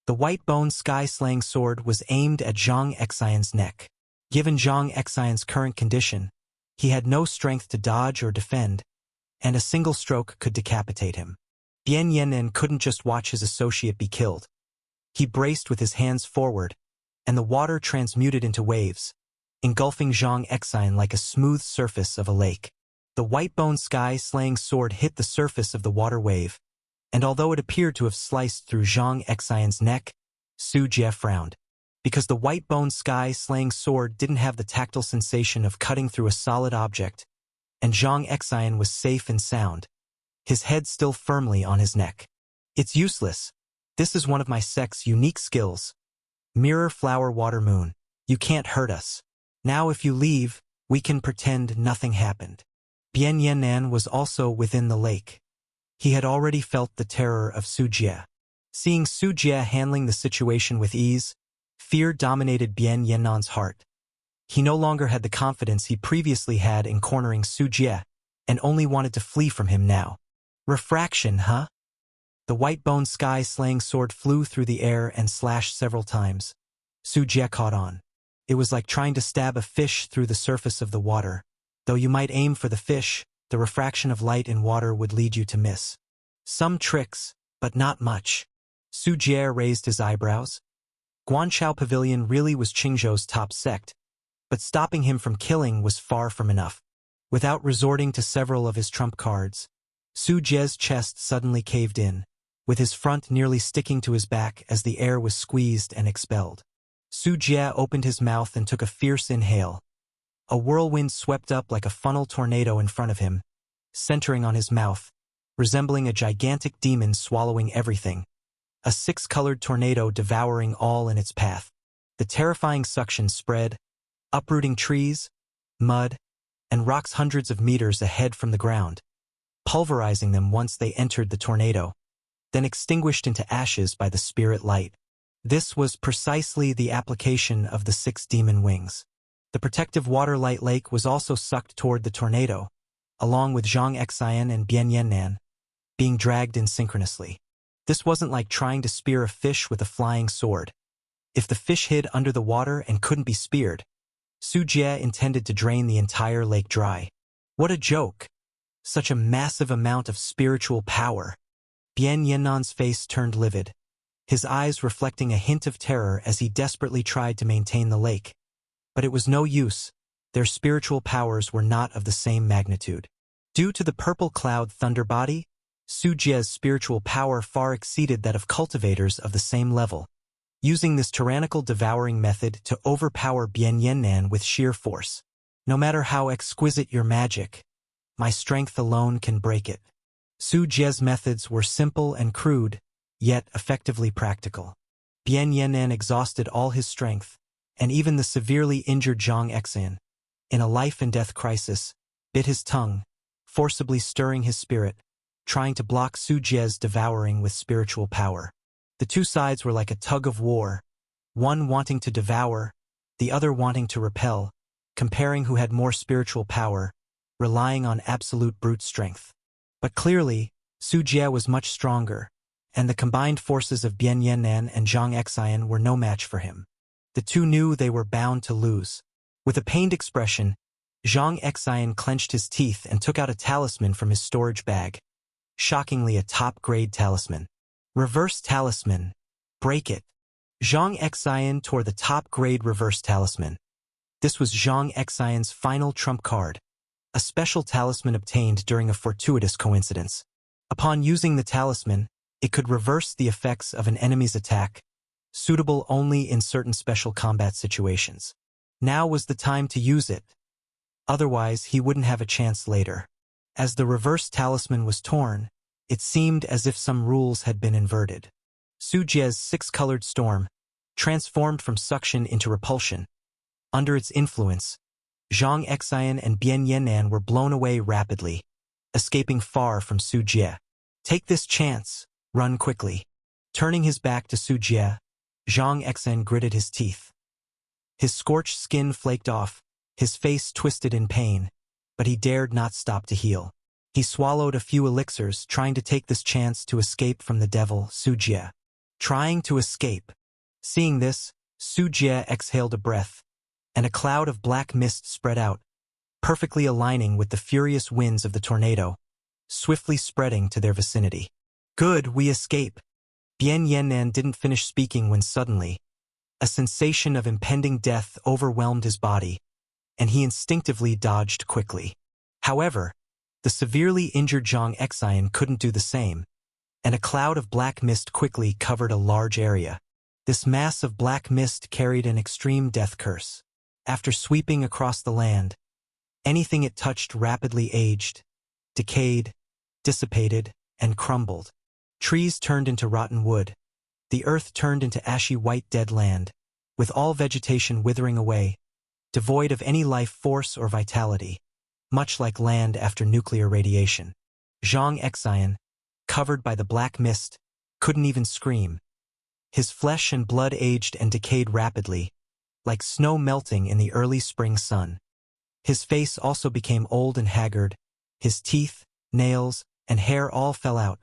The white-bone sky-slaying sword was aimed at Zhang Xian's neck. Given Zhang Xian's current condition, he had no strength to dodge or defend, and a single stroke could decapitate him. Bian Yannan couldn't just watch his associate be killed. He braced with his hands forward, and the water transmuted into waves, engulfing Zhang Xian like a smooth surface of a lake. The white-bone sky-slaying sword hit the surface of the water wave, and although it appeared to have sliced through Zhang Xian's neck, Su Jie frowned. Because the white-bone sky-slaying sword didn't have the tactile sensation of cutting through a solid object, and Zhang Xian was safe and sound, his head still firmly on his neck. "It's useless. This is one of my sect's unique skills. Mirror Flower Water Moon. You can't hurt us. Now if you leave, we can pretend nothing happened." Bian Yannan was also within the lake. He had already felt the terror of Su Jie. Seeing Su Jie handling the situation with ease, fear dominated Bian Yannan's heart. He no longer had the confidence he previously had in cornering Su Jie, and only wanted to flee from him now. "Refraction, huh?" The white-bone sky-slaying sword flew through the air and slashed several times. Su Jie caught on. It was like trying to stab a fish through the surface of the water. Though you might aim for the fish, the refraction of light in water would lead you to miss. Some tricks, but not much. Su Jie raised his eyebrows. Guanchao Pavilion really was Qingzhou's top sect, but stopping him from killing was far from enough. Without resorting to several of his trump cards, Su Jie's chest suddenly caved in, with his front nearly sticking to his back as the air was squeezed and expelled. Su Jie opened his mouth and took a fierce inhale. A whirlwind swept up like a funnel tornado in front of him, centering on his mouth, resembling a gigantic demon swallowing everything. A 6-colored tornado devouring all in its path. The terrifying suction spread, uprooting trees, mud, and rocks hundreds of meters ahead from the ground, pulverizing them once they entered the tornado, then extinguished into ashes by the spirit light. This was precisely the application of the 6 demon wings. The protective water-light lake was also sucked toward the tornado, along with Zhang Xian and Bian Yannan, being dragged in synchronously. This wasn't like trying to spear a fish with a flying sword. If the fish hid under the water and couldn't be speared, Su Jie intended to drain the entire lake dry. What a joke! Such a massive amount of spiritual power. Bien Yennan's face turned livid, his eyes reflecting a hint of terror as he desperately tried to maintain the lake. But it was no use, their spiritual powers were not of the same magnitude. Due to the purple cloud thunder body, Su Jie's spiritual power far exceeded that of cultivators of the same level, using this tyrannical devouring method to overpower Bien Yannan with sheer force. No matter how exquisite your magic, my strength alone can break it. Su Jie's methods were simple and crude, yet effectively practical. Bien Yannan exhausted all his strength, and even the severely injured Zhang Exan, in a life-and-death crisis, bit his tongue, forcibly stirring his spirit, trying to block Su Jie's devouring with spiritual power. The two sides were like a tug of war, one wanting to devour, the other wanting to repel, comparing who had more spiritual power, relying on absolute brute strength. But clearly, Su Jie was much stronger, and the combined forces of Bien Yannan and Zhang Exan were no match for him. The two knew they were bound to lose. With a pained expression, Zhang Exan clenched his teeth and took out a talisman from his storage bag. Shockingly, a top-grade talisman. Reverse talisman. Break it. Zhang Exan tore the top-grade reverse talisman. This was Zhang Exan's final trump card, a special talisman obtained during a fortuitous coincidence. Upon using the talisman, it could reverse the effects of an enemy's attack, suitable only in certain special combat situations. Now was the time to use it. Otherwise, he wouldn't have a chance later. As the reverse talisman was torn, it seemed as if some rules had been inverted. Su Jie's six-colored storm transformed from suction into repulsion. Under its influence, Zhang Exan and Bien Yannan were blown away rapidly, escaping far from Su Jie. Take this chance, run quickly. Turning his back to Su Jie, Zhang Exan gritted his teeth. His scorched skin flaked off, his face twisted in pain, but he dared not stop to heal. He swallowed a few elixirs, trying to take this chance to escape from the devil, Su Jie. Trying to escape. Seeing this, Su Jie exhaled a breath, and a cloud of black mist spread out, perfectly aligning with the furious winds of the tornado, swiftly spreading to their vicinity. Good, we escape. Bien Yannan didn't finish speaking when suddenly, a sensation of impending death overwhelmed his body, and he instinctively dodged quickly. However, the severely injured Zhang Exan couldn't do the same, and a cloud of black mist quickly covered a large area. This mass of black mist carried an extreme death curse. After sweeping across the land, anything it touched rapidly aged, decayed, dissipated, and crumbled. Trees turned into rotten wood. The earth turned into ashy white dead land, with all vegetation withering away, devoid of any life force or vitality, much like land after nuclear radiation. Zhang Exan, covered by the black mist, couldn't even scream. His flesh and blood aged and decayed rapidly, like snow melting in the early spring sun. His face also became old and haggard, his teeth, nails, and hair all fell out.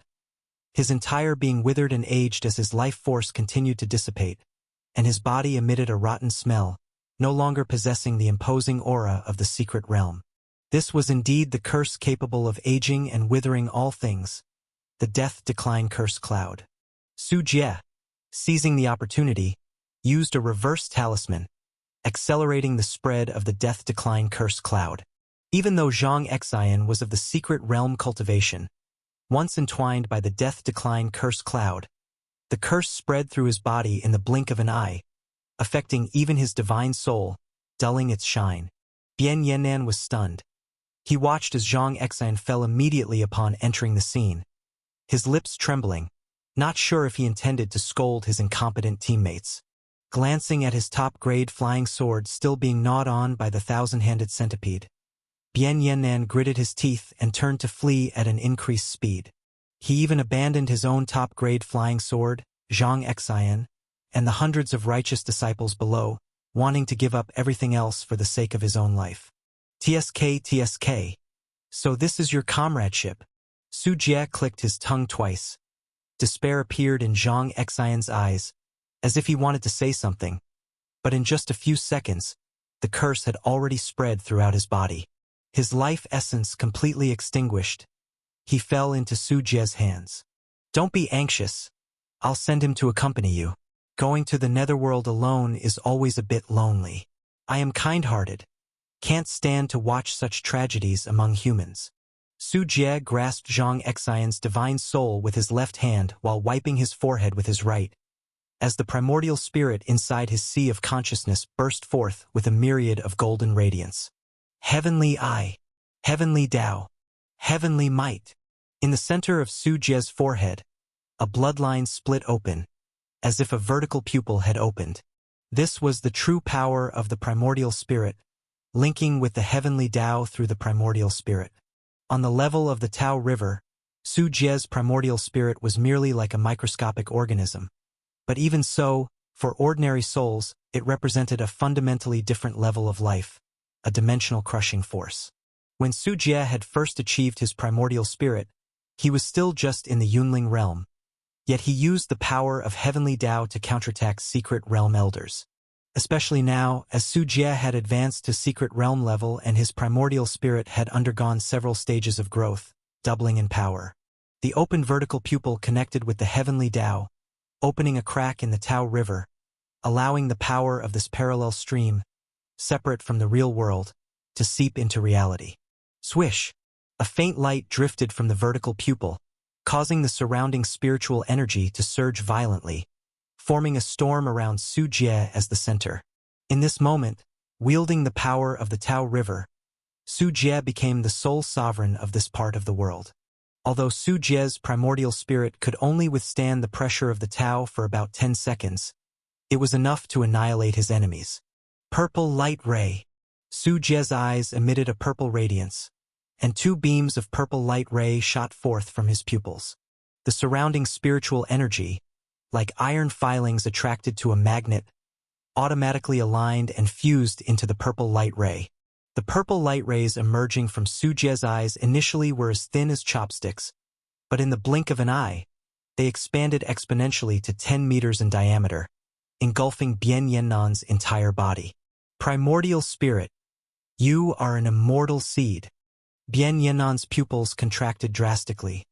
His entire being withered and aged as his life force continued to dissipate, and his body emitted a rotten smell, no longer possessing the imposing aura of the secret realm. This was indeed the curse capable of aging and withering all things, the death decline curse cloud. Su Jie, seizing the opportunity, used a reverse talisman, accelerating the spread of the death decline curse cloud. Even though Zhang Exan was of the secret realm cultivation, once entwined by the death decline curse cloud, the curse spread through his body in the blink of an eye, affecting even his divine soul, dulling its shine. Bien Yannan was stunned. He watched as Zhang Exan fell immediately upon entering the scene, his lips trembling, not sure if he intended to scold his incompetent teammates. Glancing at his top-grade flying sword still being gnawed on by the thousand-handed centipede, Bien Yannan gritted his teeth and turned to flee at an increased speed. He even abandoned his own top-grade flying sword, Zhang Exan, and the hundreds of righteous disciples below, wanting to give up everything else for the sake of his own life. TSK. So this is your comradeship. Su Jie clicked his tongue twice. Despair appeared in Zhang Exan's eyes, as if he wanted to say something, but in just a few seconds, the curse had already spread throughout his body. His life essence completely extinguished, he fell into Su Jie's hands. Don't be anxious. I'll send him to accompany you. Going to the netherworld alone is always a bit lonely. I am kind-hearted. Can't stand to watch such tragedies among humans. Su Jie grasped Zhang Xian's divine soul with his left hand while wiping his forehead with his right, as the primordial spirit inside his sea of consciousness burst forth with a myriad of golden radiance. Heavenly Eye, Heavenly Tao, Heavenly Might. In the center of Su Jie's forehead, a bloodline split open, as if a vertical pupil had opened. This was the true power of the primordial spirit, linking with the heavenly Tao through the primordial spirit. On the level of the Tao River, Su Jie's primordial spirit was merely like a microscopic organism. But even so, for ordinary souls, it represented a fundamentally different level of life, a dimensional crushing force. When Su Jie had first achieved his primordial spirit, he was still just in the Yunling realm, yet he used the power of heavenly Tao to counterattack secret realm elders. Especially now, as Su Jie had advanced to secret realm level and his primordial spirit had undergone several stages of growth, doubling in power. The open vertical pupil connected with the heavenly Tao, opening a crack in the Tao River, allowing the power of this parallel stream, separate from the real world, to seep into reality. Swish! A faint light drifted from the vertical pupil, causing the surrounding spiritual energy to surge violently, forming a storm around Su Jie as the center. In this moment, wielding the power of the Tao River, Su Jie became the sole sovereign of this part of the world. Although Su Jie's primordial spirit could only withstand the pressure of the Tao for about 10 seconds, it was enough to annihilate his enemies. Purple light ray. Su Jie's eyes emitted a purple radiance, and 2 beams of purple light ray shot forth from his pupils. The surrounding spiritual energy, like iron filings attracted to a magnet, automatically aligned and fused into the purple light ray. The purple light rays emerging from Su Jie's eyes initially were as thin as chopsticks, but in the blink of an eye, they expanded exponentially to 10 meters in diameter, engulfing Bian Yannan's entire body. Primordial Spirit, you are an immortal seed. Bian Yannan's pupils contracted drastically.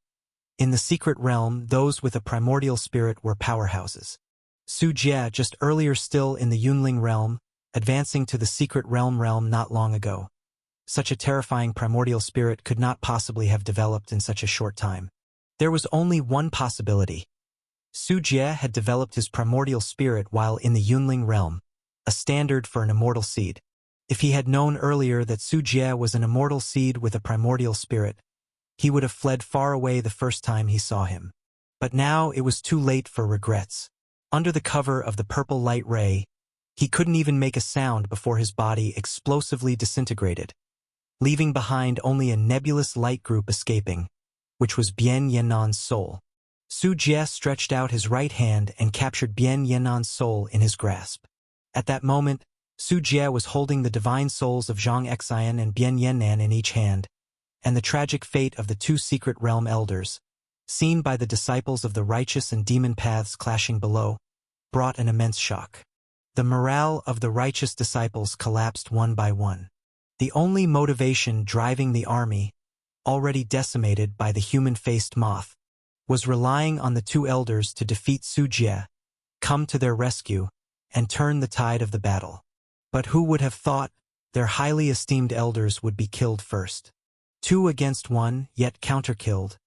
In the secret realm, those with a primordial spirit were powerhouses. Su Jie, just earlier still in the Yunling realm, advancing to the secret realm not long ago. Such a terrifying primordial spirit could not possibly have developed in such a short time. There was only one possibility. Su Jie had developed his primordial spirit while in the Yunling realm, a standard for an immortal seed. If he had known earlier that Su Jie was an immortal seed with a primordial spirit, he would have fled far away the first time he saw him. But now it was too late for regrets. Under the cover of the purple light ray, he couldn't even make a sound before his body explosively disintegrated, leaving behind only a nebulous light group escaping, which was Bian Yannan's soul. Su Jie stretched out his right hand and captured Bian Yannan's soul in his grasp. At that moment, Su Jie was holding the divine souls of Zhang Xian and Bian Yannan in each hand, and the tragic fate of the 2 secret realm elders, seen by the disciples of the righteous and demon paths clashing below, brought an immense shock. The morale of the righteous disciples collapsed one by one. The only motivation driving the army, already decimated by the human-faced moth, was relying on the 2 elders to defeat Su Jie, come to their rescue, and turn the tide of the battle. But who would have thought their highly esteemed elders would be killed first? 2 against 1, yet counter-killed,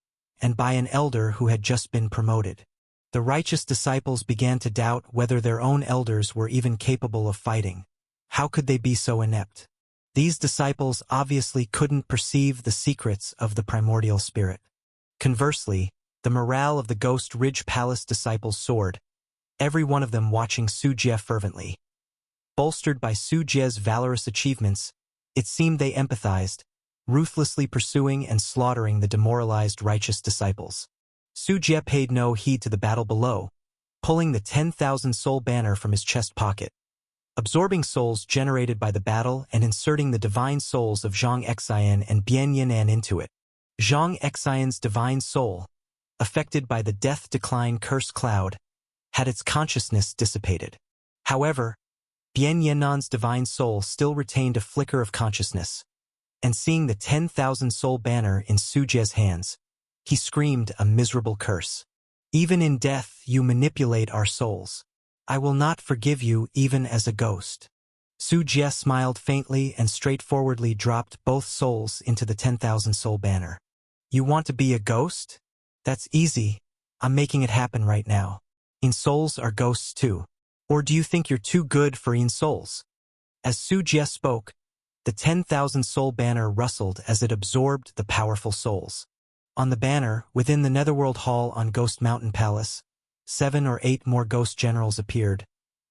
and by an elder who had just been promoted. The righteous disciples began to doubt whether their own elders were even capable of fighting. How could they be so inept? These disciples obviously couldn't perceive the secrets of the primordial spirit. Conversely, the morale of the Ghost Ridge Palace disciples soared, every one of them watching Su Jie fervently. Bolstered by Su Jie's valorous achievements, it seemed they empathized, ruthlessly pursuing and slaughtering the demoralized righteous disciples. Su Jie paid no heed to the battle below, pulling the 10,000 soul banner from his chest pocket, absorbing souls generated by the battle and inserting the divine souls of Zhang Xian and Bian Yannan into it. Zhang Xian's divine soul, affected by the death decline curse cloud, had its consciousness dissipated. However, Bian Yannan's divine soul still retained a flicker of consciousness, and seeing the 10,000 soul banner in Su Jie's hands, he screamed a miserable curse. Even in death you manipulate our souls. I will not forgive you even as a ghost. Su Jie smiled faintly and straightforwardly dropped both souls into the 10,000 soul banner. You want to be a ghost? That's easy. I'm making it happen right now. In souls are ghosts too. Or do you think you're too good for in souls? As Su Jie spoke, the 10,000 soul banner rustled as it absorbed the powerful souls. On the banner, within the Netherworld Hall on Ghost Mountain Palace, 7 or 8 more ghost generals appeared,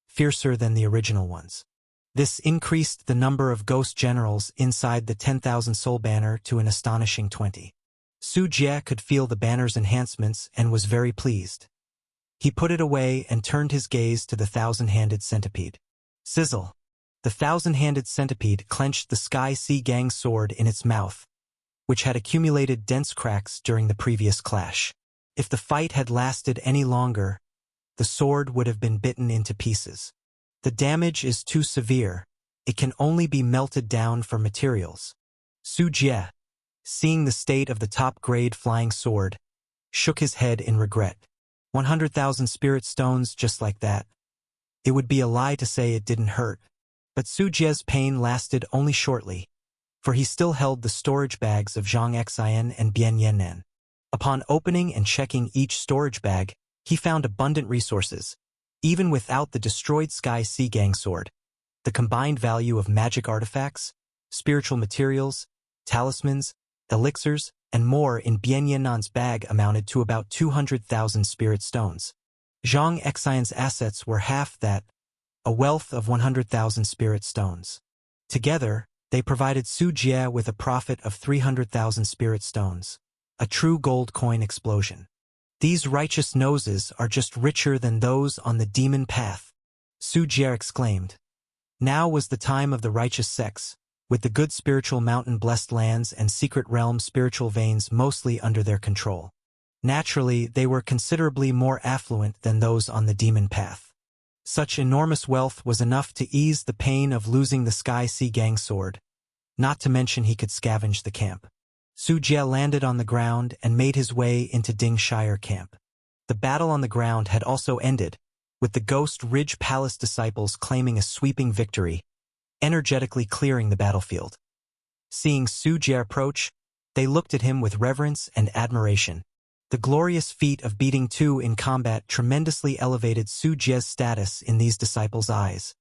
fiercer than the original ones. This increased the number of ghost generals inside the 10,000 soul banner to an astonishing 20. Su Jie could feel the banner's enhancements and was very pleased. He put it away and turned his gaze to the 1,000-handed centipede. Sizzle! The 1,000-handed centipede clenched the Sky Sea Gang sword in its mouth, which had accumulated dense cracks during the previous clash. If the fight had lasted any longer, the sword would have been bitten into pieces. The damage is too severe. It can only be melted down for materials. Su Jie, seeing the state of the top-grade flying sword, shook his head in regret. 100,000 spirit stones just like that. It would be a lie to say it didn't hurt. But Su Jie's pain lasted only shortly, for he still held the storage bags of Zhang Xian and Bian Yannan. Upon opening and checking each storage bag, he found abundant resources, even without the destroyed Sky Sea Gang sword. The combined value of magic artifacts, spiritual materials, talismans, elixirs, and more in Bian Yannan's bag amounted to about 200,000 spirit stones. Zhang Xian's assets were half that, a wealth of 100,000 spirit stones. Together, they provided Su Jie with a profit of 300,000 spirit stones, a true gold coin explosion. These righteous noses are just richer than those on the demon path, Su Jie exclaimed. Now was the time of the righteous sex, with the good spiritual mountain blessed lands and secret realm spiritual veins mostly under their control. Naturally, they were considerably more affluent than those on the demon path. Such enormous wealth was enough to ease the pain of losing the Sky Sea Gang sword, not to mention he could scavenge the camp. Su Jie landed on the ground and made his way into Ding Shire camp. The battle on the ground had also ended, with the Ghost Ridge Palace disciples claiming a sweeping victory, energetically clearing the battlefield. Seeing Su Jie approach, they looked at him with reverence and admiration. The glorious feat of beating 2 in combat tremendously elevated Su Jie's status in these disciples' eyes,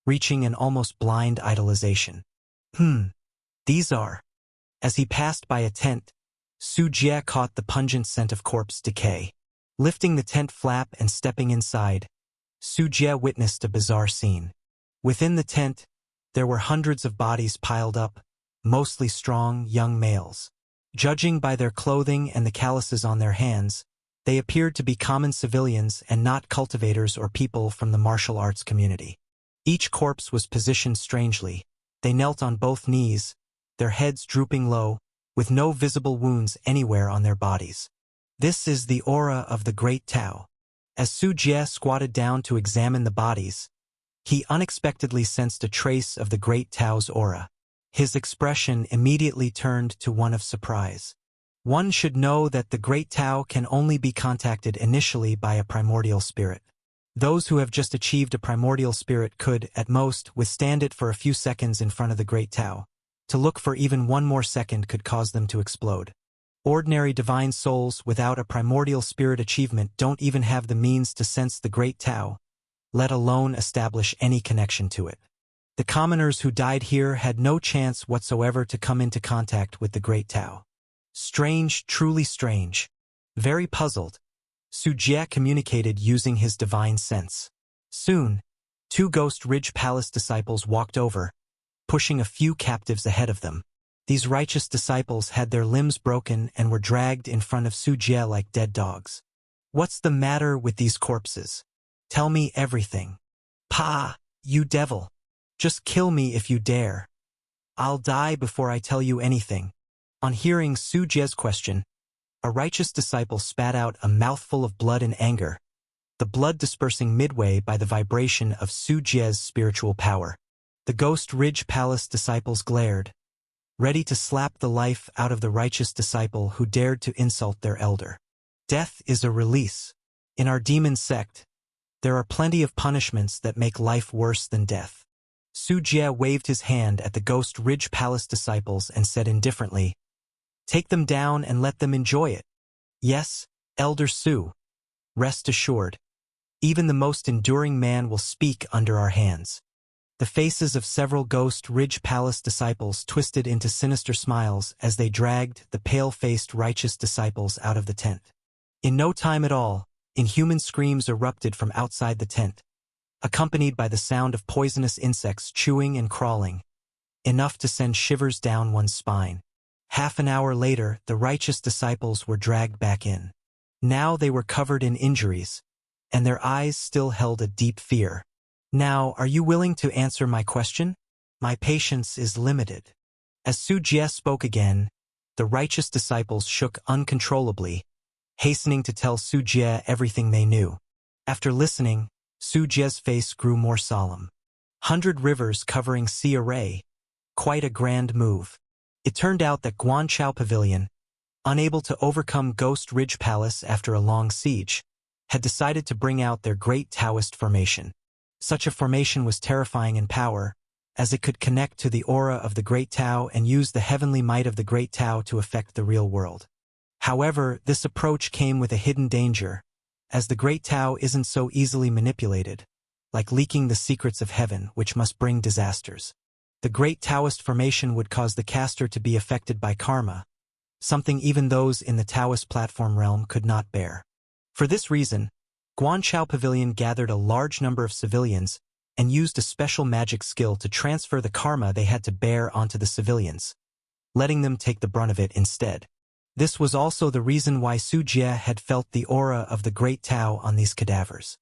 reaching an almost blind idolization. These are. As he passed by a tent, Su Jie caught the pungent scent of corpse decay. Lifting the tent flap and stepping inside, Su Jie witnessed a bizarre scene. Within the tent, there were hundreds of bodies piled up, mostly strong, young males. Judging by their clothing and the calluses on their hands, they appeared to be common civilians and not cultivators or people from the martial arts community. Each corpse was positioned strangely. They knelt on both knees, their heads drooping low, with no visible wounds anywhere on their bodies. This is the aura of the Great Tao. As Su Jie squatted down to examine the bodies, he unexpectedly sensed a trace of the Great Tao's aura. His expression immediately turned to one of surprise. One should know that the Great Tao can only be contacted initially by a primordial spirit. Those who have just achieved a primordial spirit could, at most, withstand it for a few seconds in front of the Great Tao. To look for even one more second could cause them to explode. Ordinary divine souls without a primordial spirit achievement don't even have the means to sense the Great Tao, let alone establish any connection to it. The commoners who died here had no chance whatsoever to come into contact with the Great Tao. Strange, truly strange. Very puzzled, Su Jie communicated using his divine sense. Soon, 2 Ghost Ridge Palace disciples walked over, pushing a few captives ahead of them. These righteous disciples had their limbs broken and were dragged in front of Su Jie like dead dogs. What's the matter with these corpses? Tell me everything. Pa, you devil. Just kill me if you dare. I'll die before I tell you anything. On hearing Su Jie's question, a righteous disciple spat out a mouthful of blood in anger, the blood dispersing midway by the vibration of Su Jie's spiritual power. The Ghost Ridge Palace disciples glared, ready to slap the life out of the righteous disciple who dared to insult their elder. Death is a release. In our demon sect, there are plenty of punishments that make life worse than death. Su Jie waved his hand at the Ghost Ridge Palace disciples and said indifferently, "Take them down and let them enjoy it. Yes, Elder Su. Rest assured. Even the most enduring man will speak under our hands." The faces of several Ghost Ridge Palace disciples twisted into sinister smiles as they dragged the pale-faced righteous disciples out of the tent. In no time at all, inhuman screams erupted from outside the tent, accompanied by the sound of poisonous insects chewing and crawling, enough to send shivers down one's spine. Half an hour later, the righteous disciples were dragged back in. Now they were covered in injuries, and their eyes still held a deep fear. "Now, are you willing to answer my question? My patience is limited." As Su Jie spoke again, the righteous disciples shook uncontrollably, hastening to tell Su Jie everything they knew. After listening, Su Jie's face grew more solemn. 100 rivers covering sea array. Quite a grand move. It turned out that Guanchao Pavilion, unable to overcome Ghost Ridge Palace after a long siege, had decided to bring out their great Taoist formation. Such a formation was terrifying in power, as it could connect to the aura of the Great Tao and use the heavenly might of the Great Tao to affect the real world. However, this approach came with a hidden danger, as the Great Tao isn't so easily manipulated, like leaking the secrets of heaven, which must bring disasters. The Great Taoist formation would cause the caster to be affected by karma, something even those in the Taoist platform realm could not bear. For this reason, Guanchao Pavilion gathered a large number of civilians and used a special magic skill to transfer the karma they had to bear onto the civilians, letting them take the brunt of it instead. This was also the reason why Su Jie had felt the aura of the Great Tao on these cadavers.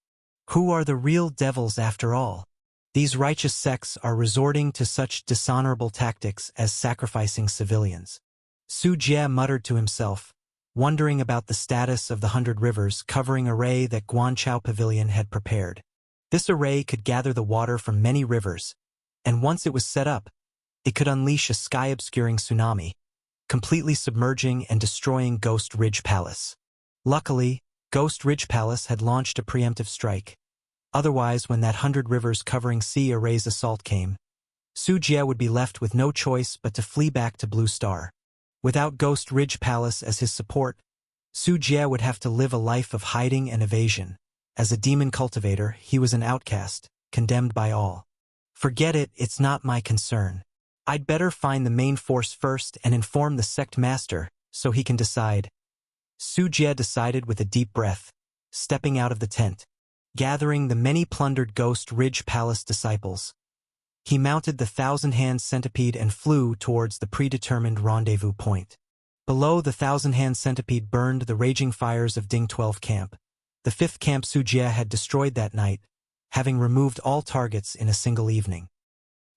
Who are the real devils after all? These righteous sects are resorting to such dishonorable tactics as sacrificing civilians. Su Jie muttered to himself, wondering about the status of the 100 rivers covering array that Guanchao Pavilion had prepared. This array could gather the water from many rivers, and once it was set up, it could unleash a sky-obscuring tsunami, completely submerging and destroying Ghost Ridge Palace. Luckily, Ghost Ridge Palace had launched a preemptive strike. Otherwise, when that 100 rivers covering sea array's assault came, Su Jie would be left with no choice but to flee back to Blue Star. Without Ghost Ridge Palace as his support, Su Jie would have to live a life of hiding and evasion. As a demon cultivator, he was an outcast, condemned by all. "Forget it, it's not my concern. I'd better find the main force first and inform the sect master, so he can decide." Su Jie decided with a deep breath, stepping out of the tent. Gathering the many plundered Ghost Ridge Palace disciples, he mounted the 1,000-hand centipede and flew towards the predetermined rendezvous point. Below the 1,000-hand centipede burned the raging fires of Ding 12 camp, the 5th camp Su Jie had destroyed that night, having removed all targets in a single evening.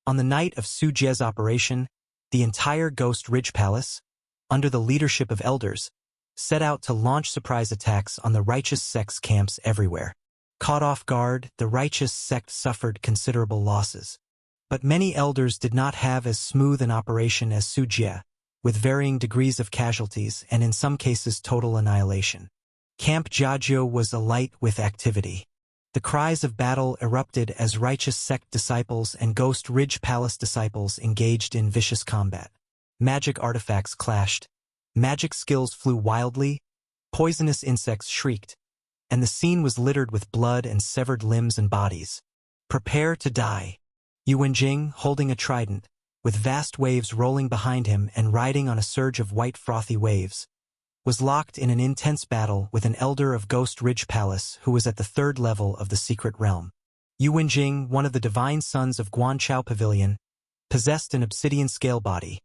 On the night of Su Jie's operation, the entire Ghost Ridge Palace, under the leadership of elders, set out to launch surprise attacks on the righteous sect's camps everywhere. Caught off guard, the righteous sect suffered considerable losses. But many elders did not have as smooth an operation as Su Jie, with varying degrees of casualties and in some cases total annihilation. Camp Jiajiu was alight with activity. The cries of battle erupted as righteous sect disciples and Ghost Ridge Palace disciples engaged in vicious combat. Magic artifacts clashed. Magic skills flew wildly. Poisonous insects shrieked. And the scene was littered with blood and severed limbs and bodies. Prepare to die. Yu Wenjing, holding a trident, with vast waves rolling behind him and riding on a surge of white frothy waves, was locked in an intense battle with an elder of Ghost Ridge Palace who was at the 3rd level of the secret realm. Yu Wenjing, one of the divine sons of Guanchao Pavilion, possessed an obsidian scale body,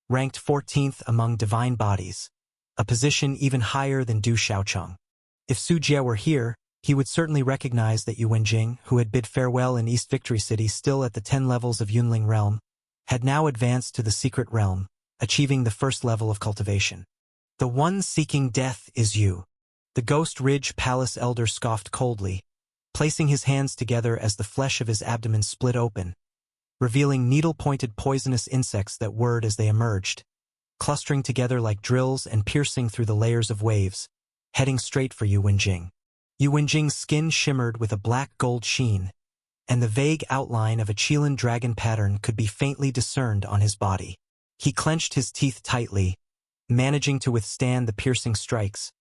ranked 14th among divine bodies, a position even higher than Du Xiaocheng. If Su Jie were here, he would certainly recognize that Yu Wenjing, who had bid farewell in East Victory City still at the 10 levels of Yunling realm, had now advanced to the secret realm, achieving the 1st level of cultivation. "The one seeking death is you." The Ghost Ridge Palace elder scoffed coldly, placing his hands together as the flesh of his abdomen split open, revealing needle-pointed poisonous insects that whirred as they emerged, clustering together like drills and piercing through the layers of waves, heading straight for Yu Wenjing. Yu Wenjing's skin shimmered with a black gold sheen, and the vague outline of a Qilin dragon pattern could be faintly discerned on his body. He clenched his teeth tightly, managing to withstand the piercing strikes,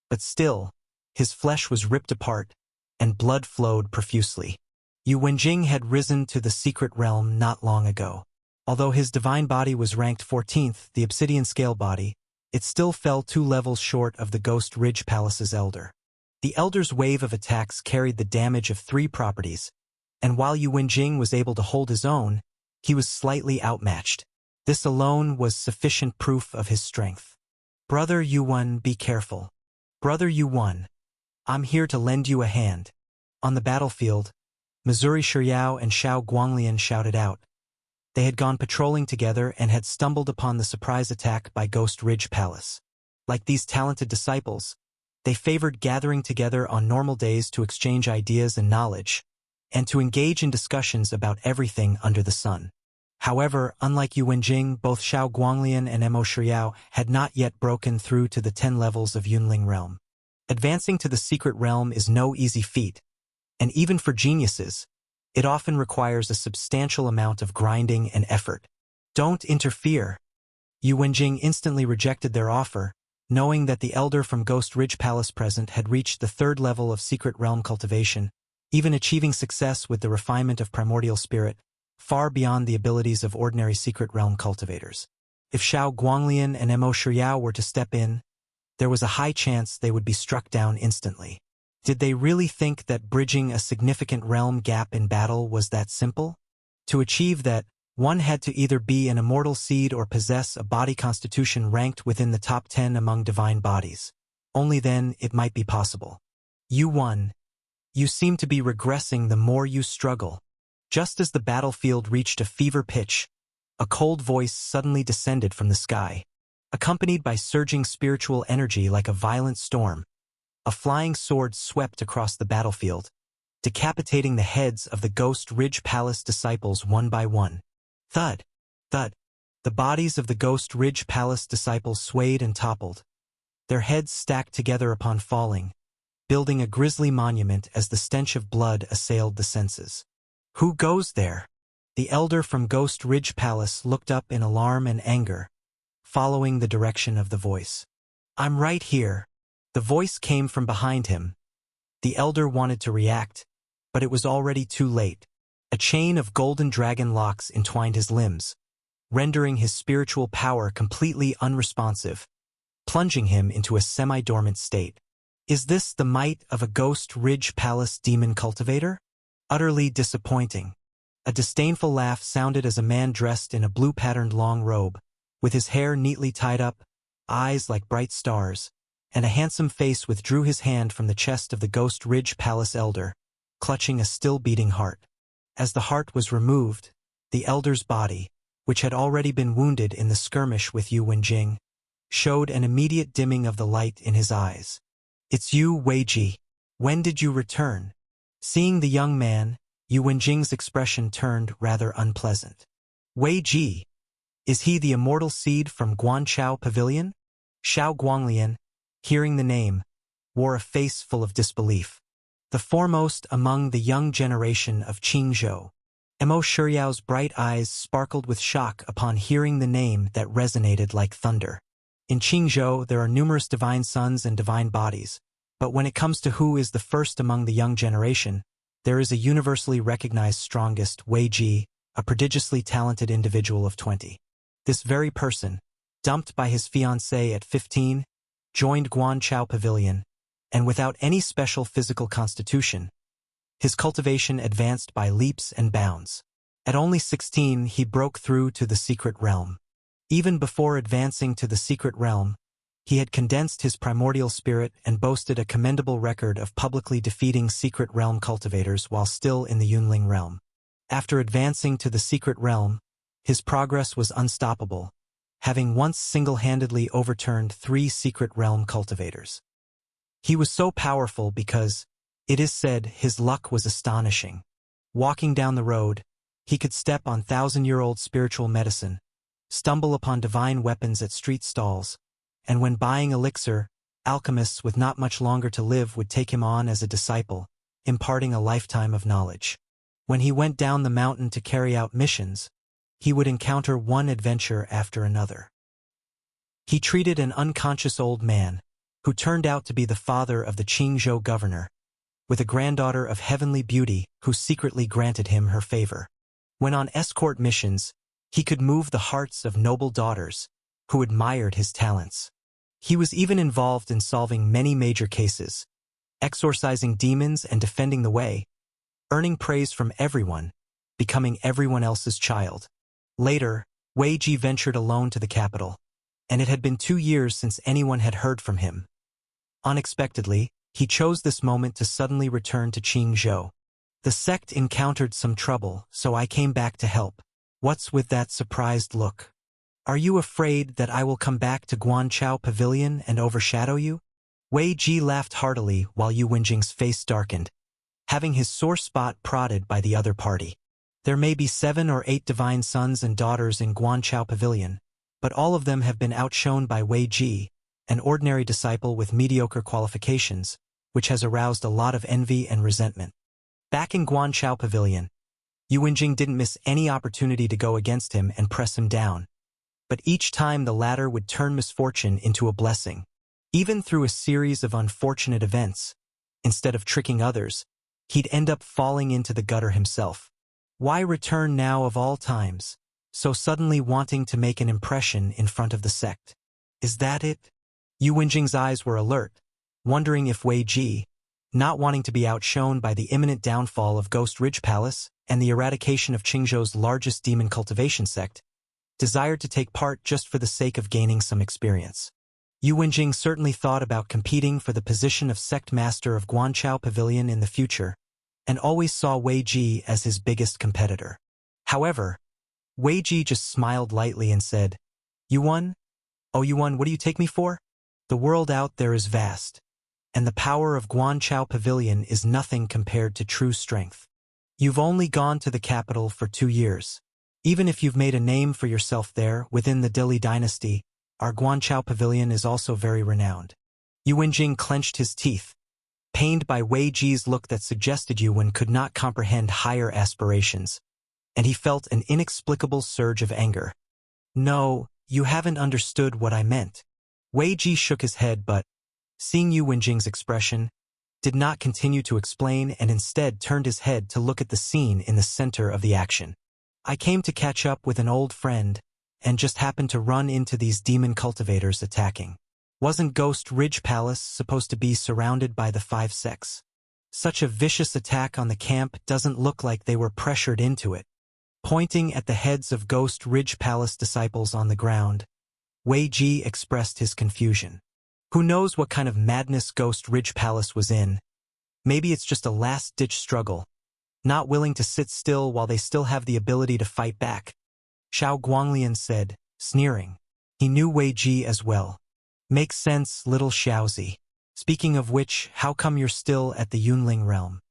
but still, his flesh was ripped apart, and blood flowed profusely. Yu Wenjing had risen to the secret realm not long ago. Although his divine body was ranked 14th, the obsidian scale body, it still fell 2 levels short of the Ghost Ridge Palace's Elder. The Elder's wave of attacks carried the damage of 3 properties, and while Yu Wenjing was able to hold his own, he was slightly outmatched. This alone was sufficient proof of his strength. Brother Yuan, be careful. Brother Yuan, I'm here to lend you a hand. On the battlefield, Missouri Shiryao and Xiao Guanglian shouted out. They had gone patrolling together and had stumbled upon the surprise attack by Ghost Ridge Palace. Like these talented disciples, they favored gathering together on normal days to exchange ideas and knowledge, and to engage in discussions about everything under the sun. However, unlike Yu Wenjing, both Xiao Guanglian and Mo Shiryao had not yet broken through to the 10 levels of Yunling realm. Advancing to the secret realm is no easy feat, and even for geniuses, it often requires a substantial amount of grinding and effort. Don't interfere. Yu Wenjing instantly rejected their offer, knowing that the Elder from Ghost Ridge Palace present had reached the 3rd level of secret realm cultivation, even achieving success with the refinement of primordial spirit, far beyond the abilities of ordinary secret realm cultivators. If Xiao Guanglian and Mo Shiryao were to step in, there was a high chance they would be struck down instantly. Did they really think that bridging a significant realm gap in battle was that simple? To achieve that, one had to either be an immortal seed or possess a body constitution ranked within the top 10 among divine bodies. Only then it might be possible. Yuan, you seem to be regressing the more you struggle. Just as the battlefield reached a fever pitch, a cold voice suddenly descended from the sky. Accompanied by surging spiritual energy like a violent storm, a flying sword swept across the battlefield, decapitating the heads of the Ghost Ridge Palace disciples one by one. Thud! Thud! The bodies of the Ghost Ridge Palace disciples swayed and toppled, their heads stacked together upon falling, building a grisly monument as the stench of blood assailed the senses. Who goes there? The Elder from Ghost Ridge Palace looked up in alarm and anger, following the direction of the voice. I'm right here. The voice came from behind him. The Elder wanted to react, but it was already too late. A chain of golden dragon locks entwined his limbs, rendering his spiritual power completely unresponsive, plunging him into a semi-dormant state. Is this the might of a Ghost Ridge Palace demon cultivator? Utterly disappointing. A disdainful laugh sounded as a man dressed in a blue-patterned long robe, with his hair neatly tied up, eyes like bright stars, and a handsome face withdrew his hand from the chest of the Ghost Ridge Palace Elder, clutching a still-beating heart. As the heart was removed, the Elder's body, which had already been wounded in the skirmish with Yu Wenjing, showed an immediate dimming of the light in his eyes. It's you, Weiji. When did you return? Seeing the young man, Yu Wenjing's expression turned rather unpleasant. Weiji. Is he the immortal seed from Guanchao Pavilion? Xiao Guanglian, hearing the name, wore a face full of disbelief. The foremost among the young generation of Qingzhou, Mo Shiryao's bright eyes sparkled with shock upon hearing the name that resonated like thunder. In Qingzhou, there are numerous divine sons and divine bodies, but when it comes to who is the first among the young generation, there is a universally recognized strongest, Weiji, a prodigiously talented individual of 20. This very person, dumped by his fiancée at 15, joined Guanchao Pavilion, and without any special physical constitution, his cultivation advanced by leaps and bounds. At only 16, he broke through to the secret realm. Even before advancing to the secret realm, he had condensed his primordial spirit and boasted a commendable record of publicly defeating secret realm cultivators while still in the Yunling realm. After advancing to the secret realm, his progress was unstoppable, having once single-handedly overturned 3 secret realm cultivators. He was so powerful because, it is said, his luck was astonishing. Walking down the road, he could step on 1,000-year-old spiritual medicine, stumble upon divine weapons at street stalls, and when buying elixir, alchemists with not much longer to live would take him on as a disciple, imparting a lifetime of knowledge. When he went down the mountain to carry out missions, he would encounter one adventure after another. He treated an unconscious old man, who turned out to be the father of the Qingzhou governor, with a granddaughter of heavenly beauty who secretly granted him her favor. When on escort missions, he could move the hearts of noble daughters who admired his talents. He was even involved in solving many major cases, exorcising demons and defending the way, earning praise from everyone, becoming everyone else's child. Later, Wei Ji ventured alone to the capital, and it had been 2 years since anyone had heard from him. Unexpectedly, he chose this moment to suddenly return to Qingzhou. The sect encountered some trouble, so I came back to help. What's with that surprised look? Are you afraid that I will come back to Guanchao Pavilion and overshadow you? Wei Ji laughed heartily while Yu Wenjing's face darkened, having his sore spot prodded by the other party. There may be 7 or 8 divine sons and daughters in Guanchao Pavilion, but all of them have been outshone by Wei Ji, an ordinary disciple with mediocre qualifications, which has aroused a lot of envy and resentment. Back in Guanchao Pavilion, Yu Wenjing didn't miss any opportunity to go against him and press him down, but each time the latter would turn misfortune into a blessing. Even through a series of unfortunate events, instead of tricking others, he'd end up falling into the gutter himself. Why return now of all times, so suddenly wanting to make an impression in front of the sect? Is that it? Yu Wenjing's eyes were alert, wondering if Wei Ji, not wanting to be outshone by the imminent downfall of Ghost Ridge Palace and the eradication of Qingzhou's largest demon cultivation sect, desired to take part just for the sake of gaining some experience. Yu Wenjing certainly thought about competing for the position of sect master of Guanchao Pavilion in the future, and always saw Wei Ji as his biggest competitor. However, Wei Ji just smiled lightly and said, "Yuan? Oh Yuan, what do you take me for? The world out there is vast, and the power of Guanchao Pavilion is nothing compared to true strength. You've only gone to the capital for 2 years. Even if you've made a name for yourself there within the Dili dynasty, our Guanchao Pavilion is also very renowned." Yu Wenjing clenched his teeth, pained by Wei Ji's look that suggested Yuan could not comprehend higher aspirations, and he felt an inexplicable surge of anger. "No, you haven't understood what I meant." Wei Ji shook his head but, seeing Yu Wenjing's expression, did not continue to explain and instead turned his head to look at the scene in the center of the action. "I came to catch up with an old friend, and just happened to run into these demon cultivators attacking. Wasn't Ghost Ridge Palace supposed to be surrounded by the 5 sects? Such a vicious attack on the camp doesn't look like they were pressured into it." Pointing at the heads of Ghost Ridge Palace disciples on the ground, Wei Ji expressed his confusion. Who knows what kind of madness Ghost Ridge Palace was in? Maybe it's just a last-ditch struggle, not willing to sit still while they still have the ability to fight back. Xiao Guanglian said, sneering. He knew Wei Ji as well. "Makes sense, little Xiaozi. Speaking of which, how come you're still at the Yunling realm?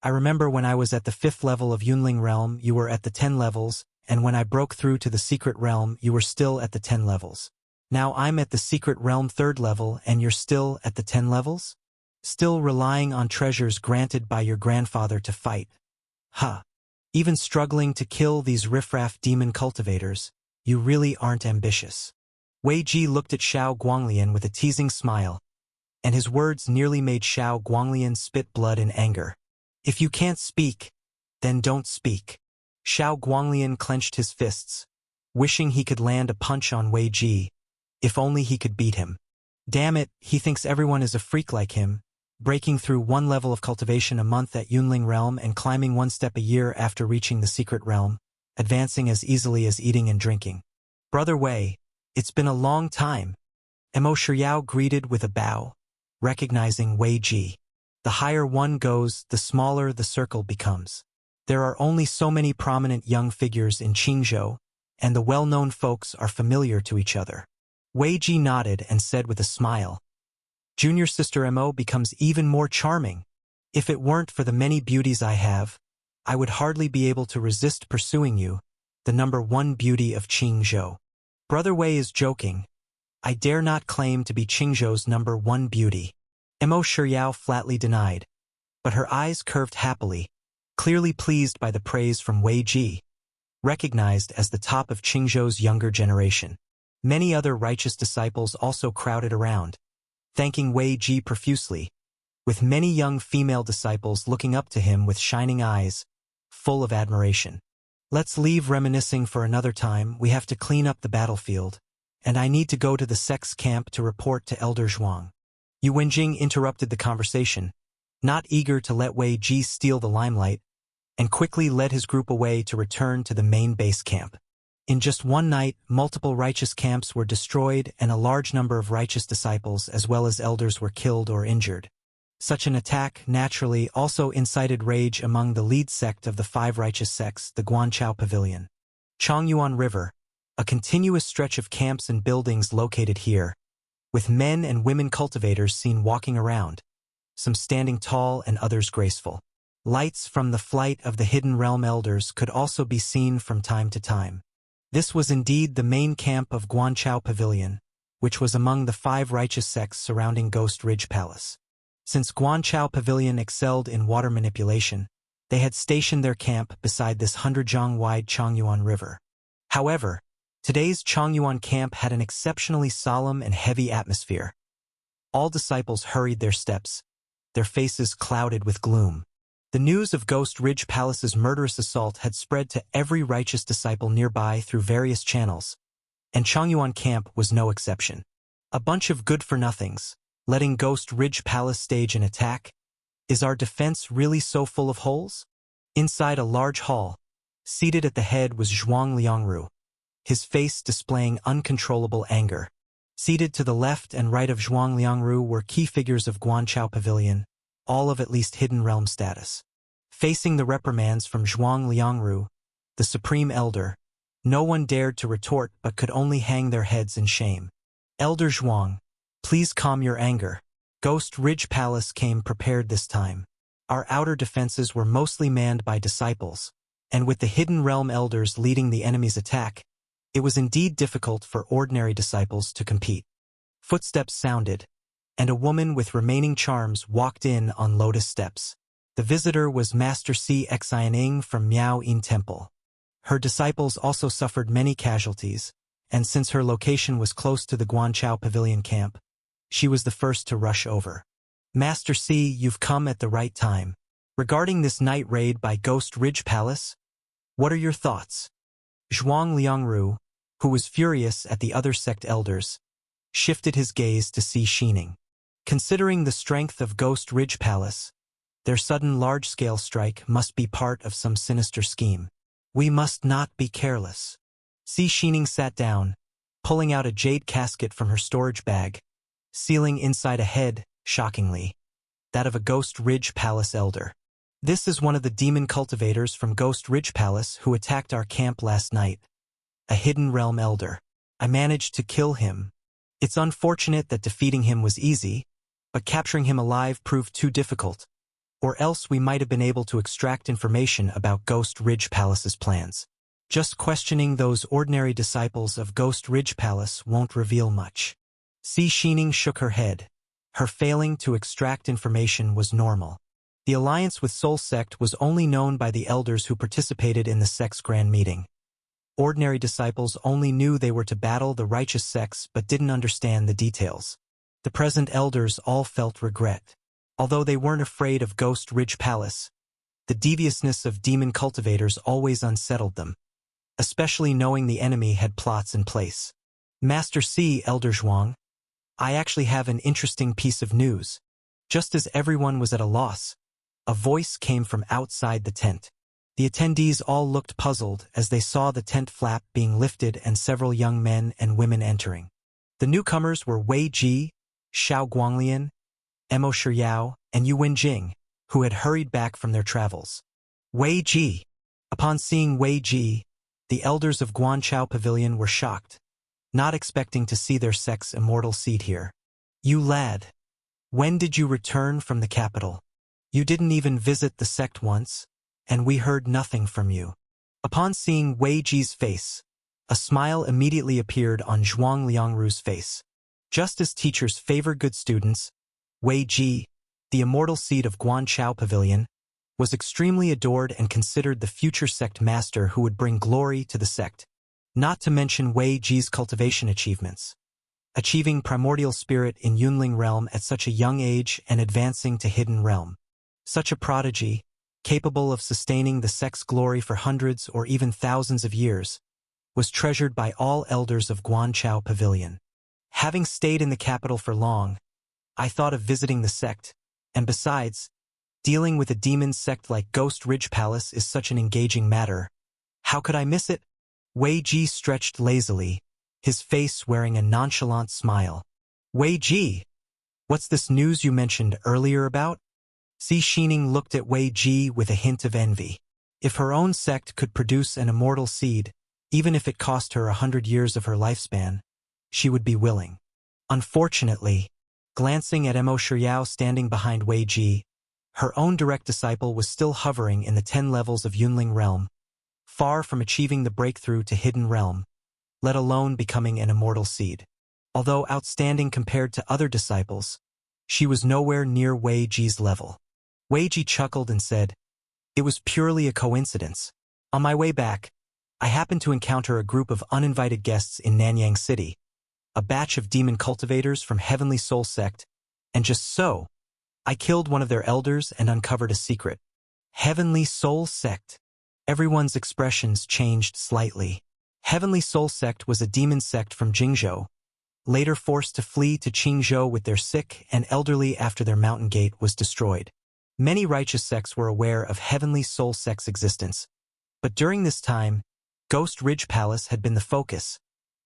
I remember when I was at the 5th level of Yunling realm, you were at the 10 levels, and when I broke through to the secret realm, you were still at the 10 levels. Now I'm at the secret realm 3rd level, and you're still at the 10 levels? Still relying on treasures granted by your grandfather to fight. Huh. Even struggling to kill these riffraff demon cultivators, you really aren't ambitious." Wei Ji looked at Xiao Guanglian with a teasing smile, and his words nearly made Xiao Guanglian spit blood in anger. "If you can't speak, then don't speak." Xiao Guanglian clenched his fists, wishing he could land a punch on Wei Ji, if only he could beat him. Damn it, he thinks everyone is a freak like him, breaking through 1 level of cultivation a month at Yunling realm and climbing 1 step a year after reaching the secret realm, advancing as easily as eating and drinking. "Brother Wei, it's been a long time." Mo Shiryao greeted with a bow, recognizing Wei Ji. The higher one goes, the smaller the circle becomes. There are only so many prominent young figures in Qingzhou, and the well-known folks are familiar to each other. Wei Ji nodded and said with a smile, "Junior sister Mo becomes even more charming. If it weren't for the many beauties I have, I would hardly be able to resist pursuing you, the #1 beauty of Qingzhou." Brother Wei is joking, I dare not claim to be Qingzhou's #1 beauty. Mo Shiryao flatly denied, but her eyes curved happily, clearly pleased by the praise from Wei Ji, recognized as the top of Qingzhou's younger generation. Many other righteous disciples also crowded around, thanking Wei Ji profusely, with many young female disciples looking up to him with shining eyes, full of admiration. Let's leave reminiscing for another time. We have to clean up the battlefield, and I need to go to the sex camp to report to Elder Zhuang. Yu Wenjing interrupted the conversation, not eager to let Wei Ji steal the limelight, and quickly led his group away to return to the main base camp. In just one night, multiple righteous camps were destroyed and a large number of righteous disciples as well as elders were killed or injured. Such an attack, naturally, also incited rage among the lead sect of the 5 righteous sects, the Guanchao Pavilion. Chongyuan River, a continuous stretch of camps and buildings located here, with men and women cultivators seen walking around, some standing tall and others graceful. Lights from the flight of the Hidden Realm Elders could also be seen from time to time. This was indeed the main camp of Guanchao Pavilion, which was among the 5 righteous sects surrounding Ghost Ridge Palace. Since Guanchao Pavilion excelled in water manipulation, they had stationed their camp beside this 100-zhang-wide Chongyuan River. However, today's Chongyuan camp had an exceptionally solemn and heavy atmosphere. All disciples hurried their steps, their faces clouded with gloom. The news of Ghost Ridge Palace's murderous assault had spread to every righteous disciple nearby through various channels, and Chongyuan camp was no exception. A bunch of good-for-nothings, letting Ghost Ridge Palace stage an attack? Is our defense really so full of holes? Inside a large hall, seated at the head was Zhuang Liangru, his face displaying uncontrollable anger. Seated to the left and right of Zhuang Liangru were key figures of Guanchao Pavilion, all of at least Hidden Realm status. Facing the reprimands from Zhuang Liangru, the Supreme Elder, no one dared to retort but could only hang their heads in shame. Elder Zhuang, please calm your anger. Ghost Ridge Palace came prepared this time. Our outer defenses were mostly manned by disciples, and with the Hidden Realm Elders leading the enemy's attack, it was indeed difficult for ordinary disciples to compete. Footsteps sounded, and a woman with remaining charms walked in on lotus steps. The visitor was Master Si Xianing from Miao Yin Temple. Her disciples also suffered many casualties, and since her location was close to the Guanchao Pavilion camp, she was the first to rush over. Master Si, you've come at the right time. Regarding this night raid by Ghost Ridge Palace, what are your thoughts? Zhuang Liangru, who was furious at the other sect elders, shifted his gaze to Si Xining. Considering the strength of Ghost Ridge Palace, their sudden large-scale strike must be part of some sinister scheme. We must not be careless. Si Xining sat down, pulling out a jade casket from her storage bag, sealing inside a head, shockingly, that of a Ghost Ridge Palace elder. This is one of the demon cultivators from Ghost Ridge Palace who attacked our camp last night. A Hidden Realm Elder. I managed to kill him. It's unfortunate that defeating him was easy, but capturing him alive proved too difficult, or else we might have been able to extract information about Ghost Ridge Palace's plans. Just questioning those ordinary disciples of Ghost Ridge Palace won't reveal much. Si Xining shook her head. Her failing to extract information was normal. The alliance with Soul Sect was only known by the elders who participated in the sect's grand meeting. Ordinary disciples only knew they were to battle the righteous sects but didn't understand the details. The present elders all felt regret. Although they weren't afraid of Ghost Ridge Palace, the deviousness of demon cultivators always unsettled them, especially knowing the enemy had plots in place. Master Si, Elder Zhuang, I actually have an interesting piece of news. Just as everyone was at a loss, a voice came from outside the tent. The attendees all looked puzzled as they saw the tent flap being lifted and several young men and women entering. The newcomers were Wei Ji, Xiao Guanglian, Mo Shiryao, and Yu Wenjing, who had hurried back from their travels. Wei Ji. Upon seeing Wei Ji, the elders of Guanchao Pavilion were shocked, not expecting to see their sect's immortal seed here. You lad. When did you return from the capital? You didn't even visit the sect once, and we heard nothing from you. Upon seeing Wei Ji's face, a smile immediately appeared on Zhuang Liangru's face. Just as teachers favor good students, Wei Ji, the immortal seed of Guanchao Pavilion, was extremely adored and considered the future sect master who would bring glory to the sect, not to mention Wei Ji's cultivation achievements. Achieving primordial spirit in Yunling realm at such a young age and advancing to hidden realm. Such a prodigy, capable of sustaining the sect's glory for hundreds or even thousands of years, was treasured by all elders of Guanchao Pavilion. Having stayed in the capital for long, I thought of visiting the sect, and besides, dealing with a demon sect like Ghost Ridge Palace is such an engaging matter. How could I miss it? Wei Ji stretched lazily, his face wearing a nonchalant smile. Wei Ji, what's this news you mentioned earlier about? Si Xining looked at Wei Ji with a hint of envy. If her own sect could produce an immortal seed, even if it cost her 100 years of her lifespan, she would be willing. Unfortunately, glancing at Mo Shiryao standing behind Wei Ji, her own direct disciple was still hovering in the 10 levels of Yunling realm, far from achieving the breakthrough to hidden realm, let alone becoming an immortal seed. Although outstanding compared to other disciples, she was nowhere near Wei Ji's level. Wei Ji chuckled and said, "It was purely a coincidence. On my way back, I happened to encounter a group of uninvited guests in Nanyang City, a batch of demon cultivators from Heavenly Soul Sect, and just so, I killed one of their elders and uncovered a secret. Heavenly Soul Sect." Everyone's expressions changed slightly. Heavenly Soul Sect was a demon sect from Jingzhou, later forced to flee to Qingzhou with their sick and elderly after their mountain gate was destroyed. Many righteous sects were aware of Heavenly Soul Sect's existence, but during this time, Ghost Ridge Palace had been the focus,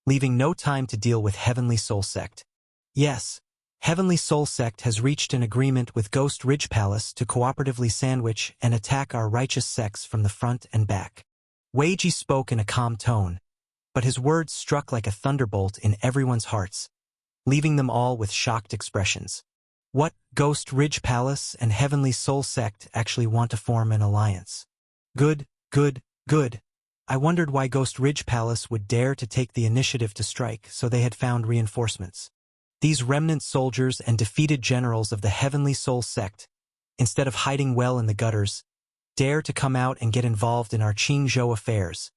leaving no time to deal with Heavenly Soul Sect. Yes, Heavenly Soul Sect has reached an agreement with Ghost Ridge Palace to cooperatively sandwich and attack our righteous sects from the front and back. Wei Ji spoke in a calm tone, but his words struck like a thunderbolt in everyone's hearts, leaving them all with shocked expressions. What, Ghost Ridge Palace and Heavenly Soul Sect actually want to form an alliance? Good, good, good. I wondered why Ghost Ridge Palace would dare to take the initiative to strike, so they had found reinforcements. These remnant soldiers and defeated generals of the Heavenly Soul Sect, instead of hiding well in the gutters, dare to come out and get involved in our Qingzhou affairs.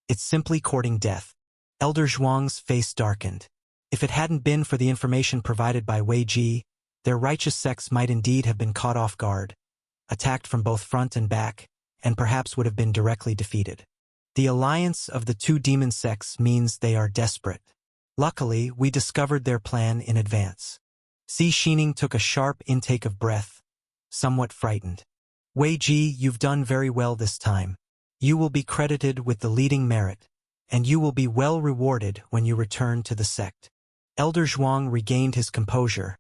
It's simply courting death. Elder Zhuang's face darkened. If it hadn't been for the information provided by Wei Ji, their righteous sects might indeed have been caught off guard, attacked from both front and back, and perhaps would have been directly defeated. The alliance of the two demon sects means they are desperate. Luckily, we discovered their plan in advance. Si Xining took a sharp intake of breath, somewhat frightened. Wei Ji, you've done very well this time. You will be credited with the leading merit, and you will be well rewarded when you return to the sect. Elder Zhuang regained his composure,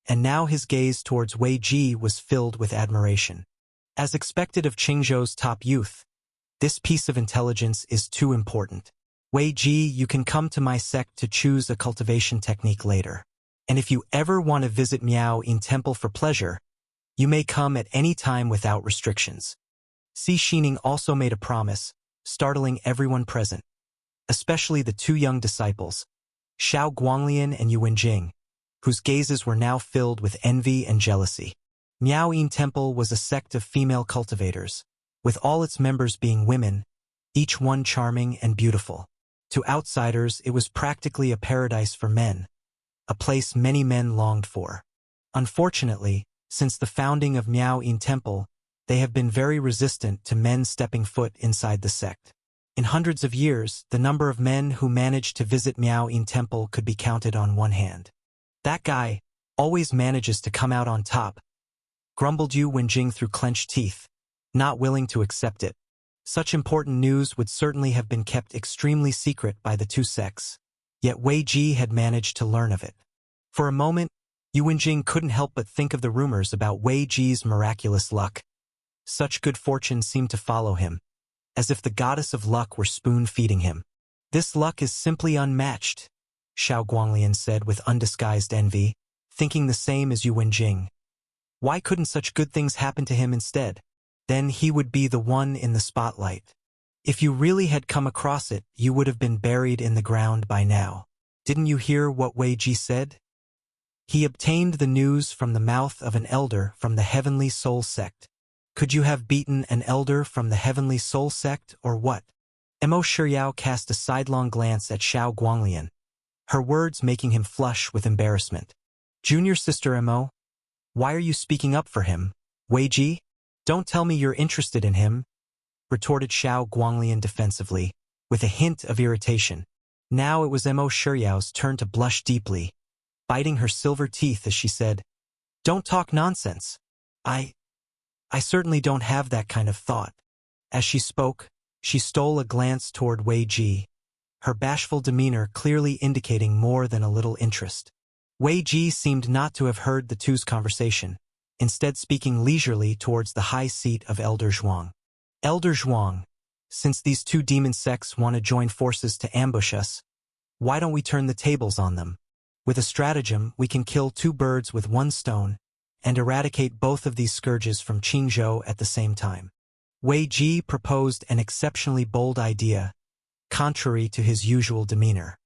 and now his gaze towards Wei Ji was filled with admiration. As expected of Qingzhou's top youth, this piece of intelligence is too important. Wei Ji, you can come to my sect to choose a cultivation technique later. And if you ever want to visit Miao Yin Temple for pleasure, you may come at any time without restrictions. Si Xining also made a promise, startling everyone present, especially the two young disciples, Xiao Guanglian and Yu Wenjing, whose gazes were now filled with envy and jealousy. Miao Yin Temple was a sect of female cultivators, with all its members being women, each one charming and beautiful. To outsiders, it was practically a paradise for men, a place many men longed for. Unfortunately, since the founding of Miao Yin Temple, they have been very resistant to men stepping foot inside the sect. In hundreds of years, the number of men who managed to visit Miao Yin Temple could be counted on one hand. That guy always manages to come out on top, grumbled Yu Wenjing through clenched teeth, not willing to accept it. Such important news would certainly have been kept extremely secret by the two sects, yet Wei Ji had managed to learn of it. For a moment, Yu Wenjing couldn't help but think of the rumors about Wei Ji's miraculous luck. Such good fortune seemed to follow him, as if the goddess of luck were spoon-feeding him. This luck is simply unmatched, Xiao Guanglian said with undisguised envy, thinking the same as Yu Wenjing. Why couldn't such good things happen to him instead? Then he would be the one in the spotlight. If you really had come across it, you would have been buried in the ground by now. Didn't you hear what Wei Ji said? He obtained the news from the mouth of an elder from the Heavenly Soul sect. Could you have beaten an elder from the Heavenly Soul sect, or what? Mo Shiryao cast a sidelong glance at Xiao Guanglian, her words making him flush with embarrassment. Junior sister Mo, why are you speaking up for him? Wei Ji? Don't tell me you're interested in him, retorted Xiao Guanglian defensively, with a hint of irritation. Now it was Mo Shiryao's turn to blush deeply, biting her silver teeth as she said, "Don't talk nonsense. I certainly don't have that kind of thought." As she spoke, she stole a glance toward Wei Ji, her bashful demeanor clearly indicating more than a little interest. Wei Ji seemed not to have heard the two's conversation, instead speaking leisurely towards the high seat of Elder Zhuang. Elder Zhuang, since these two demon sects want to join forces to ambush us, why don't we turn the tables on them? With a stratagem, we can kill two birds with one stone and eradicate both of these scourges from Qingzhou at the same time. Wei Ji proposed an exceptionally bold idea, contrary to his usual demeanor.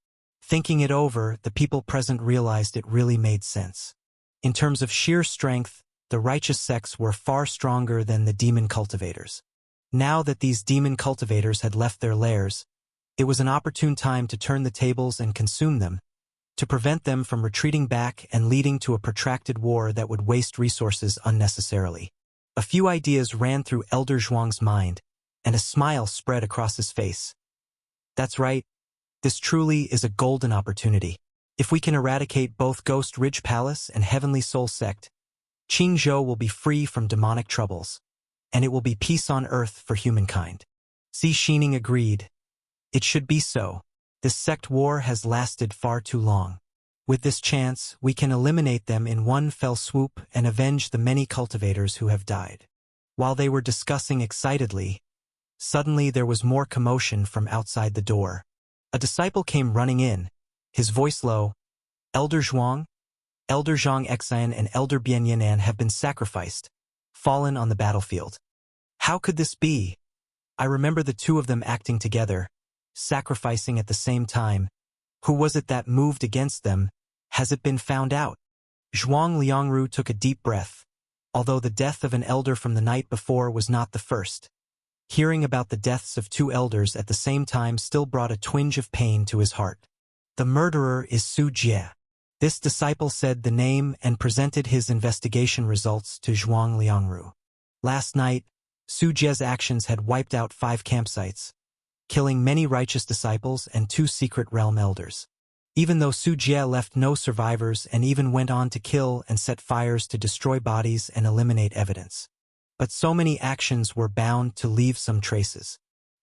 Thinking it over, the people present realized it really made sense. In terms of sheer strength, the righteous sects were far stronger than the demon cultivators. Now that these demon cultivators had left their lairs, it was an opportune time to turn the tables and consume them, to prevent them from retreating back and leading to a protracted war that would waste resources unnecessarily. A few ideas ran through Elder Zhuang's mind, and a smile spread across his face. That's right. This truly is a golden opportunity. If we can eradicate both Ghost Ridge Palace and Heavenly Soul Sect, Qingzhou will be free from demonic troubles, and it will be peace on earth for humankind. Xi Xining agreed. It should be so. This sect war has lasted far too long. With this chance, we can eliminate them in one fell swoop and avenge the many cultivators who have died. While they were discussing excitedly, suddenly there was more commotion from outside the door. A disciple came running in, his voice low. Elder Zhuang, Elder Zhang Xian and Elder Bianyanan have been sacrificed, fallen on the battlefield. How could this be? I remember the two of them acting together, sacrificing at the same time. Who was it that moved against them? Has it been found out? Zhuang Liangru took a deep breath, although the death of an elder from the night before was not the first. Hearing about the deaths of two elders at the same time still brought a twinge of pain to his heart. The murderer is Su Jie. This disciple said the name and presented his investigation results to Zhuang Liangru. Last night, Su Jie's actions had wiped out 5 campsites, killing many righteous disciples and 2 secret realm elders. Even though Su Jie left no survivors and even went on to kill and set fires to destroy bodies and eliminate evidence. But so many actions were bound to leave some traces.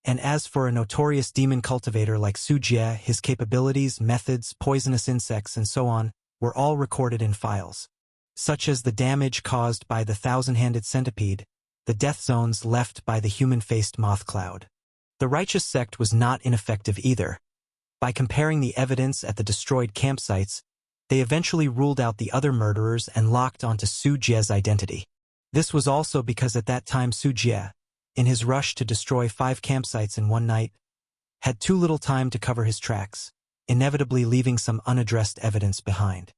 And as for a notorious demon cultivator like Su Jie, his capabilities, methods, poisonous insects, and so on, were all recorded in files, such as the damage caused by the thousand-handed centipede, the death zones left by the human-faced moth cloud. The righteous sect was not ineffective either. By comparing the evidence at the destroyed campsites, they eventually ruled out the other murderers and locked onto Su Jie's identity. This was also because at that time Su Jie, in his rush to destroy 5 campsites in one night, had too little time to cover his tracks, inevitably leaving some unaddressed evidence behind.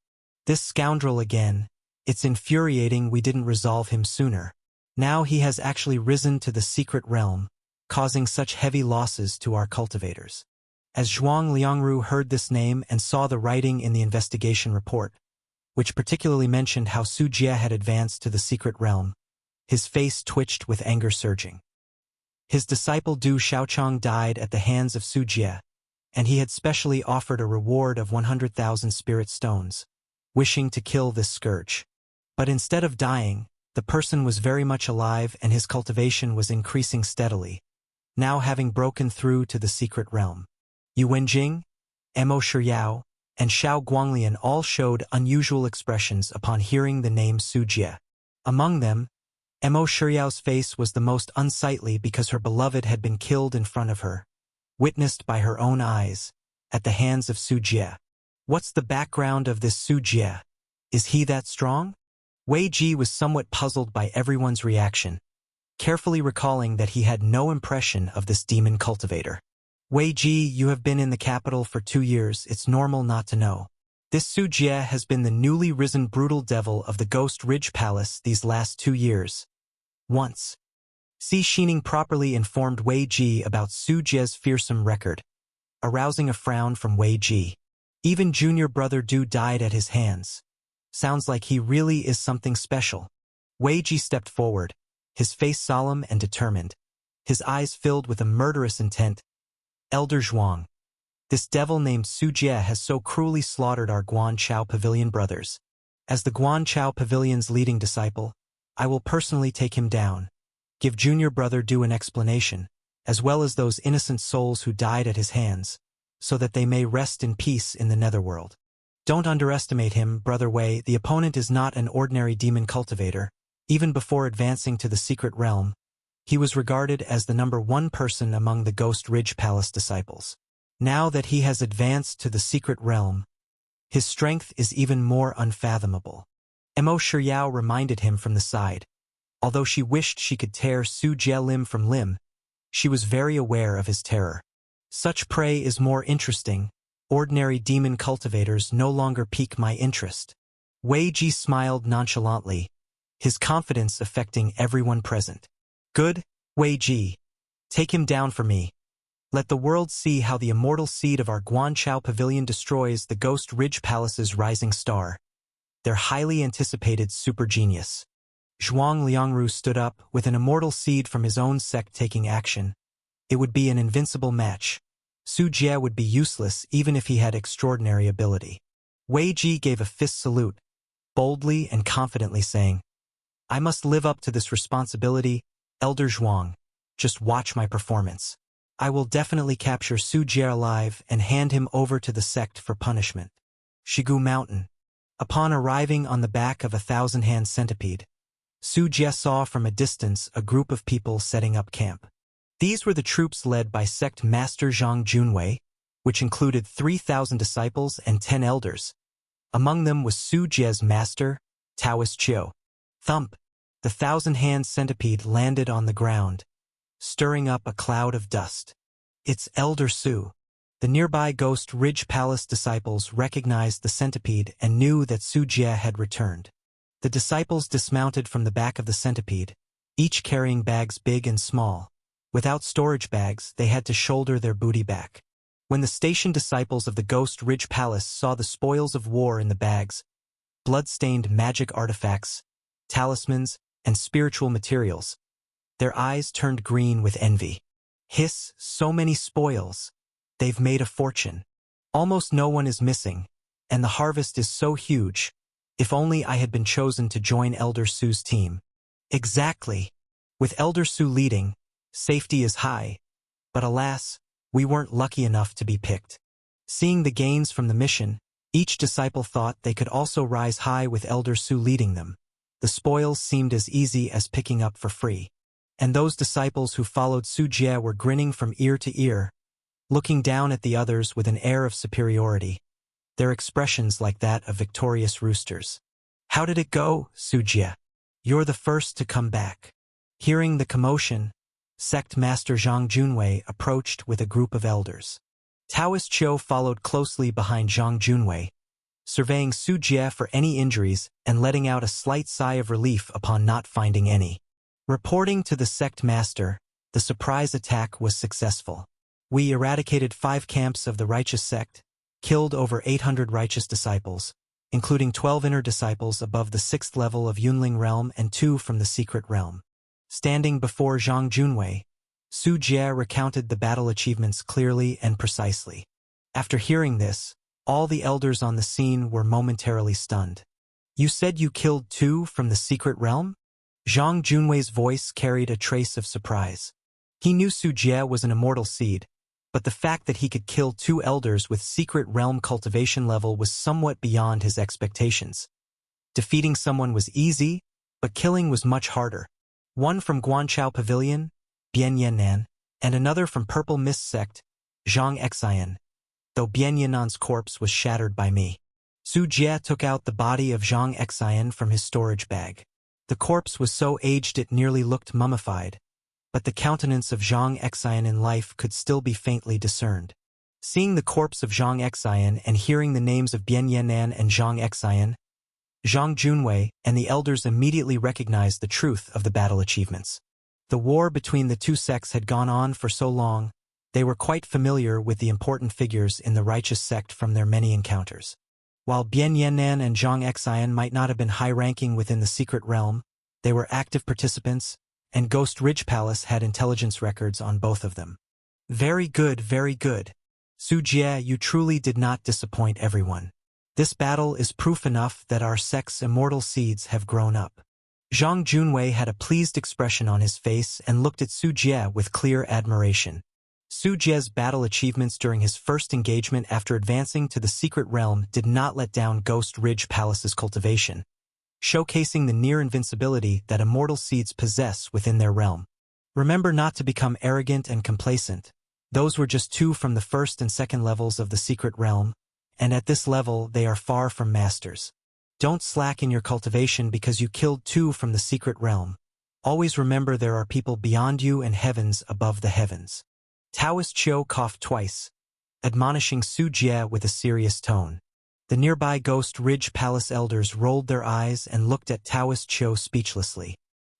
This scoundrel again, it's infuriating we didn't resolve him sooner. Now he has actually risen to the secret realm, causing such heavy losses to our cultivators. As Zhuang Liangru heard this name and saw the writing in the investigation report, which particularly mentioned how Su Jie had advanced to the secret realm, his face twitched with anger surging. His disciple Du Xiaochang died at the hands of Su Jie, and he had specially offered a reward of 100,000 spirit stones, wishing to kill this scourge. But instead of dying, the person was very much alive and his cultivation was increasing steadily, now having broken through to the secret realm. Yu Wenjing, Mo Shiryao, and Xiao Guanglian all showed unusual expressions upon hearing the name Su Jie. Among them, Mo Shiryao's face was the most unsightly because her beloved had been killed in front of her, witnessed by her own eyes, at the hands of Su Jie. What's the background of this Su Jie? Is he that strong? Wei Ji was somewhat puzzled by everyone's reaction, carefully recalling that he had no impression of this demon cultivator. Wei Ji, you have been in the capital for 2 years, it's normal not to know. This Su Jie has been the newly risen brutal devil of the Ghost Ridge Palace these last 2 years. Once, Si Xining properly informed Wei Ji about Su Jie's fearsome record, arousing a frown from Wei Ji. Even junior brother Du died at his hands. Sounds like he really is something special. Wei Ji stepped forward, his face solemn and determined, his eyes filled with a murderous intent. Elder Zhuang, this devil named Su Jie has so cruelly slaughtered our Guan Chao Pavilion brothers. As the Guan Chao Pavilion's leading disciple, I will personally take him down, give junior brother Du an explanation, as well as those innocent souls who died at his hands, so that they may rest in peace in the netherworld. Don't underestimate him, Brother Wei. The opponent is not an ordinary demon cultivator. Even before advancing to the secret realm, he was regarded as the #1 person among the Ghost Ridge Palace disciples. Now that he has advanced to the secret realm, his strength is even more unfathomable. Mo Shiryao reminded him from the side. Although she wished she could tear Su Jie limb from limb, she was very aware of his terror. Such prey is more interesting. Ordinary demon cultivators no longer pique my interest. Wei Ji smiled nonchalantly, his confidence affecting everyone present. Good, Wei Ji. Take him down for me. Let the world see how the immortal seed of our Guan Chao Pavilion destroys the Ghost Ridge Palace's rising star, their highly anticipated super genius. Zhuang Liangru stood up, with an immortal seed from his own sect taking action. It would be an invincible match. Su Jie would be useless even if he had extraordinary ability. Wei Ji gave a fist salute, boldly and confidently saying, I must live up to this responsibility, Elder Zhuang. Just watch my performance. I will definitely capture Su Jie alive and hand him over to the sect for punishment. Shigu Mountain. Upon arriving on the back of a 1,000-hand centipede, Su Jie saw from a distance a group of people setting up camp. These were the troops led by sect master Zhang Junwei, which included 3,000 disciples and 10 elders. Among them was Su Jie's master, Taoist Chiu. Thump! The 1,000-hand centipede landed on the ground, stirring up a cloud of dust. It's Elder Su. The nearby Ghost Ridge Palace disciples recognized the centipede and knew that Su Jie had returned. The disciples dismounted from the back of the centipede, each carrying bags big and small. Without storage bags, they had to shoulder their booty back. When the stationed disciples of the Ghost Ridge Palace saw the spoils of war in the bags, blood-stained magic artifacts, talismans, and spiritual materials, their eyes turned green with envy. Hiss, so many spoils. They've made a fortune. Almost no one is missing, and the harvest is so huge. If only I had been chosen to join Elder Su's team. Exactly. With Elder Su leading, safety is high. But alas, we weren't lucky enough to be picked. Seeing the gains from the mission, each disciple thought they could also rise high with Elder Su leading them. The spoils seemed as easy as picking up for free. And those disciples who followed Su Jie were grinning from ear to ear, looking down at the others with an air of superiority, their expressions like that of victorious roosters. How did it go, Su Jie? You're the first to come back. Hearing the commotion, Sect Master Zhang Junwei approached with a group of elders. Taoist Chiu followed closely behind Zhang Junwei, surveying Su Jie for any injuries and letting out a slight sigh of relief upon not finding any. Reporting to the sect master, the surprise attack was successful. We eradicated 5 camps of the righteous sect, killed over 800 righteous disciples, including 12 inner disciples above the 6th level of Yunling realm and 2 from the secret realm. Standing before Zhang Junwei, Su Jie recounted the battle achievements clearly and precisely. After hearing this, all the elders on the scene were momentarily stunned. You said you killed 2 from the secret realm? Zhang Junwei's voice carried a trace of surprise. He knew Su Jie was an immortal seed, but the fact that he could kill 2 elders with secret realm cultivation level was somewhat beyond his expectations. Defeating someone was easy, but killing was much harder. One from Guan Chao Pavilion, Bian Yannan, and another from Purple Mist Sect, Zhang Xian, though Bian Yannan's corpse was shattered by me. Su Jie took out the body of Zhang Xian from his storage bag. The corpse was so aged it nearly looked mummified, but the countenance of Zhang Xian in life could still be faintly discerned. Seeing the corpse of Zhang Xian and hearing the names of Bian Yan'an and Zhang Xian, Zhang Junwei and the elders immediately recognized the truth of the battle achievements. The war between the two sects had gone on for so long, they were quite familiar with the important figures in the righteous sect from their many encounters. While Bian Yan'an and Zhang Xian might not have been high-ranking within the secret realm, they were active participants, and Ghost Ridge Palace had intelligence records on both of them. Very good, very good. Su Jie, you truly did not disappoint everyone. This battle is proof enough that our sect's immortal seeds have grown up. Zhang Junwei had a pleased expression on his face and looked at Su Jie with clear admiration. Su Jie's battle achievements during his first engagement after advancing to the secret realm did not let down Ghost Ridge Palace's cultivation, showcasing the near invincibility that immortal seeds possess within their realm. Remember not to become arrogant and complacent. Those were just 2 from the first and second levels of the secret realm, and at this level they are far from masters. Don't slack in your cultivation because you killed 2 from the secret realm. Always remember there are people beyond you and heavens above the heavens. Taoist Chiu coughed twice, admonishing Su Jie with a serious tone. The nearby Ghost Ridge Palace elders rolled their eyes and looked at Taoist Chiu speechlessly.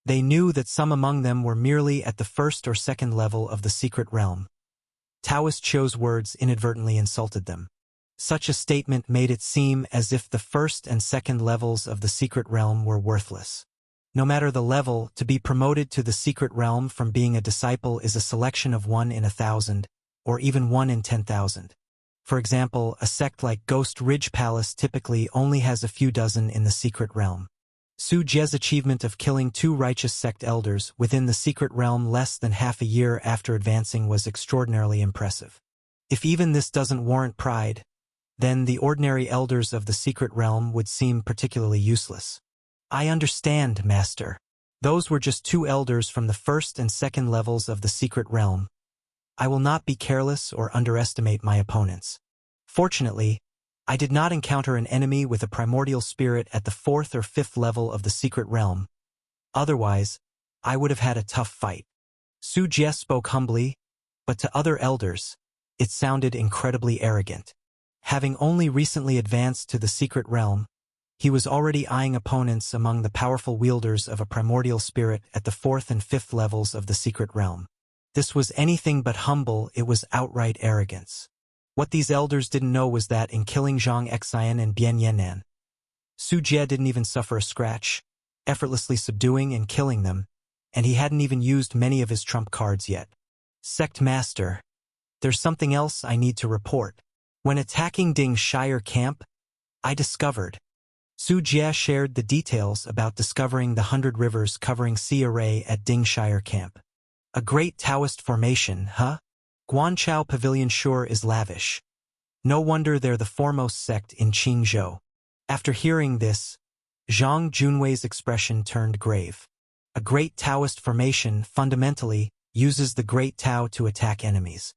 They knew that some among them were merely at the first or second level of the secret realm. Taoist Chiu's words inadvertently insulted them. Such a statement made it seem as if the first and second levels of the secret realm were worthless. No matter the level, to be promoted to the secret realm from being a disciple is a selection of 1 in 1,000, or even 1 in 10,000. For example, a sect like Ghost Ridge Palace typically only has a few dozen in the secret realm. Su Jie's achievement of killing 2 righteous sect elders within the secret realm less than half a year after advancing was extraordinarily impressive. If even this doesn't warrant pride, then the ordinary elders of the secret realm would seem particularly useless. I understand, Master. Those were just 2 elders from the first and second levels of the secret realm. I will not be careless or underestimate my opponents. Fortunately, I did not encounter an enemy with a primordial spirit at the 4th or 5th level of the secret realm. Otherwise, I would have had a tough fight. Su Jie spoke humbly, but to other elders, it sounded incredibly arrogant. Having only recently advanced to the secret realm, he was already eyeing opponents among the powerful wielders of a primordial spirit at the 4th and 5th levels of the secret realm. This was anything but humble, it was outright arrogance. What these elders didn't know was that in killing Zhang Xian and Bian Yan'an, Su Jie didn't even suffer a scratch, effortlessly subduing and killing them, and he hadn't even used many of his trump cards yet. Sect Master, there's something else I need to report. When attacking Ding Shire Camp, I discovered. Su Jie shared the details about discovering the 100 rivers covering sea array at Ding Shire Camp. A great Taoist formation, huh? Guanchao Pavilion sure is lavish. No wonder they're the foremost sect in Qingzhou. After hearing this, Zhang Junwei's expression turned grave. A great Taoist formation fundamentally uses the great Tao to attack enemies.